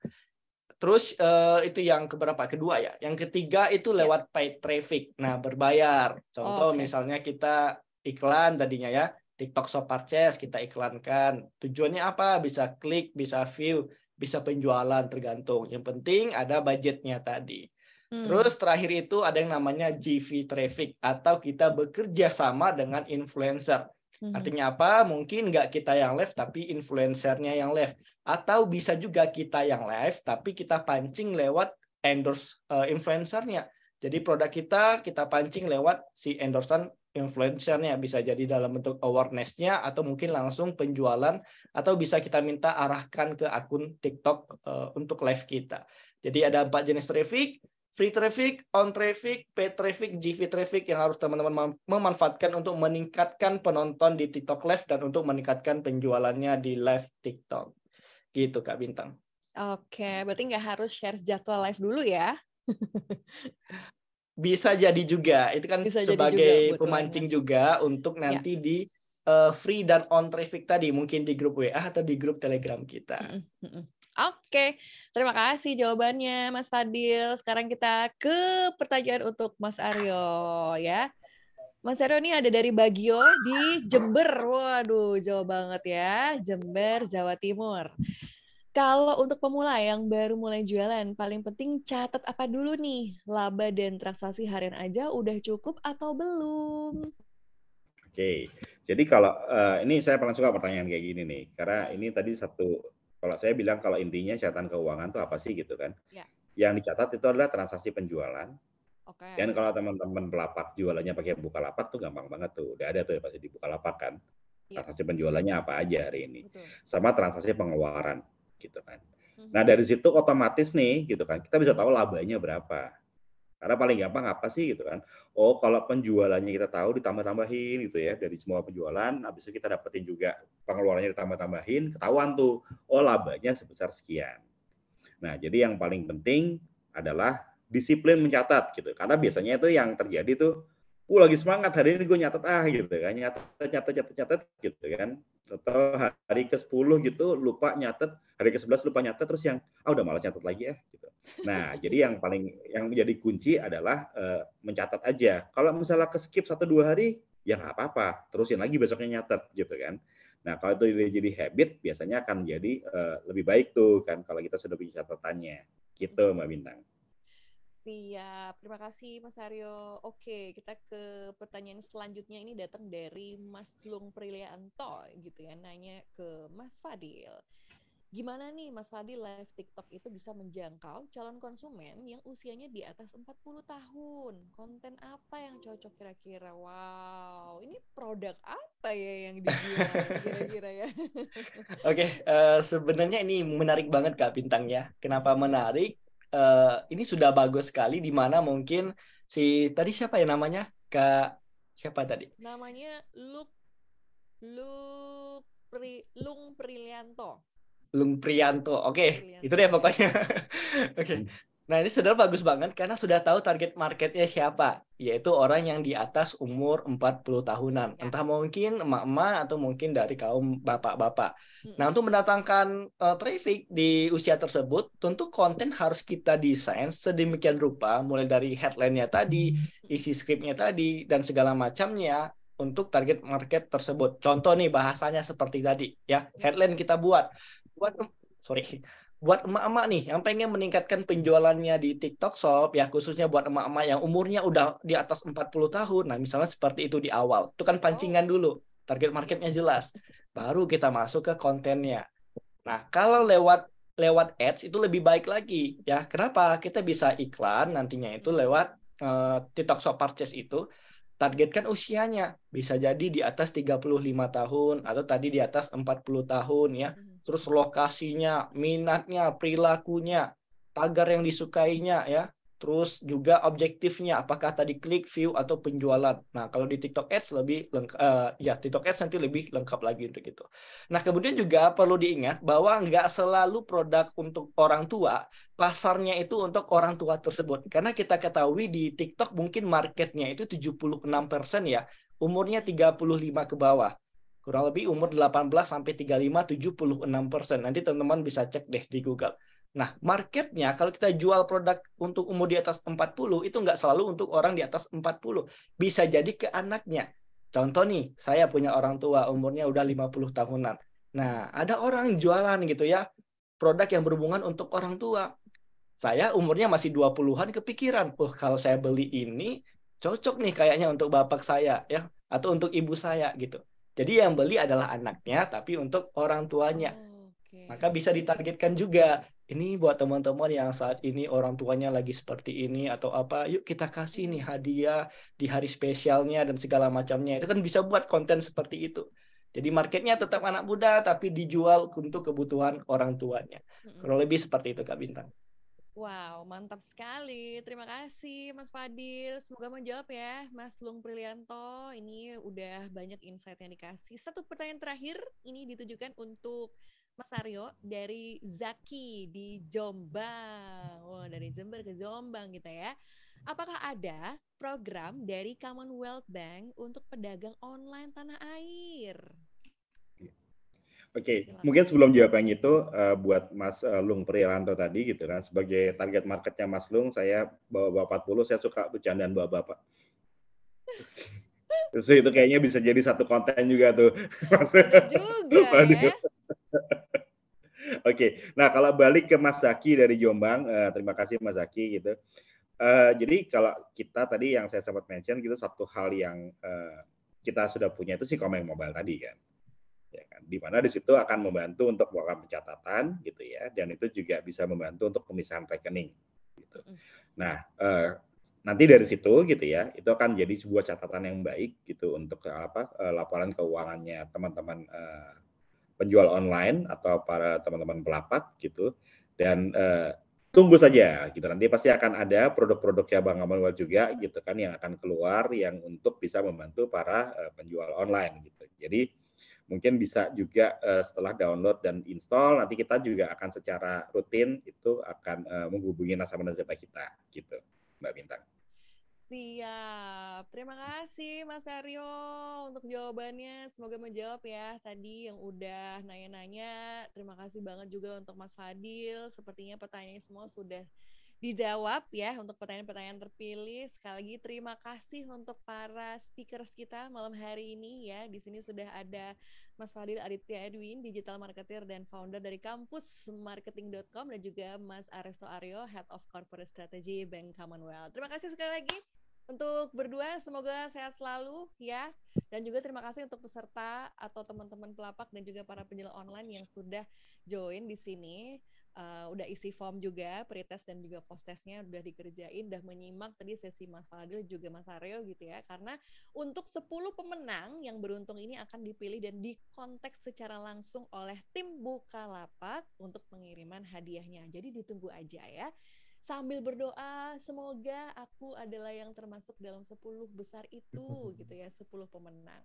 Terus itu yang keberapa? Kedua ya. Yang ketiga itu lewat paid traffic. Nah, berbayar. Contoh misalnya kita iklan tadinya ya. TikTok Shop Purchase kita iklankan. Tujuannya apa? Bisa klik, bisa view, bisa penjualan tergantung. Yang penting ada budgetnya tadi. Terus terakhir itu ada yang namanya GV traffic atau kita bekerja sama dengan influencer. Artinya apa? Mungkin nggak kita yang live, tapi influencernya yang live. Atau bisa juga kita yang live, tapi kita pancing lewat endorse influencernya. Jadi produk kita pancing lewat si endorsean influencernya. Bisa jadi dalam bentuk awareness-nya, atau mungkin langsung penjualan, atau bisa kita minta arahkan ke akun TikTok untuk live kita. Jadi ada 4 jenis traffic. Free traffic, on traffic, paid traffic, GV traffic yang harus teman-teman memanfaatkan untuk meningkatkan penonton di TikTok Live dan untuk meningkatkan penjualannya di live TikTok. Gitu Kak Bintang. Oke, berarti nggak harus share jadwal live dulu ya? Bisa jadi juga. Itu kan bisa sebagai pemancing juga untuk nanti di free dan on traffic tadi. Mungkin di grup WA atau di grup Telegram kita. Oke, terima kasih jawabannya Mas Fadil. Sekarang kita ke pertanyaan untuk Mas Aryo ya. Mas Aryo ini ada dari Bagio di Jember. Waduh, jauh banget ya. Jember, Jawa Timur. Kalau untuk pemula yang baru mulai jualan, paling penting catat apa dulu nih? Laba dan transaksi harian aja udah cukup atau belum? Oke, jadi kalau ini saya paling suka pertanyaan kayak gini nih. Karena ini tadi kalau saya bilang kalau intinya catatan keuangan itu apa sih gitu kan? Ya. Yang dicatat itu adalah transaksi penjualan. Okay. Dan kalau teman-teman pelapak jualannya pakai Bukalapak tuh gampang banget tuh. Udah ada tuh pasti di Bukalapak kan. Ya. Transaksi penjualannya apa aja hari ini. Betul. Sama transaksi pengeluaran gitu kan. Nah, dari situ otomatis nih gitu kan. Kita bisa tahu labanya berapa. Karena paling gampang apa sih gitu kan. Oh, kalau penjualannya kita tahu ditambah-tambahin gitu ya dari semua penjualan, habis itu kita dapetin juga pengeluarannya ditambah-tambahin, ketahuan tuh, oh labanya sebesar sekian. Nah, jadi yang paling penting adalah disiplin mencatat gitu. Karena biasanya itu yang terjadi tuh, lagi semangat hari ini gue nyatet gitu kan, nyatet gitu kan. Atau hari ke-10 gitu lupa nyatet, hari ke-11 lupa nyatet, terus yang udah malas nyatet lagi ya gitu. Nah, jadi yang menjadi kunci adalah mencatat aja. Kalau misalnya ke-skip 1-2 hari, ya nggak apa-apa, terusin lagi besoknya nyatet gitu kan. Nah, kalau itu jadi habit, biasanya akan jadi lebih baik tuh kan kalau kita sudah punya catatannya. Gitu Mbak Bintang. Siap, terima kasih Mas Aryo. Oke, kita ke pertanyaan selanjutnya. Ini datang dari Mas Lung Prilianto gitu ya, nanya ke Mas Fadil. Gimana nih Mas Fadil live TikTok itu bisa menjangkau calon konsumen yang usianya di atas 40 tahun? Konten apa yang cocok kira-kira? Wow, ini produk apa ya yang dijual kira-kira ya? Oke, sebenarnya ini menarik banget Kak Bintang ya. Kenapa menarik? Ini sudah bagus sekali di mana mungkin tadi siapa ya namanya? Kak siapa tadi? Namanya Lung Prilianto. Lung Priyanto. Oke, itu deh pokoknya. Oke. Nah, ini sudah bagus banget karena sudah tahu target marketnya siapa, yaitu orang yang di atas umur 40 tahunan. Entah mungkin emak-emak atau mungkin dari kaum bapak-bapak. Nah, untuk mendatangkan traffic di usia tersebut, tentu konten harus kita desain sedemikian rupa, mulai dari headline-nya tadi, isi skripnya tadi, dan segala macamnya untuk target market tersebut. Contoh nih bahasanya seperti tadi, ya. Headline kita buat buat emak-emak nih yang pengen meningkatkan penjualannya di TikTok Shop ya, khususnya buat emak-emak yang umurnya udah di atas 40 tahun. Nah, misalnya seperti itu di awal. Itu kan pancingan dulu. Target marketnya jelas. Baru kita masuk ke kontennya. Nah, kalau lewat lewat ads itu lebih baik lagi ya. Kenapa? Kita bisa iklan nantinya itu lewat TikTok Shop Purchase itu. Targetkan usianya bisa jadi di atas 35 tahun atau tadi di atas 40 tahun ya. Terus lokasinya, minatnya, perilakunya, tagar yang disukainya ya. Terus juga objektifnya, apakah tadi klik, view, atau penjualan. Nah, kalau di TikTok Ads lebih lengkap, ya TikTok Ads nanti lebih lengkap lagi untuk itu. Nah, kemudian juga perlu diingat bahwa nggak selalu produk untuk orang tua, pasarnya itu untuk orang tua tersebut. Karena kita ketahui di TikTok mungkin marketnya itu 76% ya, umurnya 35 ke bawah. Kurang lebih umur 18 sampai 35, 76%. Nanti teman-teman bisa cek deh di Google. Nah, marketnya kalau kita jual produk untuk umur di atas 40, itu nggak selalu untuk orang di atas 40. Bisa jadi ke anaknya. Contoh nih, saya punya orang tua umurnya udah 50 tahunan. Nah, ada orang jualan gitu ya, produk yang berhubungan untuk orang tua. Saya umurnya masih 20-an kepikiran, kalau saya beli ini cocok nih kayaknya untuk bapak saya ya, atau untuk ibu saya gitu. Jadi yang beli adalah anaknya, tapi untuk orang tuanya. Maka bisa ditargetkan juga. Ini buat teman-teman yang saat ini orang tuanya lagi seperti ini atau apa, yuk kita kasih nih hadiah di hari spesialnya dan segala macamnya. Itu kan bisa buat konten seperti itu. Jadi marketnya tetap anak muda tapi dijual untuk kebutuhan orang tuanya. Kurang lebih seperti itu Kak Bintang. Wow, mantap sekali. Terima kasih Mas Fadil. Semoga menjawab ya Mas Lung Prilianto. Ini udah banyak insight yang dikasih. Satu pertanyaan terakhir ini ditujukan untuk Mas Aryo dari Zaki di Jombang. Wah, dari Jember ke Jombang gitu ya. Apakah ada program dari Commonwealth Bank untuk pedagang online tanah air? Oke, mungkin sebelum jawaban itu buat Mas Lung Priyanto tadi gitu kan, sebagai target marketnya Mas Lung, saya bawa 40, saya suka bercandaan bapak-bapak. Terus itu kayaknya bisa jadi satu konten juga tuh. Benar juga ya. Oke, nah kalau balik ke Mas Zaki dari Jombang, terima kasih Mas Zaki gitu. Jadi kalau kita tadi yang saya sempat mention gitu, satu hal yang kita sudah punya itu si Komeng Mobile tadi kan. Ya kan, di mana di situ akan membantu untuk melakukan pencatatan gitu ya, dan itu juga bisa membantu untuk pemisahan rekening gitu. Nah, nanti dari situ gitu ya, itu akan jadi sebuah catatan yang baik gitu untuk laporan keuangannya teman-teman penjual online atau para teman-teman pelapak gitu. Dan tunggu saja gitu, nanti pasti akan ada produk-produknya Bang Commonwealth juga gitu kan yang akan keluar yang untuk bisa membantu para penjual online gitu. Jadi mungkin bisa juga setelah download dan install, nanti kita juga akan secara rutin itu akan menghubungi nasabah-nasabah kita gitu, Mbak Bintang. Siap. Terima kasih Mas Aryo untuk jawabannya. Semoga menjawab ya tadi yang udah nanya-nanya. Terima kasih banget juga untuk Mas Fadil. Sepertinya pertanyaannya semua sudah dijawab ya untuk pertanyaan-pertanyaan terpilih. Sekali lagi terima kasih untuk para speakers kita malam hari ini ya. Di sini sudah ada Mas Fadil Aditya Edwin, digital marketer dan founder dari kampusmarketing.com, dan juga Mas Aresto Aryo, Head of Corporate Strategy Bank Commonwealth. Terima kasih sekali lagi untuk berdua, semoga sehat selalu ya. Dan juga terima kasih untuk peserta atau teman-teman pelapak dan juga para penjual online yang sudah join di sini. Udah isi form juga, pretest dan juga post-testnya udah dikerjain, udah menyimak tadi sesi Mas Fadil juga Mas Aryo gitu ya. Karena untuk 10 pemenang yang beruntung ini akan dipilih dan dikontak secara langsung oleh tim Bukalapak untuk pengiriman hadiahnya. Jadi ditunggu aja ya. Sambil berdoa, semoga aku adalah yang termasuk dalam 10 besar itu gitu ya, 10 pemenang.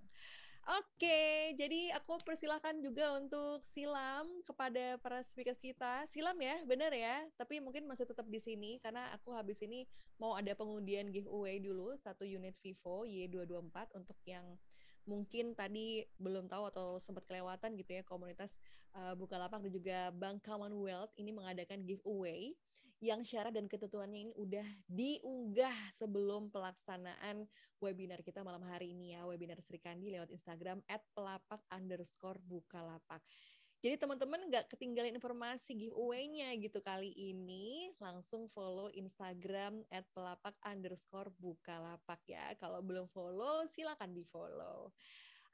Oke, jadi aku persilahkan juga untuk silam kepada para speaker kita. Silam ya, benar ya. Tapi mungkin masih tetap di sini karena aku habis ini mau ada pengundian giveaway dulu 1 unit Vivo Y224 untuk yang mungkin tadi belum tahu atau sempat kelewatan gitu ya, komunitas Bukalapak dan juga Bank Commonwealth ini mengadakan giveaway yang syarat dan ketentuannya ini udah diunggah sebelum pelaksanaan webinar kita malam hari ini ya, webinar Sri Kandi lewat Instagram @pelapak_bukalapak. Jadi teman-teman nggak ketinggalan informasi giveaway-nya gitu kali ini. Langsung follow Instagram @pelapak_bukalapak ya. Kalau belum follow, silakan di-follow.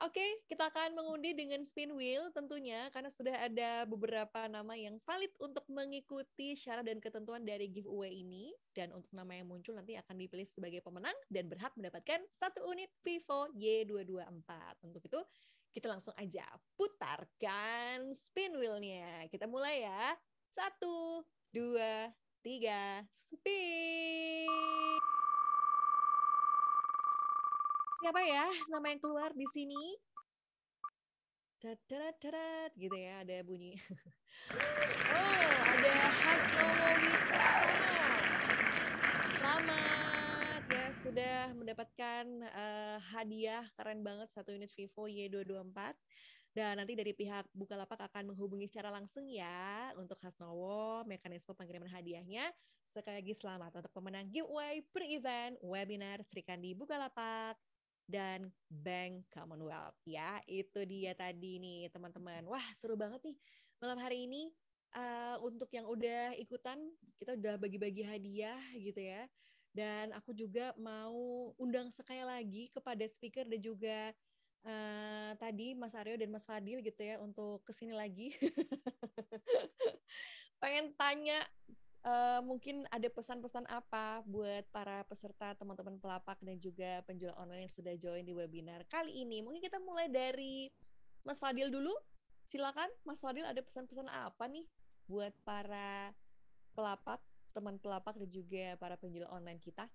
Oke, kita akan mengundi dengan spin wheel tentunya karena sudah ada beberapa nama yang valid untuk mengikuti syarat dan ketentuan dari giveaway ini. Dan untuk nama yang muncul nanti akan dipilih sebagai pemenang dan berhak mendapatkan 1 unit Vivo Y224. Untuk itu, kita langsung aja putarkan spin wheel-nya. Kita mulai ya. 1, 2, 3, spin. Siapa ya nama yang keluar di sini? Tadadadadad, gitu ya, ada bunyi. Oh, ada Hasnowo Wicaksono. Selamat ya, sudah mendapatkan hadiah keren banget 1 unit Vivo Y224. Dan nanti dari pihak Bukalapak akan menghubungi secara langsung ya untuk Hasnowo, mekanisme pengiriman hadiahnya. Sekali lagi selamat untuk pemenang giveaway per-event webinar Sri Kandi Bukalapak dan Bank Commonwealth ya. Itu dia tadi nih teman-teman. Wah, seru banget nih malam hari ini. Untuk yang udah ikutan, kita udah bagi-bagi hadiah gitu ya. Dan aku juga mau undang sekali lagi kepada speaker dan juga tadi Mas Aryo dan Mas Fadil gitu ya untuk kesini lagi. Pengen tanya mungkin ada pesan-pesan apa buat para peserta teman-teman pelapak dan juga penjual online yang sudah join di webinar kali ini. Mungkin kita mulai dari Mas Fadil dulu. Silakan Mas Fadil, ada pesan-pesan apa nih buat para pelapak, teman pelapak dan juga para penjual online kita?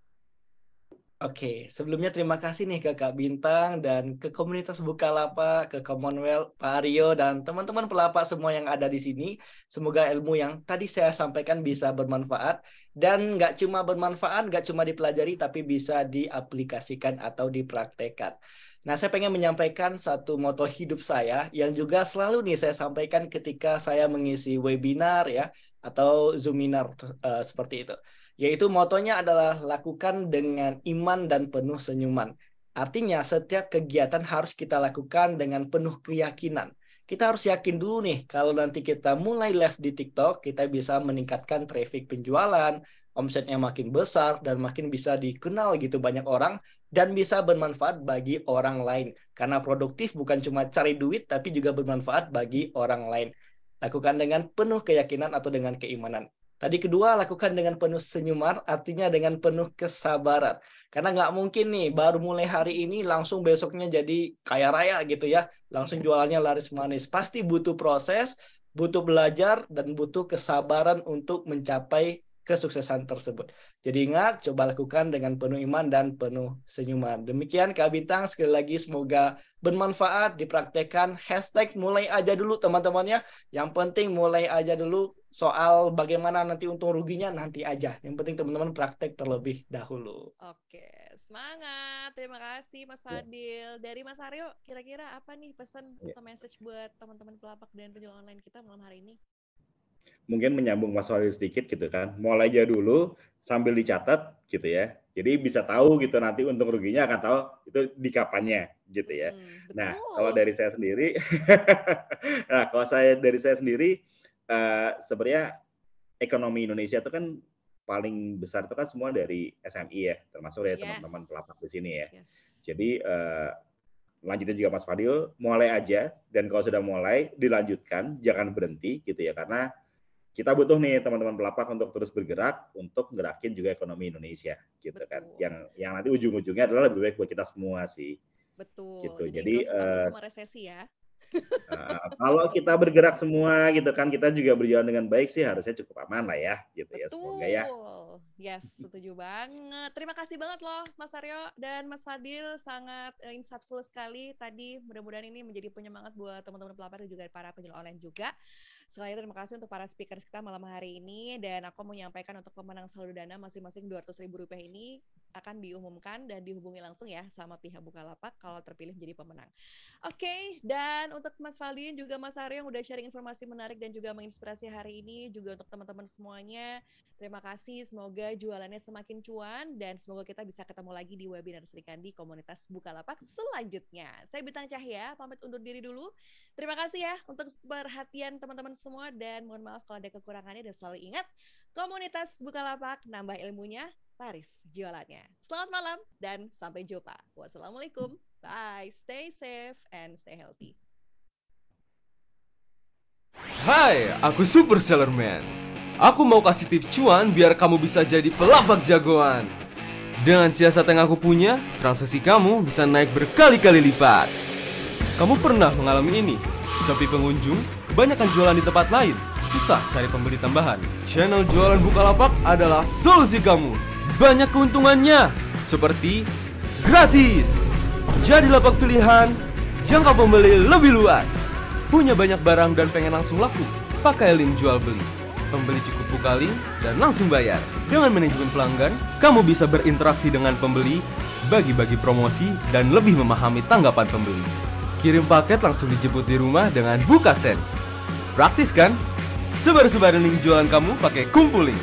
Oke, sebelumnya terima kasih nih ke Kak Bintang dan ke komunitas Bukalapak, ke Commonwealth, Pak Aryo, dan teman-teman pelapak semua yang ada di sini. Semoga ilmu yang tadi saya sampaikan bisa bermanfaat. Dan nggak cuma bermanfaat, nggak cuma dipelajari, tapi bisa diaplikasikan atau dipraktekkan. Nah, saya pengen menyampaikan satu moto hidup saya yang juga selalu nih saya sampaikan ketika saya mengisi webinar ya, atau Zoominar seperti itu. Yaitu motonya adalah lakukan dengan iman dan penuh senyuman. Artinya setiap kegiatan harus kita lakukan dengan penuh keyakinan. Kita harus yakin dulu nih kalau nanti kita mulai live di TikTok, kita bisa meningkatkan traffic penjualan, omsetnya makin besar dan makin bisa dikenal gitu banyak orang dan bisa bermanfaat bagi orang lain. Karena produktif bukan cuma cari duit tapi juga bermanfaat bagi orang lain. Lakukan dengan penuh keyakinan atau dengan keimanan. Tadi kedua, lakukan dengan penuh senyuman, artinya dengan penuh kesabaran. Karena nggak mungkin nih, baru mulai hari ini langsung besoknya jadi kaya raya gitu ya. Langsung jualannya laris manis. Pasti butuh proses, butuh belajar, dan butuh kesabaran untuk mencapai kesuksesan tersebut. Jadi ingat, coba lakukan dengan penuh iman dan penuh senyuman. Demikian Kak Bintang, sekali lagi semoga bermanfaat, dipraktekkan. Hashtag mulai aja dulu teman-temannya. Yang penting mulai aja dulu. Soal bagaimana nanti untung ruginya nanti aja. Yang penting teman-teman praktek terlebih dahulu. Oke, semangat. Terima kasih Mas Fadil. Dari Mas Aryo, kira-kira apa nih pesan atau message buat teman-teman pelapak dan penjual online kita malam hari ini? Mungkin menyambung Mas Fadil sedikit gitu kan. Mulai aja dulu sambil dicatat gitu ya. Jadi bisa tahu gitu nanti untung ruginya akan tahu itu di kapannya gitu ya. Nah, kalau dari saya sendiri sebenarnya ekonomi Indonesia itu kan paling besar itu kan semua dari SMI ya, termasuk dari teman-teman pelapak di sini ya. Jadi lanjutnya juga Mas Fadil, mulai aja dan kalau sudah mulai dilanjutkan, jangan berhenti gitu ya, karena kita butuh nih teman-teman pelapak untuk terus bergerak untuk gerakin juga ekonomi Indonesia gitu. Betul. Kan. Yang nanti ujung-ujungnya adalah lebih baik buat kita semua sih. Betul. Gitu. Jadi takut sama resesi ya. Kalau kita bergerak semua gitu kan, kita juga berjalan dengan baik sih, harusnya cukup aman lah ya gitu. Betul. Ya semoga ya. Yes, setuju banget. Terima kasih banget loh Mas Aryo dan Mas Fadil, sangat insightful sekali tadi. Mudah-mudahan ini menjadi penyemangat buat teman-teman pelapak dan juga para penjual online juga. Sekali lagi terima kasih untuk para speakers kita malam hari ini, dan aku mau menyampaikan untuk pemenang saldo dana masing-masing Rp200.000 ini akan diumumkan dan dihubungi langsung ya sama pihak Bukalapak kalau terpilih menjadi pemenang. Oke, dan untuk Mas Faldin juga Mas Aryo yang udah sharing informasi menarik dan juga menginspirasi hari ini, juga untuk teman-teman semuanya, terima kasih. Semoga jualannya semakin cuan dan semoga kita bisa ketemu lagi di webinar Sri Kandi komunitas Bukalapak selanjutnya. Saya Bintang Cahya, pamit undur diri dulu. Terima kasih ya untuk perhatian teman-teman semua dan mohon maaf kalau ada kekurangannya dan selalu ingat, komunitas Bukalapak nambah ilmunya, laris jualannya. Selamat malam dan sampai jumpa. Wassalamualaikum. Bye. Stay safe and stay healthy. Hai, aku Super Seller Man. Aku mau kasih tips cuan biar kamu bisa jadi pelapak jagoan. Dengan siasat yang aku punya, transaksi kamu bisa naik berkali-kali lipat. Kamu pernah mengalami ini? Sepi pengunjung, kebanyakan jualan di tempat lain, susah cari pembeli tambahan. Channel jualan Bukalapak adalah solusi kamu. Banyak keuntungannya, seperti gratis, jadi lapak pilihan, jangka pembeli lebih luas, punya banyak barang dan pengen langsung laku, pakai link jual beli. Pembeli cukup buka link dan langsung bayar. Dengan manajemen pelanggan, kamu bisa berinteraksi dengan pembeli, bagi-bagi promosi, dan lebih memahami tanggapan pembeli. Kirim paket langsung dijemput di rumah dengan Bukasend. Praktis kan? Sebar-sebarin link jualan kamu pakai Kumpul-Link.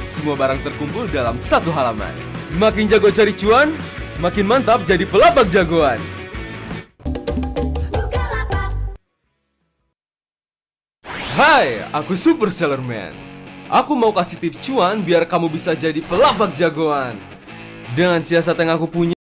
Semua barang terkumpul dalam satu halaman. Makin jago cari cuan, makin mantap jadi pelapak jagoan. Hai, aku Super Seller Man. Aku mau kasih tips cuan biar kamu bisa jadi pelapak jagoan. Dengan siasat yang aku punya,